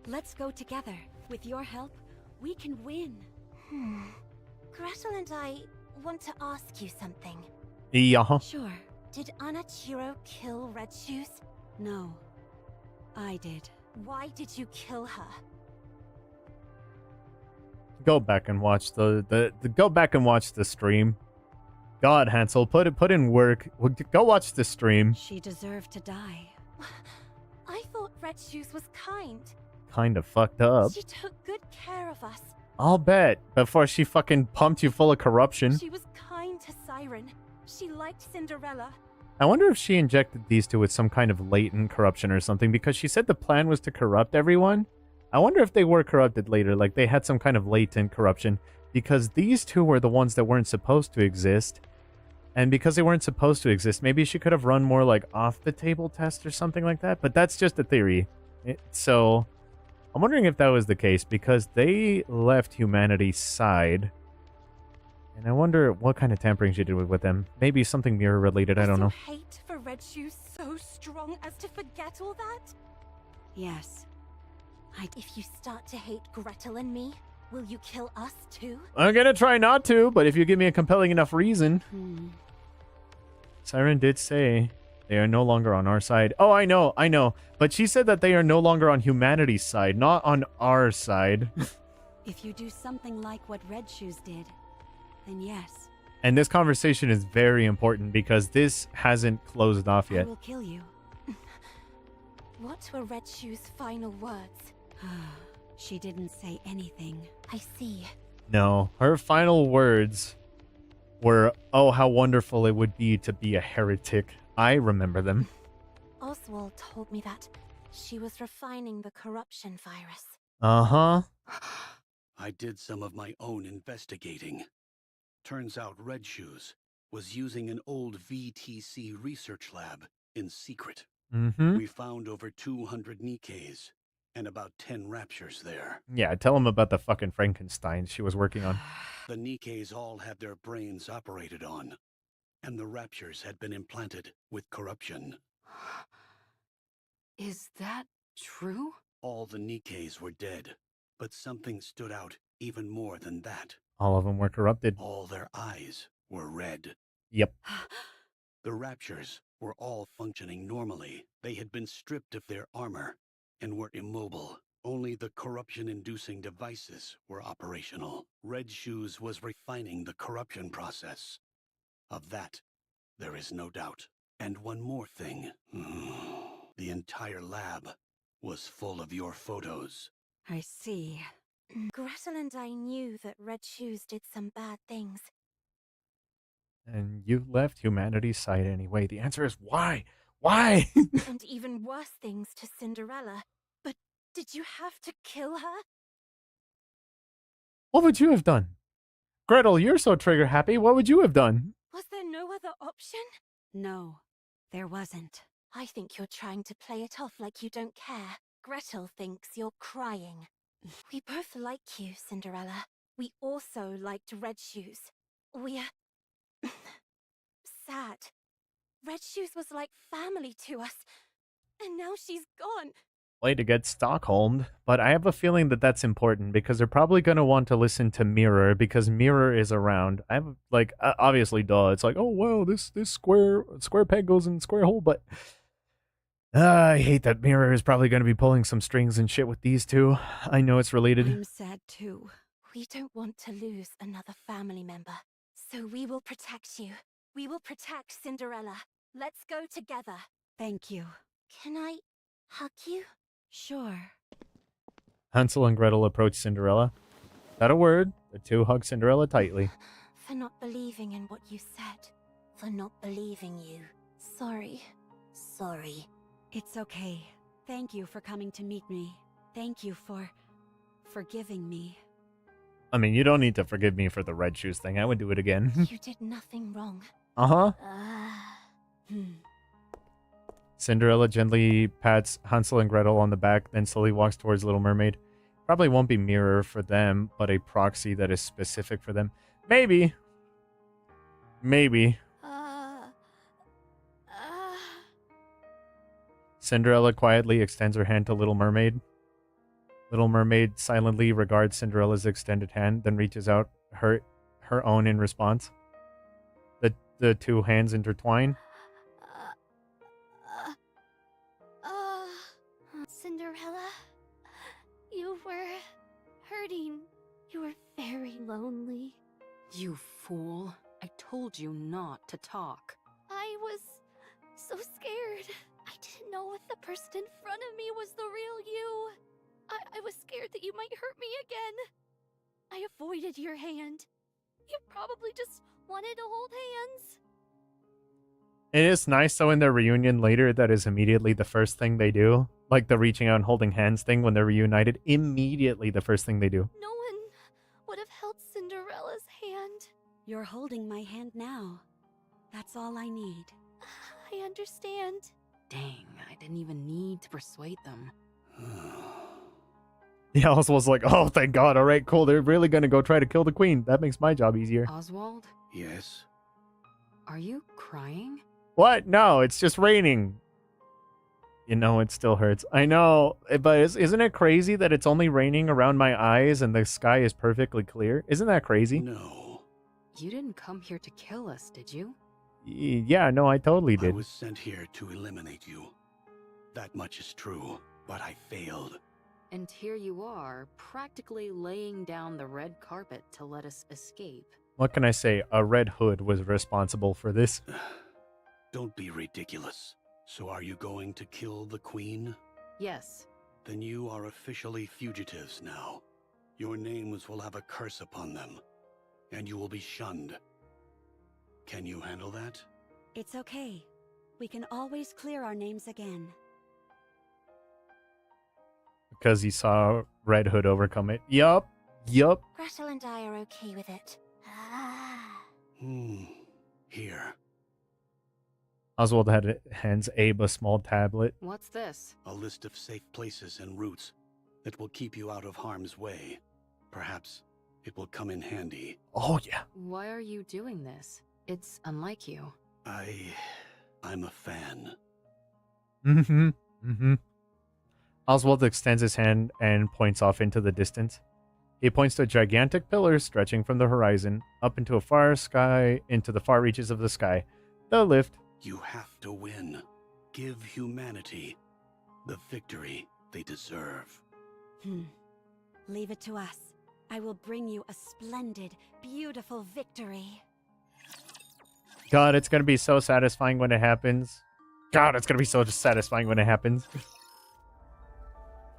Let's go together. With your help, we can win. Gretel and I want to ask you something. Yeah. Sure. Did Anachiro kill Red Shoes? No. I did. Why did you kill her? Go back and watch go back and watch the stream. God, Hansel, put in work. Go watch the stream. She deserved to die. I thought Red Shoes was kind. Kind of fucked up. She took good care of us. I'll bet. Before she fucking pumped you full of corruption. She was kind to Siren. She liked Cinderella. I wonder if she injected these two with some kind of latent corruption or something, because she said the plan was to corrupt everyone. I wonder if they were corrupted later, like they had some kind of latent corruption, because these two were the ones that weren't supposed to exist. And because they weren't supposed to exist, maybe she could have run more like off-the-table tests or something like that, but that's just a theory. So, I'm wondering if that was the case, because they left humanity's side. And I wonder what kind of tampering she did with them. Maybe something mirror-related, I don't know. Was your hate for Red Shoes so strong as to forget all that? Yes. If you start to hate Gretel and me, will you kill us too? I'm gonna try not to, but if you give me a compelling enough reason. Siren did say they are no longer on our side. Oh, I know. But she said that they are no longer on humanity's side, not on our side. If you do something like what Red Shoes did, then yes. And this conversation is very important because this hasn't closed off I yet. will kill you. What were Red Shoes' final words? She didn't say anything. I see. No, her final words were, "Oh, how wonderful it would be to be a heretic." I remember them. Oswald told me that she was refining the corruption virus. Uh-huh. I did some of my own investigating. Turns out Red Shoes was using an old VTC research lab in secret. Mm-hmm. We found over 200 Nikkes and about 10 raptures there. Yeah, tell him about the fucking Frankenstein she was working on. The Nikkes all had their brains operated on, and the raptures had been implanted with corruption. Is that true? All the Nikkes were dead, but something stood out even more than that. All of them were corrupted. All their eyes were red. Yep. The raptures were all functioning normally. They had been stripped of their armor and were immobile. Only the corruption-inducing devices were operational. Red Shoes was refining the corruption process. Of that, there is no doubt. And one more thing. The entire lab was full of your photos. I see. Gretel and I knew that Red Shoes did some bad things. And you left humanity's side anyway. The answer is why? Why? And even worse things to Cinderella. But did you have to kill her? What would you have done? Gretel, you're so trigger happy. What would you have done? Was there no other option? No, there wasn't. I think you're trying to play it off like you don't care. Gretel thinks you're crying. We both like you, Cinderella. We also liked Red Shoes. We're sad. Red Shoes was like family to us. And now she's gone. Way to get Stockholmed, but I have a feeling that that's important because they're probably going to want to listen to Mirror because Mirror is around. I have like obviously duh, it's like, oh well, this square peg goes in square hole, but I hate that Mirror is probably going to be pulling some strings and shit with these two. I know it's related. I'm sad too. We don't want to lose another family member. So we will protect you. We will protect Cinderella. Let's go together. Thank you. Can I hug you? Sure. Hansel and Gretel approach Cinderella. Without a word, the two hug Cinderella tightly. For not believing in what you said. For not believing you. Sorry. Sorry. It's okay. Thank you for coming to meet me. Thank you for forgiving me. I mean, you don't need to forgive me for the Red Shoes thing. I would do it again. You did nothing wrong. Uh-huh. Hmm. Cinderella gently pats Hansel and Gretel on the back, then slowly walks towards Little Mermaid. Probably won't be Mirror for them, but a proxy that is specific for them. Maybe. Maybe. Cinderella quietly extends her hand to Little Mermaid. Little Mermaid silently regards Cinderella's extended hand, then reaches out her own in response. The two hands intertwine. Cinderella, you were hurting. You were very lonely. You fool. I told you not to talk. I was so scared. I didn't know if the person in front of me was the real you. I was scared that you might hurt me again. I avoided your hand. You probably just wanted to hold hands. It is nice, though, in their reunion later, that is immediately the first thing they do. Like the reaching out and holding hands thing when they're reunited. Immediately the first thing they do. No one would have held Cinderella's hand. You're holding my hand now. That's all I need. I understand. Dang, I didn't even need to persuade them. Yeah, Oswald's like, oh, thank God. All right, cool. They're really going to go try to kill the queen. That makes my job easier. Oswald? Yes? Are you crying? What? No, it's just raining. You know, it still hurts. I know, but isn't it crazy that it's only raining around my eyes and the sky is perfectly clear? Isn't that crazy? No. You didn't come here to kill us, did you? Yeah, no, I totally did. I was sent here to eliminate you. That much is true, but I failed. And here you are, practically laying down the red carpet to let us escape. What can I say? A Red Hood was responsible for this. Don't be ridiculous. So are you going to kill the queen? Yes. Then you are officially fugitives now. Your names will have a curse upon them, and you will be shunned. Can you handle that? It's okay. We can always clear our names again. Because he saw Red Hood overcome it. Yup. Gretel and I are okay with it. Here. Oswald hands Abe a small tablet. What's this? A list of safe places and routes that will keep you out of harm's way. Perhaps it will come in handy. Oh, yeah. Why are you doing this? It's unlike you. I'm a fan. Oswald extends his hand and points off into the distance. He points to a gigantic pillar stretching from the horizon, up into a far sky, into the far reaches of the sky. The lift. You have to win. Give humanity the victory they deserve. Leave it to us. I will bring you a splendid, beautiful victory. God, it's going to be so satisfying when it happens.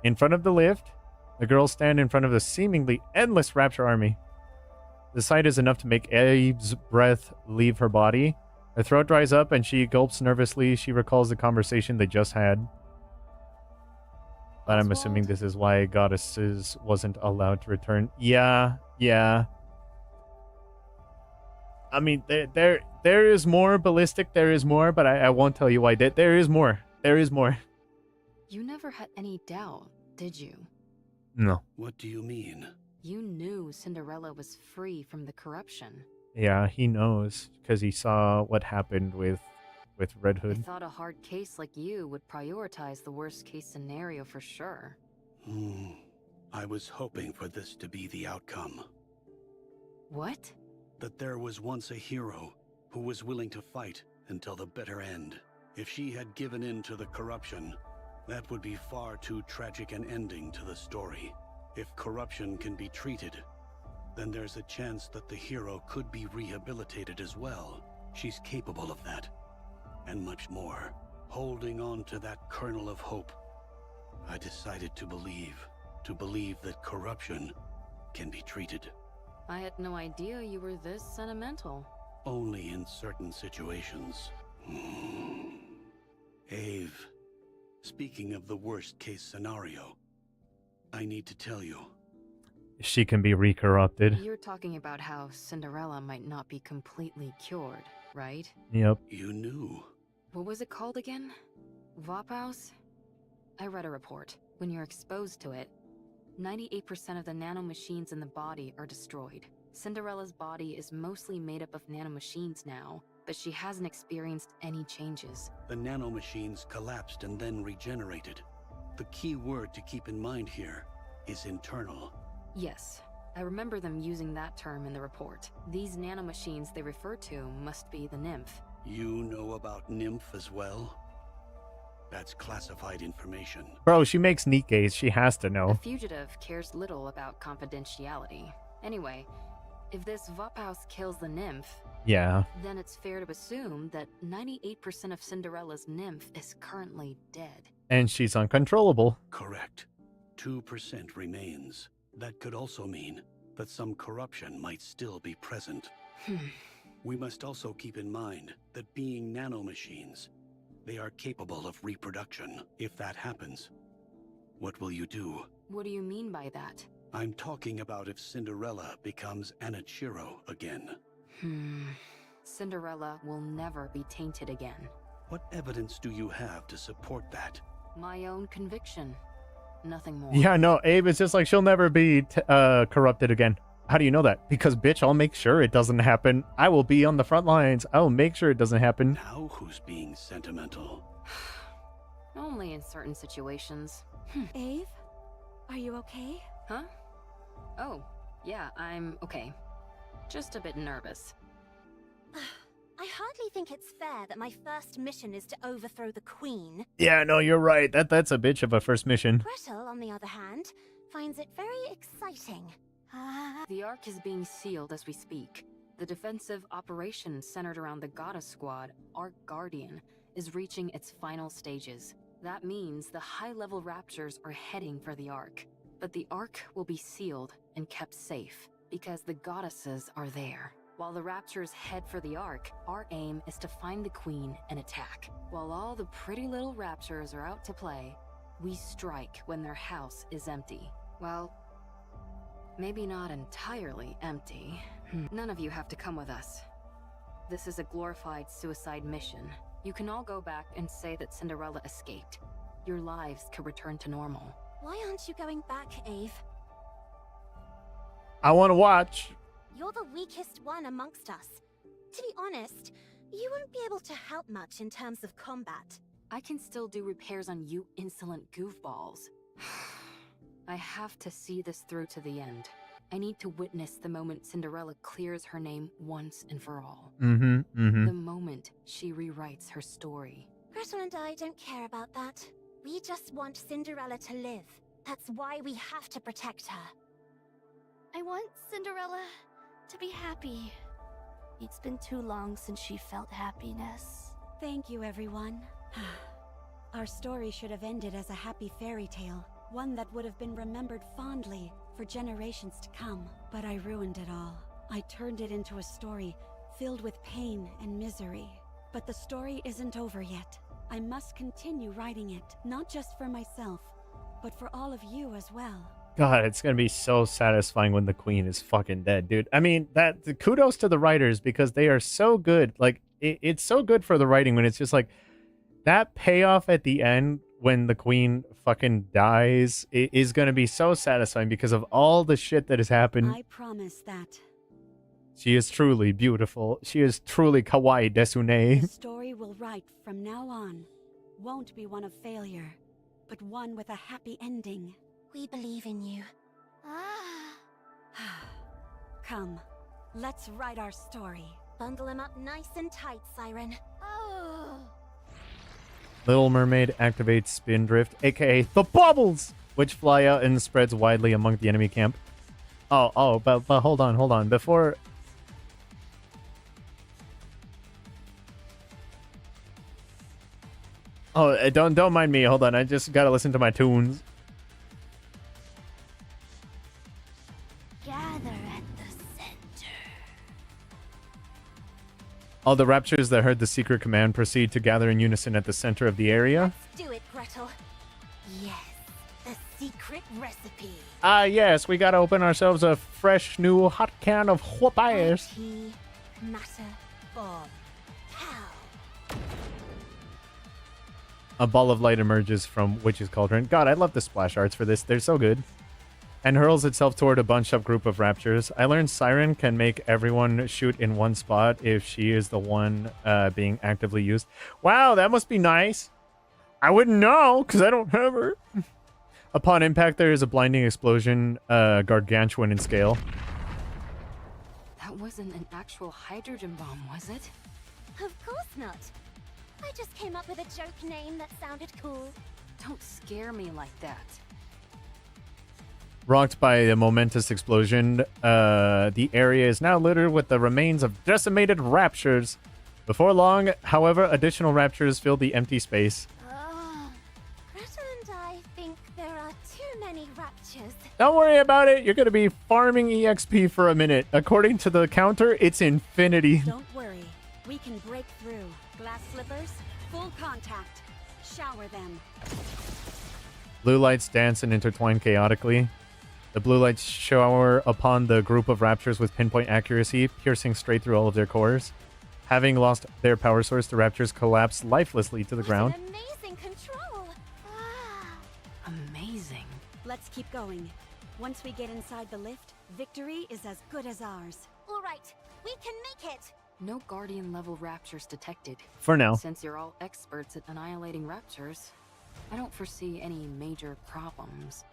In front of the lift, the girls stand in front of the seemingly endless Rapture army. The sight is enough to make Abe's breath leave her body. Her throat dries up and she gulps nervously. She recalls the conversation they just had. But I'm assuming this is why Goddesses wasn't allowed to return. Yeah. I mean, there is more ballistic. There is more, but I won't tell you why. There is more. You never had any doubt, did you? No. What do you mean? You knew Cinderella was free from the corruption. Yeah, he knows because he saw what happened with Red Hood. I thought a hard case like you would prioritize the worst case scenario for sure. I was hoping for this to be the outcome. What? That there was once a hero who was willing to fight until the bitter end. If she had given in to the corruption, that would be far too tragic an ending to the story. If corruption can be treated, then there's a chance that the hero could be rehabilitated as well. She's capable of that, and much more. Holding on to that kernel of hope, I decided to believe that corruption can be treated. I had no idea you were this sentimental. Only in certain situations. Ave, speaking of the worst case scenario, I need to tell you. She can be re-corrupted. You're talking about how Cinderella might not be completely cured, right? Yep. You knew. What was it called again? Vophaus? I read a report. When you're exposed to it, 98% of the nanomachines in the body are destroyed. Cinderella's body is mostly made up of nanomachines now, but she hasn't experienced any changes. The nanomachines collapsed and then regenerated. The key word to keep in mind here is internal. Yes, I remember them using that term in the report. These nanomachines they refer to must be the nymph. You know about nymph as well? That's classified information. Bro, she makes Nikkes. She has to A know. fugitive cares little about confidentiality. Anyway, if this Vophaus kills the nymph, Yeah. then it's fair to assume that 98% of Cinderella's nymph is currently dead. And she's uncontrollable. Correct. 2% remains. That could also mean that some corruption might still be present. We must also keep in mind that being nanomachines, they are capable of reproduction. If that happens, what will you do? What do you mean by that? I'm talking about if Cinderella becomes Anichiro again. Cinderella will never be tainted again. What evidence do you have to support that? My own conviction. Nothing more. Yeah, no, Abe is just like, she'll never be corrupted again. How do you know that? Because, bitch, I'll make sure it doesn't happen. I will be on the front lines. I will make sure it doesn't happen. Now who's being sentimental? Only in certain situations. Ave, are you okay? Huh? Oh, yeah, I'm okay. Just a bit nervous. I hardly think it's fair that my first mission is to overthrow the Queen. Yeah, no, you're right. That's a bitch of a first mission. Gretel, on the other hand, finds it very exciting. The Ark is being sealed as we speak. The defensive operation centered around the Goddess Squad, Ark Guardian, is reaching its final stages. That means the high-level raptors are heading for the Ark. But the Ark will be sealed and kept safe, because the goddesses are there. While the raptors head for the Ark, our aim is to find the Queen and attack. While all the pretty little raptors are out to play, we strike when their house is empty. Well, maybe not entirely empty. None of you have to come with us. This is a glorified suicide mission. You can all go back and say that Cinderella escaped. Your lives could return to normal. Why aren't you going back, Ave? I want to watch. You're the weakest one amongst us. To be honest, you won't be able to help much in terms of combat. I can still do repairs on you insolent goofballs. I have to see this through to the end. I need to witness the moment Cinderella clears her name once and for all. The moment she rewrites her story. Gretel and I don't care about that. We just want Cinderella to live. That's why we have to protect her. I want Cinderella to be happy. It's been too long since she felt happiness. Thank you, everyone. Our story should have ended as a happy fairy tale, one that would have been remembered fondly for generations to come. But I ruined it all. I turned it into a story filled with pain and misery. But the story isn't over yet. I must continue writing it, not just for myself, but for all of you as well. God, it's gonna be so satisfying when the Queen is fucking dead, dude. I mean, kudos to the writers, because they are so good. Like, it's so good for the writing when it's just like that payoff at the end when the Queen fucking dies is gonna be so satisfying because of all the shit that has happened. I promise that. She is truly beautiful. She is truly kawaii desune. The story we'll write from now on won't be one of failure, but one with a happy ending. We believe in you. Come, let's write our story. Bundle him up nice and tight, Siren. Oh. Little Mermaid activates Spindrift, aka the bubbles, which fly out and spreads widely among the enemy camp. But hold on. Before... Oh, don't mind me. Hold on. I just gotta listen to my tunes. Gather at the center. All the raptors that heard the secret command proceed to gather in unison at the center of the area. Let's do it, Gretel. Yes, the secret recipe. Ah, yes, we gotta open ourselves a fresh new hot can of whoop-ass. Matter, bomb, pow. A ball of light emerges from Witch's Cauldron. God, I love the splash arts for this. They're so good. And hurls itself toward a bunched-up group of raptors. I learned Siren can make everyone shoot in one spot if she is the one being actively used. Wow, that must be nice. I wouldn't know, because I don't have her. Upon impact, there is a blinding explosion, gargantuan in scale. That wasn't an actual hydrogen bomb, was it? Of course not. I just came up with a joke name that sounded cool. Don't scare me like that. Rocked by a momentous explosion, the area is now littered with the remains of decimated raptors. Before long, however, additional raptors fill the empty space. Gretel and I think there are too many raptures. Don't worry about it. You're going to be farming EXP for a minute. According to the counter, it's infinity. Don't worry. We can break through. Glass slippers, full contact. Shower them. Blue lights dance and intertwine chaotically. The blue lights shower upon the group of raptors with pinpoint accuracy, piercing straight through all of their cores. Having lost their power source, the raptors collapse lifelessly to the ground. An amazing control. Amazing. Let's keep going. Once we get inside the lift, victory is as good as ours. All right, we can make it. No Guardian-level raptors detected. For now. Since you're all experts at annihilating raptors, I don't foresee any major problems.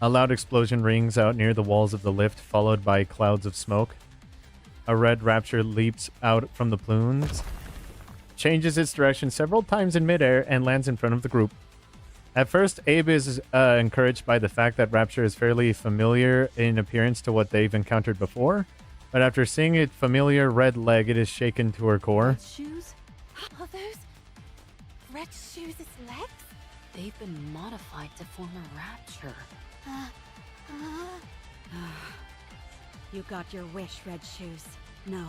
A loud explosion rings out near the walls of the lift, followed by clouds of smoke. A red rapture leaps out from the plumes, changes its direction several times in midair, and lands in front of the group. At first, Abe is encouraged by the fact that Rapture is fairly familiar in appearance to what they've encountered before, but after seeing its familiar red leg, it is shaken to her core. Shoes? Are those Red Shoes' legs? They've been modified to form a rapture. You got your wish, Red Shoes. No,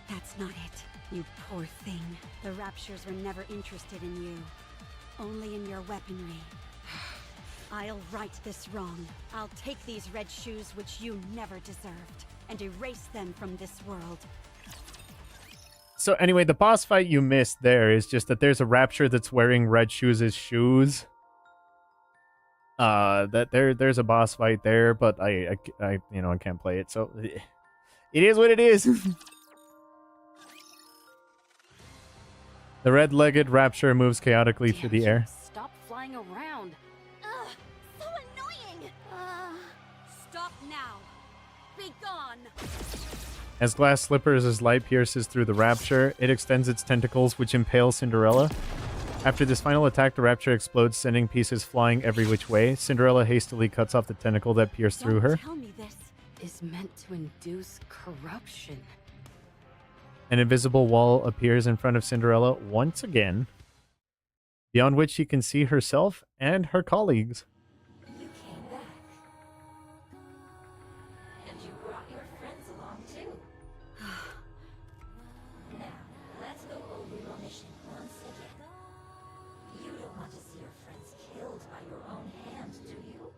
that's not it. You poor thing. The Raptures were never interested in you. Only in your weaponry. I'll right this wrong. I'll take these Red Shoes which you never deserved, and erase them from this world. So anyway, the boss fight you missed there is just that there's a Rapture that's wearing Red Shoes' shoes. There's a boss fight there, but I can't play it, so it is what it is. The red-legged Rapture moves chaotically through the air. Stop flying around. Ugh, so annoying! Stop now! Be gone! As glass slippers' light pierces through the Rapture, it extends its tentacles, which impale Cinderella. After this final attack, the Rapture explodes, sending pieces flying every which way. Cinderella hastily cuts off the tentacle that pierced through her. Tell me this is meant to induce corruption. An invisible wall appears in front of Cinderella once again, beyond which she can see herself and her colleagues. You came back. And you brought your friends along too. Now, let's go over your mission once again. You don't want to see your friends killed by your own hand, do you?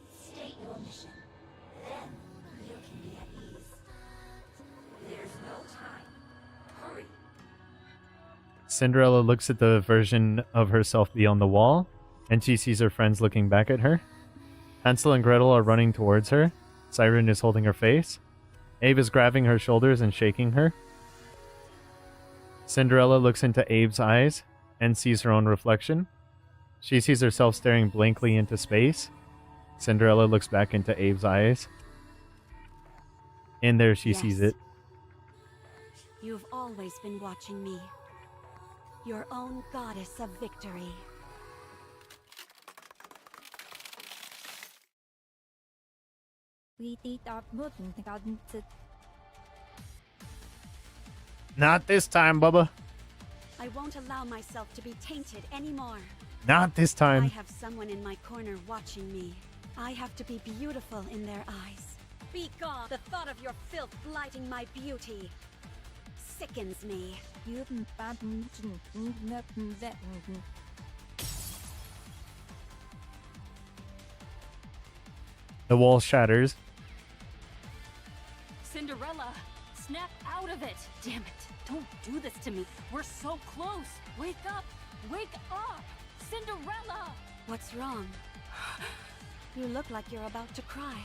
State your mission. Then you can be at ease. There's no time. Hurry. Cinderella looks at the version of herself beyond the wall, and she sees her friends looking back at her. Hansel and Gretel are running towards her. Siren is holding her face. Abe is grabbing her shoulders and shaking her. Cinderella looks into Abe's eyes and sees her own reflection. She sees herself staring blankly into space. Cinderella looks back into Abe's eyes. And there she sees it. You've always been watching me. Your own goddess of victory. Not this time, Bubba. I won't allow myself to be tainted anymore. Not this time. I have someone in my corner watching me. I have to be beautiful in their eyes. Be gone! The thought of your filth blighting my beauty sickens me. The wall shatters. Cinderella, snap out of it. Damn it. Don't do this to me. We're so close. Wake up. Wake up. Cinderella. What's wrong? You look like you're about to cry.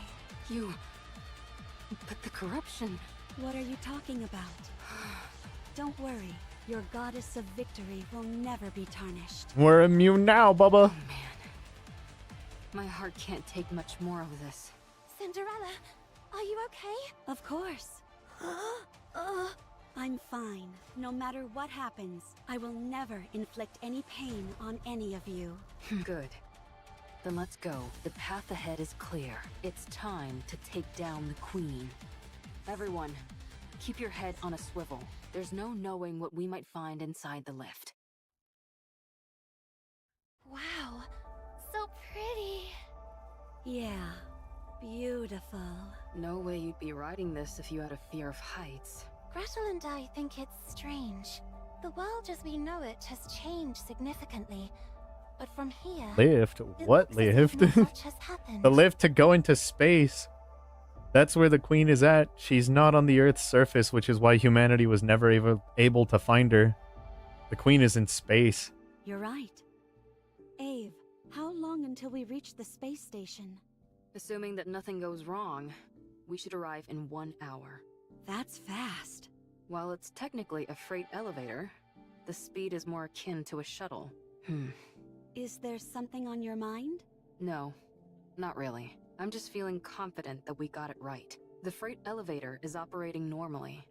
But the corruption. What are you talking about? Don't worry. Your goddess of victory will never be tarnished. We're immune now, Bubba. Oh, man. My heart can't take much more of this. Cinderella, are you okay? Of course. I'm fine. No matter what happens, I will never inflict any pain on any of you. Good. Then let's go. The path ahead is clear. It's time to take down the Queen. Everyone, keep your head on a swivel. There's no knowing what we might find inside the lift. Wow, so pretty. Yeah, beautiful. No way you'd be riding this if you had a fear of heights. Gretel and I think it's strange. The world as we know it has changed significantly. But from here... Lift? What lift? The lift to go into space. That's where the Queen is at. She's not on the Earth's surface, which is why humanity was never able to find her. The Queen is in space. You're right. Ave, how long until we reach the space station? Assuming that nothing goes wrong, we should arrive in 1 hour. That's fast. While it's technically a freight elevator, the speed is more akin to a shuttle. Is there something on your mind? No, not really. I'm just feeling confident that we got it right. The freight elevator is operating normally.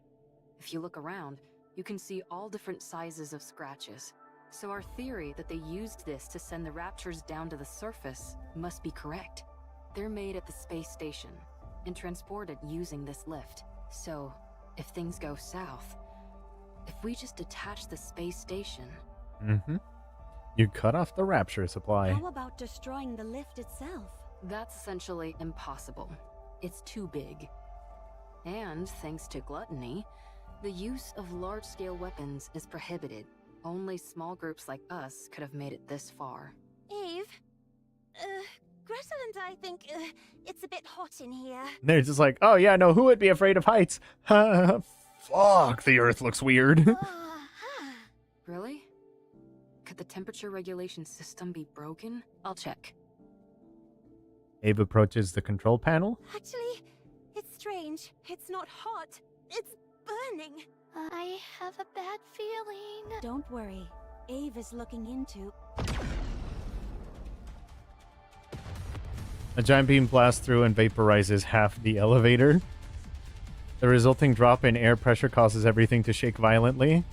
If you look around, you can see all different sizes of scratches. So our theory that they used this to send the Raptures down to the surface must be correct. They're made at the space station and transported using this lift. So, if things go south, if we just detach the space station Mm-hmm. You cut off the rapture supply. How about destroying the lift itself? That's essentially impossible. It's too big. And thanks to gluttony, the use of large-scale weapons is prohibited. Only small groups like us could have made it this far. Eve, Gretel and I think it's a bit hot in here. They're just like, oh yeah, no, who would be afraid of heights? Fuck, the earth looks weird. Really? Could the temperature regulation system be broken? I'll check. Abe approaches the control panel. Actually, it's strange. It's not hot. It's burning. I have a bad feeling. Don't worry. Ave is looking into... A giant beam blasts through and vaporizes half the elevator. The resulting drop in air pressure causes everything to shake violently.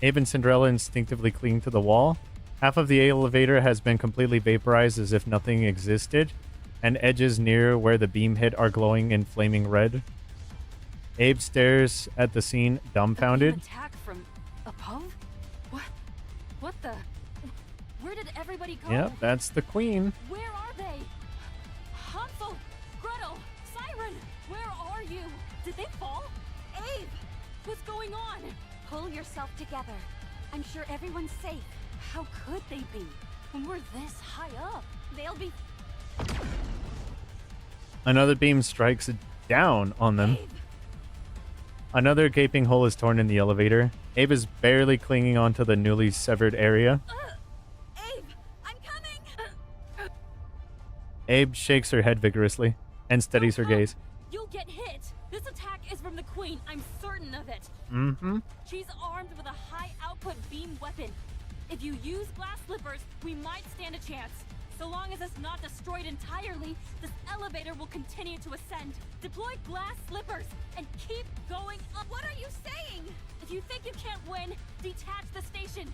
Abe and Cinderella instinctively cling to the wall. Half of the elevator has been completely vaporized as if nothing existed, and edges near where the beam hit are glowing in flaming red. Abe stares at the scene, dumbfounded. An attack from above? What the? Where did everybody go? Yep, that's the queen. Where are they? Hansel, Gretel, Siren, where are you? Did they fall? Abe, what's going on? Pull yourself together. I'm sure everyone's safe. How could they be when we're this high up? They'll be... Another beam strikes down on them. Abe. Another gaping hole is torn in the elevator. Abe is barely clinging onto the newly severed area. Abe, I'm coming! Abe shakes her head vigorously and steadies her gaze. You'll get hit. This attack is from the Queen. I'm certain of it. Mm-hmm. She's armed with a high-output beam weapon. If you use glass slippers, we might stand a chance. So long as it's not destroyed entirely, this elevator will continue to ascend. Deploy glass slippers and keep going up. What are you saying? If you think you can't win, detach the station.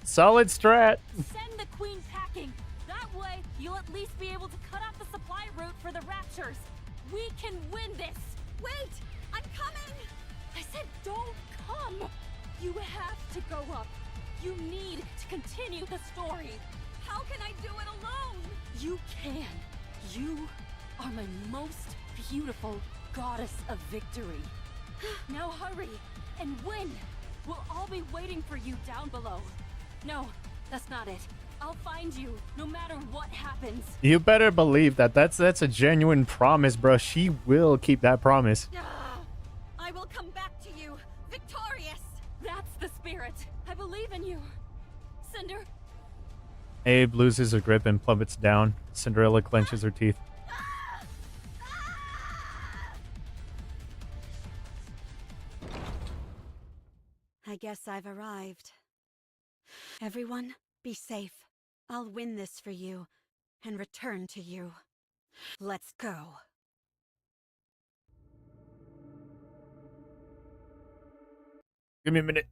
Solid strat. Send the Queen packing. That way, you'll at least be able to cut off the supply route for the Raptures. We can win this. Wait, I'm coming. I said don't come. You have to go up. You need to continue the story. How can I do it alone? You can. You are my most beautiful goddess of victory. Now hurry and win. We'll all be waiting for you down below. No, that's not it. I'll find you no matter what happens. You better believe that that's a genuine promise, bro. She will keep that promise. I will come back to you, victorious. That's the spirit. I believe in you. Cinder. Abe loses her grip and plummets down. Cinderella clenches her teeth. I guess I've arrived. Everyone, be safe. I'll win this for you and return to you. Let's go. Give me a minute.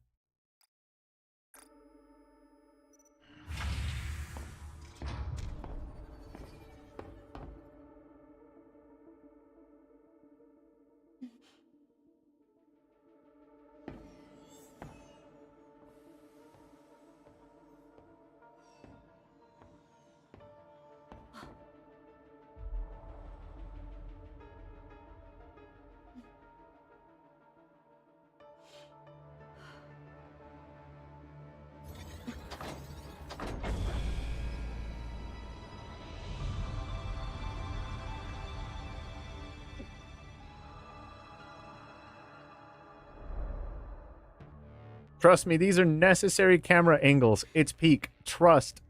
Trust me, these are necessary camera angles. It's peak. Trust.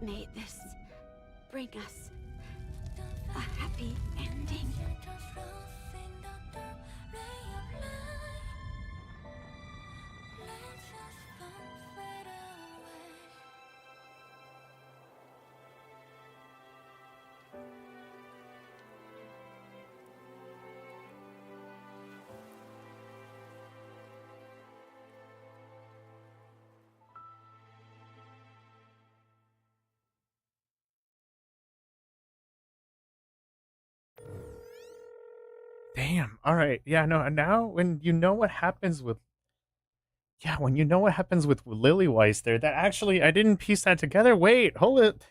May this bring us a happy ending. Damn. All right. Yeah, no, and now when you know what happens with when you know what happens with Lily Weiss there, that actually I didn't piece that together. Wait, hold it.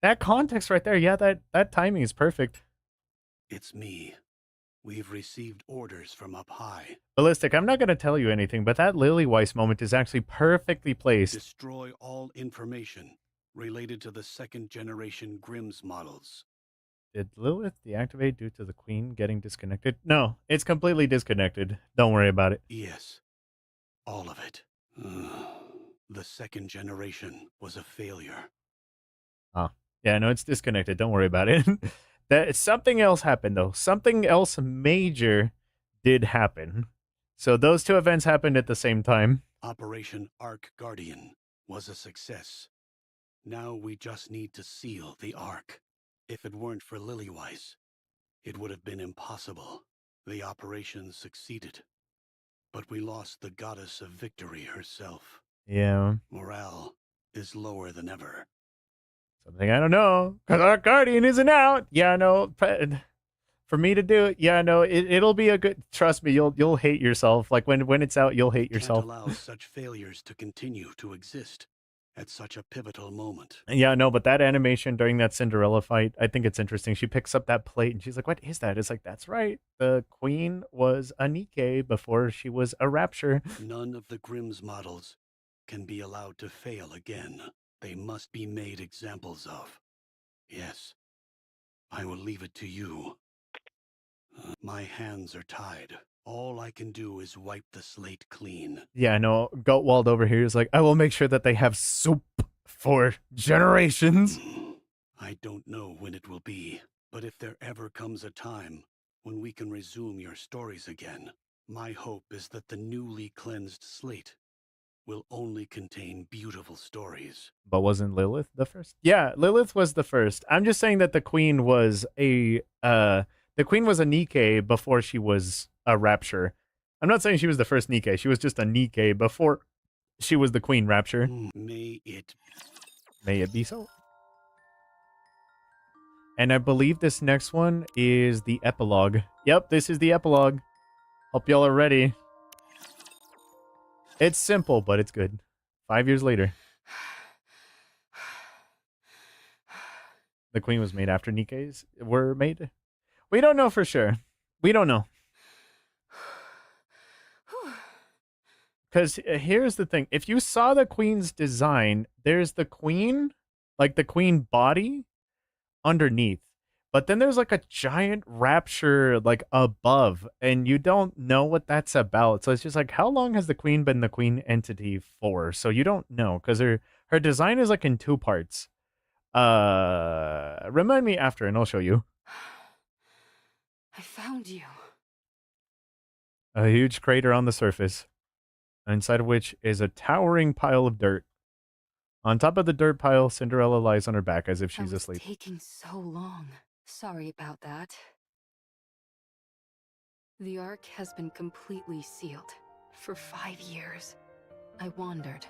That context right there, yeah, that timing is perfect. It's me. We've received orders from up high. Ballistic, I'm not going to tell you anything, but that Lily Weiss moment is actually perfectly placed. Destroy all information related to the second generation Grimm's models. Did Lilith deactivate due to the Queen getting disconnected? No, it's completely disconnected. Don't worry about it. Yes. All of it. The second generation was a failure. Oh, yeah, no, it's disconnected. Don't worry about it. That something else happened though. Something else major did happen. So those two events happened at the same time. Operation Ark Guardian was a success. Now we just need to seal the Ark. If it weren't for Lilyweiss, it would have been impossible. The operation succeeded, but we lost the goddess of victory herself. Yeah. Morale is lower than ever. Something I don't know, because our Guardian isn't out. Yeah, no, for me to do it, yeah, no, it'll be a good. Trust me, you'll hate yourself. Like when it's out, you'll hate yourself. Can't allow such failures to continue to exist at such a pivotal moment. Yeah, no, but that animation during that Cinderella fight, I think it's interesting. She picks up that plate and she's like, "What is that?" It's like, that's right. The Queen was a Nikke before she was a Rapture. None of the Grimm's models can be allowed to fail again. They must be made examples of. Yes, I will leave it to you. My hands are tied. All I can do is wipe the slate clean. Yeah, no, Goatwald over here is like, I will make sure that they have soup for generations. I don't know when it will be, but if there ever comes a time when we can resume your stories again, my hope is that the newly cleansed slate will only contain beautiful stories. But wasn't Lilith the first? Yeah, Lilith was the first. I'm just saying that the Queen was a Nikke before she was a Rapture. I'm not saying she was the first Nikke. She was just a Nikke before she was the Queen Rapture. May it be so. And I believe this next one is the epilogue. Yep, this is the epilogue. Hope y'all are ready. It's simple, but it's good. 5 years later. The Queen was made after Nikkes were made. We don't know for sure. We don't know. Because here's the thing. If you saw the Queen's design, there's the Queen, like the Queen body, underneath. But then there's like a giant rapture like above, and you don't know what that's about. So it's just like, how long has the queen been the queen entity for? So you don't know, because her design is like in two parts. Remind me after, and I'll show you. I found you. A huge crater on the surface, inside of which is a towering pile of dirt. On top of the dirt pile, Cinderella lies on her back as if she's asleep. Taking so long. Sorry about that. The Ark has been completely sealed. For 5 years, I wandered.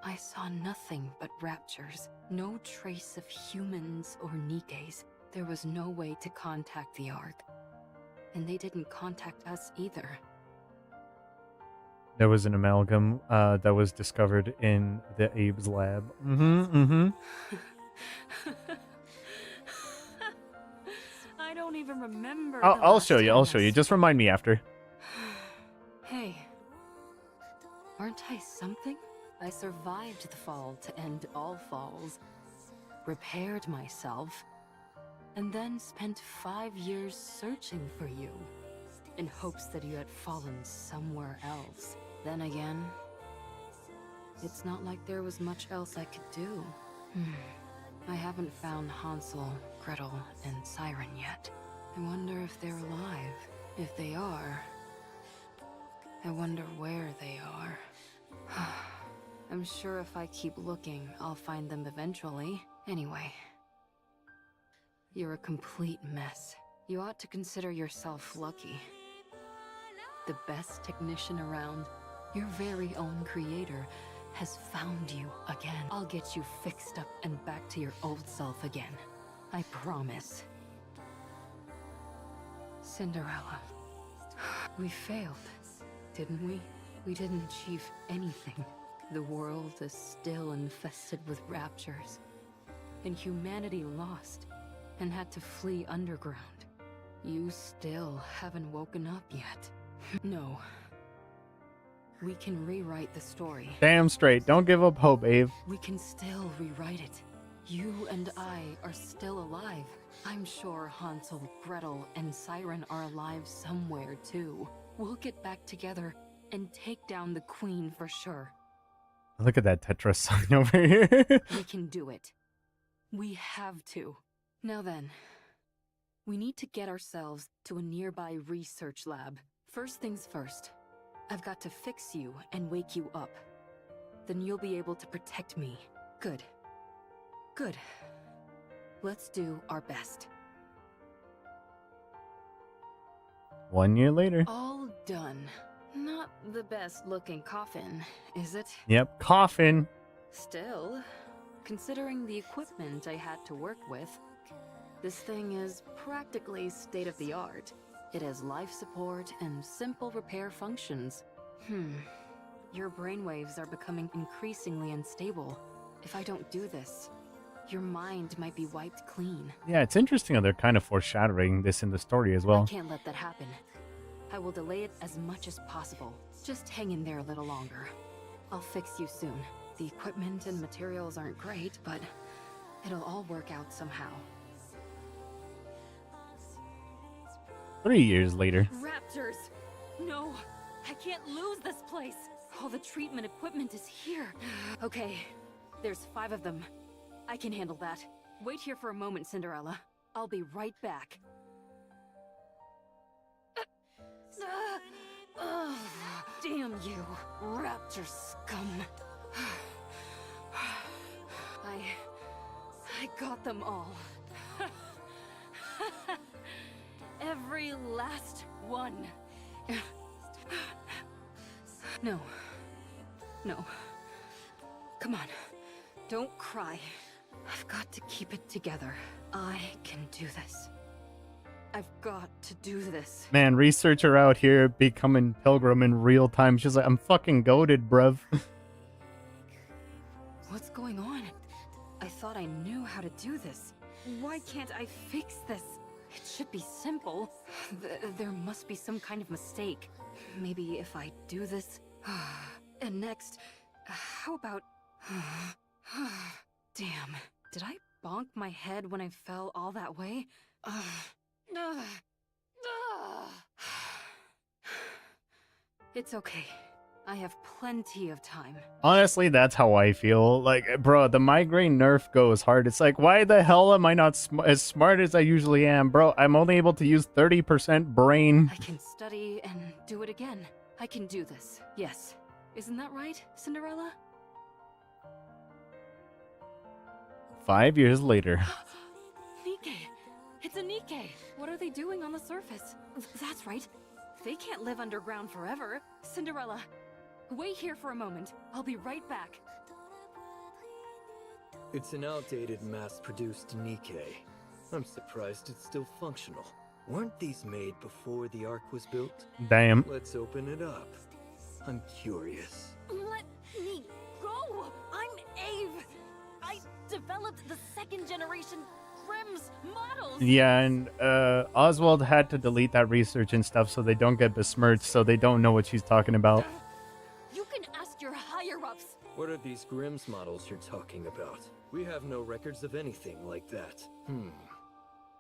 I saw nothing but raptures. No trace of humans or Nikkes. There was no way to contact the Ark. And they didn't contact us either. There was an amalgam that was discovered in the Abe's lab. I don't even remember. I'll show you. I'll show you. Just remind me after. Hey, aren't I something? I survived the fall to end all falls, repaired myself, and then spent 5 years searching for you, in hopes that you had fallen somewhere else. Then again, it's not like there was much else I could do. I haven't found Hansel, Gretel, and Siren yet. I wonder if they're alive. If they are, I wonder where they are. I'm sure if I keep looking, I'll find them eventually. Anyway, you're a complete mess. You ought to consider yourself lucky. The best technician around, your very own creator, has found you again. I'll get you fixed up and back to your old self again. I promise. Cinderella. We failed, didn't we? We didn't achieve anything. The world is still infested with raptures. And humanity lost and had to flee underground. You still haven't woken up yet. No. We can rewrite the story. Damn straight. Don't give up hope, Abe. We can still rewrite it. You and I are still alive. I'm sure Hansel, Gretel, and Siren are alive somewhere too. We'll get back together and take down the queen for sure. Look at that Tetris sign over here. We can do it. We have to. Now then, we need to get ourselves to a nearby research lab. First things first, I've got to fix you and wake you up. Then you'll be able to protect me. Good. Good. Let's do our best. 1 year later. All done. Not the best looking coffin, is it? Yep, coffin. Still, considering the equipment I had to work with, this thing is practically state-of-the-art. It has life support and simple repair functions. Your brainwaves are becoming increasingly unstable. If I don't do this, your mind might be wiped clean. Yeah, it's interesting how they're kind of foreshadowing this in the story as well. I can't let that happen. I will delay it as much as possible. Just hang in there a little longer. I'll fix you soon. The equipment and materials aren't great, but it'll all work out somehow. 3 years later. Raptors! No! I can't lose this place! All the treatment equipment is here. Okay, there's 5 of them. I can handle that. Wait here for a moment, Cinderella. I'll be right back. Damn you, raptor scum. I got them all. Every last one. No. No. Come on. Don't cry. I've got to keep it together. I can do this. I've got to do this. Man, researcher out here becoming Pilgrim in real time. She's like, I'm fucking goated, bruv. What's going on? I thought I knew how to do this. Why can't I fix this? It should be simple. There must be some kind of mistake. Maybe if I do this... And next, how about... Damn, did I bonk my head when I fell all that way? It's okay. I have plenty of time. Honestly, that's how I feel. Like, bro, the migraine nerf goes hard. It's like, why the hell am I not as smart as I usually am? Bro, I'm only able to use 30% brain. I can study and do it again. I can do this. Yes. Isn't that right, Cinderella? 5 years later. Nikke! It's a Nikke! What are they doing on the surface? That's right. They can't live underground forever. Cinderella, wait here for a moment. I'll be right back. It's an outdated mass-produced Nikke. I'm surprised it's still functional. Weren't these made before the Ark was built? Damn. Let's open it up. I'm curious. Let me go! I'm Ave! I developed the second generation Grimm's models! Yeah, and Oswald had to delete that research and stuff so they don't get besmirched, so they don't know what she's talking about. You can ask your higher-ups! What are these Grimm's models you're talking about? We have no records of anything like that.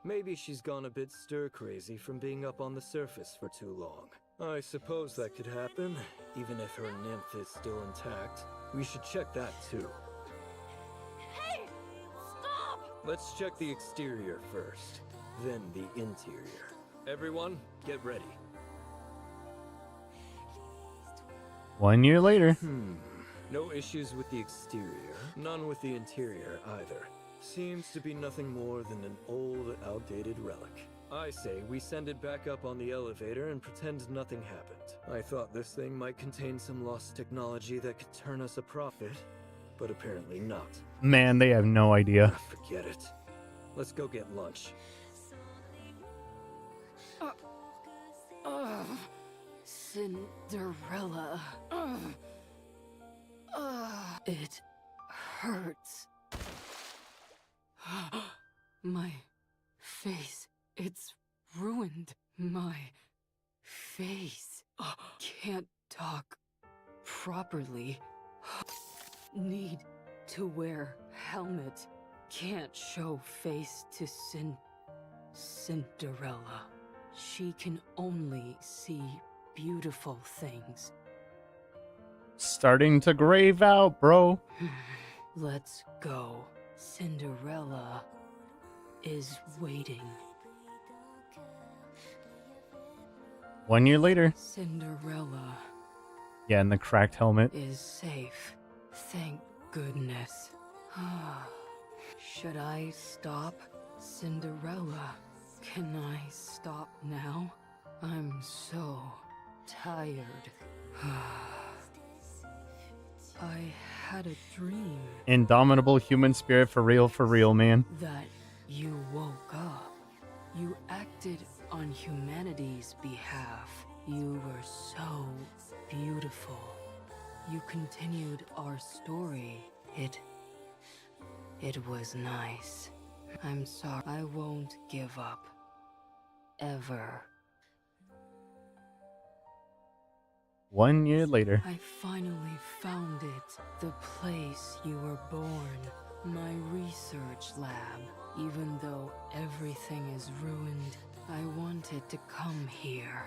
Maybe she's gone a bit stir-crazy from being up on the surface for too long. I suppose that could happen, even if her nymph is still intact. We should check that too. Hey! Stop! Let's check the exterior first, then the interior. Everyone, get ready. 1 year later. No issues with the exterior, none with the interior either. Seems to be nothing more than an old, outdated relic. I say we send it back up on the elevator and pretend nothing happened. I thought this thing might contain some lost technology that could turn us a profit, but apparently not. Man, they have no idea. Forget it. Let's go get lunch. Cinderella. It hurts. My face. It's ruined. My face. Can't talk properly. Need to wear helmet. Can't show face to Cinderella. She can only see beautiful things. Starting to grave out, bro. Let's go. Cinderella is waiting. 1 year later. Cinderella Yeah, in the cracked helmet. is safe. Thank goodness. Should I stop? Cinderella, can I stop now? I'm so tired. I had a dream Indomitable human spirit for real, man. that you woke up. You acted on humanity's behalf. You were so beautiful. You continued our story. It was nice. I'm sorry. I won't give up. Ever. 1 year later. I finally found it. The place you were born. My research lab. Even though everything is ruined, I wanted to come here.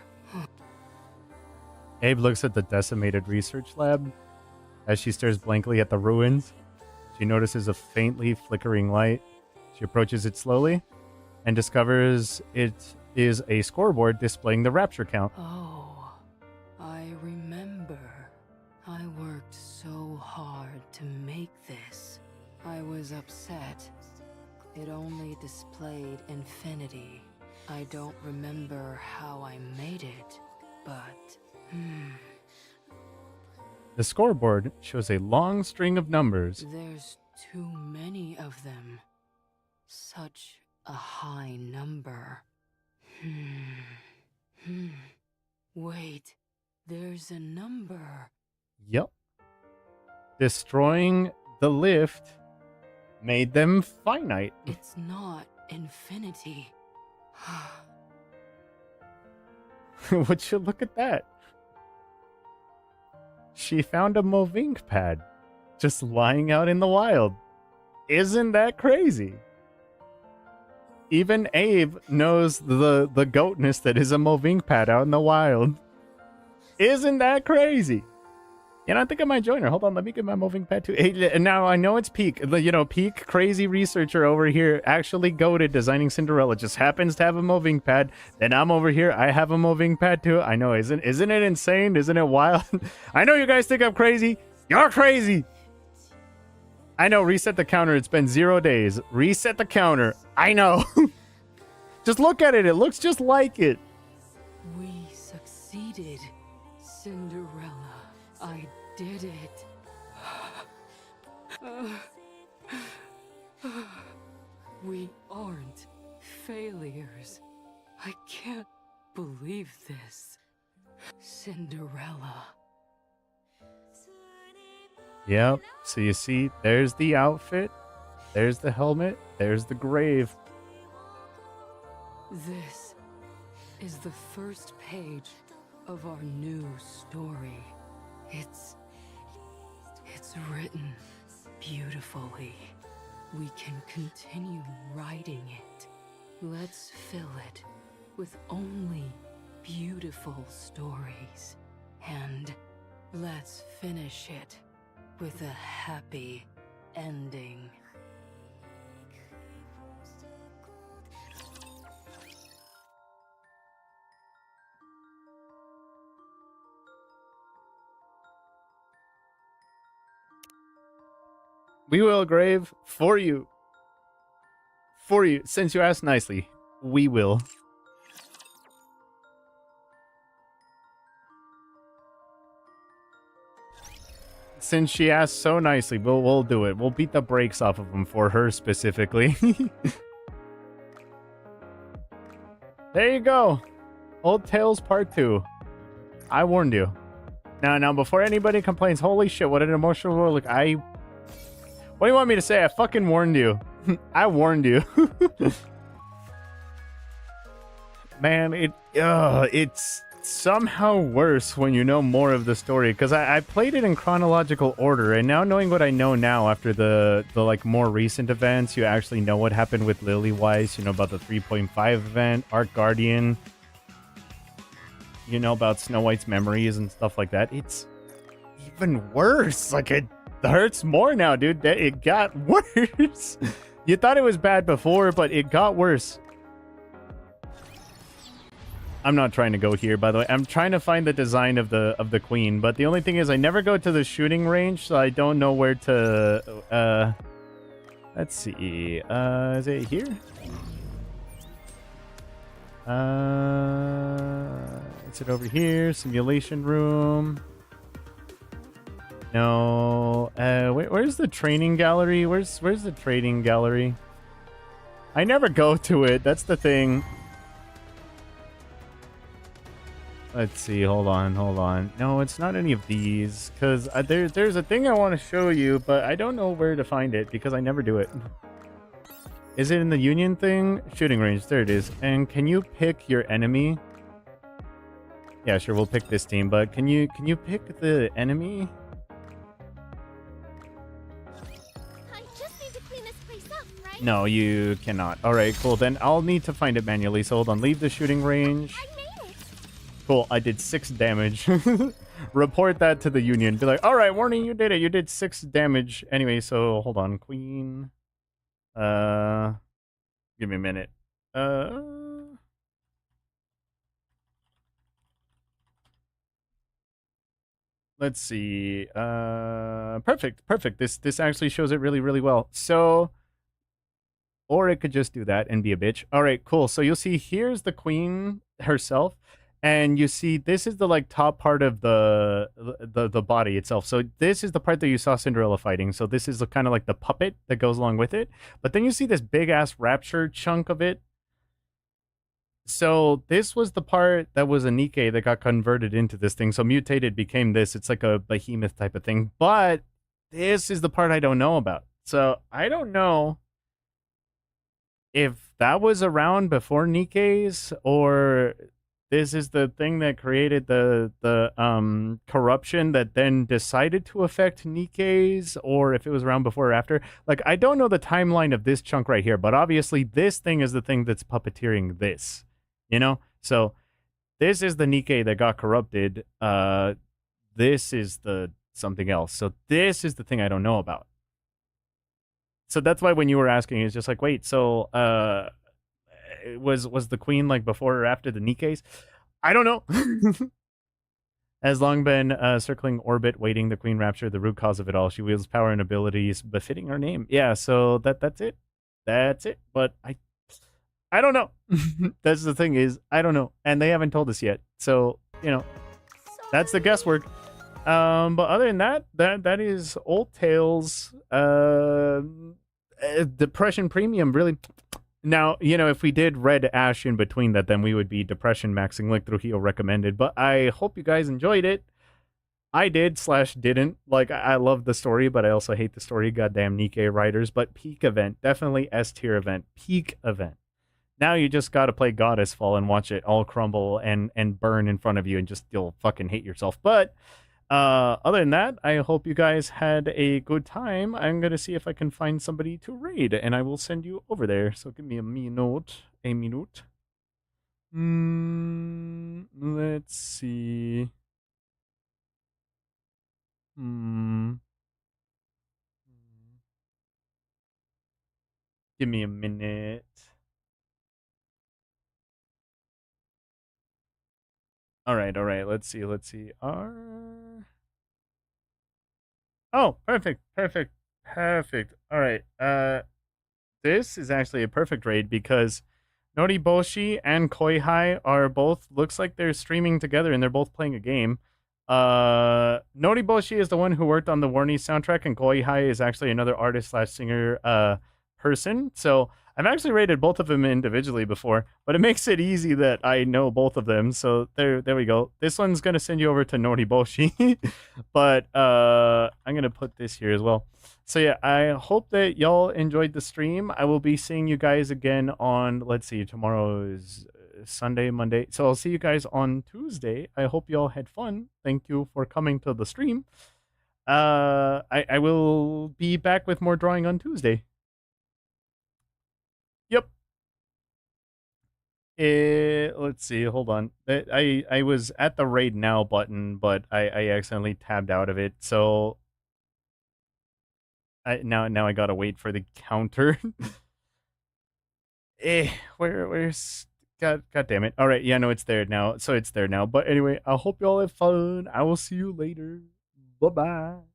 Abe looks at the decimated research lab. As she stares blankly at the ruins, she notices a faintly flickering light. She approaches it slowly and discovers it is a scoreboard displaying the rapture count. Oh, I remember. I worked so hard to make this. I was upset. It only displayed infinity. I don't remember how I made it, but... The scoreboard shows a long string of numbers. There's too many of them. Such a high number. Wait, there's a number. Yep. Destroying the lift made them finite. It's not infinity. Would you look at that? She found a Movink pad just lying out in the wild. Isn't that crazy? Even Abe knows the goatness that is a moving pad out in the wild. Isn't that crazy? You know, I think I might join her. Hold on, let me get my moving pad too. Hey, now I know it's Peak. You know, Peak, crazy researcher over here, actually goated designing Cinderella. Just happens to have a moving pad. Then I'm over here. I have a moving pad too. I know, isn't it insane? Isn't it wild? I know you guys think I'm crazy. You're crazy. I know. Reset the counter. It's been 0 days. Reset the counter. I know. Just look at it. It looks just like it. We succeeded, Cinderella. I did it. We aren't failures. I can't believe this. Cinderella. Yep. So you see, there's the outfit. There's the helmet. There's the grave. This is the first page of our new story. It's written beautifully. We can continue writing it. Let's fill it with only beautiful stories. And let's finish it with a happy ending. We will, Grave, for you. For you. Since you asked nicely, we will. Since she asked so nicely, we'll do it. We'll beat the brakes off of them for her specifically. There you go. Old Tales Part 2. I warned you. Now, before anybody complains, holy shit, what an emotional world. Look, what do you want me to say? I fucking warned you. I warned you. Man, it's somehow worse when you know more of the story, because I played it in chronological order, and now knowing what I know now after the like more recent events, you actually know what happened with Lily Weiss, you know about the 3.5 event, Arc Guardian, you know about Snow White's memories and stuff like that. It's even worse. Like, it hurts more now, dude. It got worse. You thought it was bad before, but it got worse. I'm not trying to go here, by the way. I'm trying to find the design of the queen, but the only thing is I never go to the shooting range, so I don't know where to let's see. Is it here? Is it over here? Simulation room. No. Where's the training gallery? Where's the training gallery? I never go to it. That's the thing. Let's see. Hold on. No, it's not any of these. Because there's a thing I want to show you, but I don't know where to find it because I never do it. Is it in the Union thing? Shooting range. There it is. And can you pick your enemy? Yeah, sure. We'll pick this team. But can you pick the enemy? No, you cannot. All right, cool. Then I'll need to find it manually. So hold on. Leave the shooting range. Cool. I did 6 damage. Report that to the Union. Be like, all right, warning, you did it. You did 6 damage. Anyway, so hold on. Queen. Give me a minute. Let's see. Perfect. This actually shows it really, really well. So, or it could just do that and be a bitch. All right, cool. So you'll see here's the queen herself, and you see this is the like top part of the body itself. So this is the part that you saw Cinderella fighting. So this is kind of like the puppet that goes along with it. But then you see this big ass rapture chunk of it. So this was the part that was a Nikke that got converted into this thing. So mutated became this. It's like a behemoth type of thing. But this is the part I don't know about. So I don't know if that was around before Nikke's, or This is the thing that created the corruption that then decided to affect Nikke's, or if it was around before or after. Like, I don't know the timeline of this chunk right here, but obviously this thing is the thing that's puppeteering this, you know? So this is the Nikke that got corrupted. This is the something else. So this is the thing I don't know about. So that's why when you were asking, it's just like, wait, so was the queen like before or after the Nikkes? I don't know. Has long been circling orbit, waiting the queen rapture, the root cause of it all. She wields power and abilities befitting her name. Yeah, so that's it. That's it. But I don't know. That's the thing is, I don't know. And they haven't told us yet. So, you know, that's the guesswork. But other than that, that is Old Tales. Depression Premium, really. Now, you know, if we did Red Ash in between that, then we would be Depression Maxing Link Trujillo recommended. But I hope you guys enjoyed it. I did/didn't. Like, I love the story, but I also hate the story. Goddamn Nikke writers. But peak event. Definitely S tier event. Peak event. Now you just got to play Goddess Fall and watch it all crumble and burn in front of you, and just you'll fucking hate yourself. But other than that, I hope you guys had a good time. I'm gonna see if I can find somebody to raid, and I will send you over there. So give me a minute. Let's see. Give me a minute. All right. Let's see. Oh, perfect. All right. This is actually a perfect raid because Noriboshi and Koihai are both, looks like they're streaming together and they're both playing a game. Noriboshi is the one who worked on the Warnie soundtrack, and Koihai is actually another artist/singer person. So I've actually rated both of them individually before, but it makes it easy that I know both of them. So there we go. This one's gonna send you over to Noriboshi, but I'm gonna put this here as well. So yeah, I hope that y'all enjoyed the stream. I will be seeing you guys again on, let's see, tomorrow is Sunday, Monday. So I'll see you guys on Tuesday. I hope y'all had fun. Thank you for coming to the stream. I will be back with more drawing on Tuesday. Yep. Let's see. Hold on. I was at the raid now button, but I accidentally tabbed out of it. So now I gotta wait for the counter. Where's God damn it. All right, yeah, no, it's there now. So it's there now. But anyway, I hope y'all have fun. I will see you later. Bye-bye.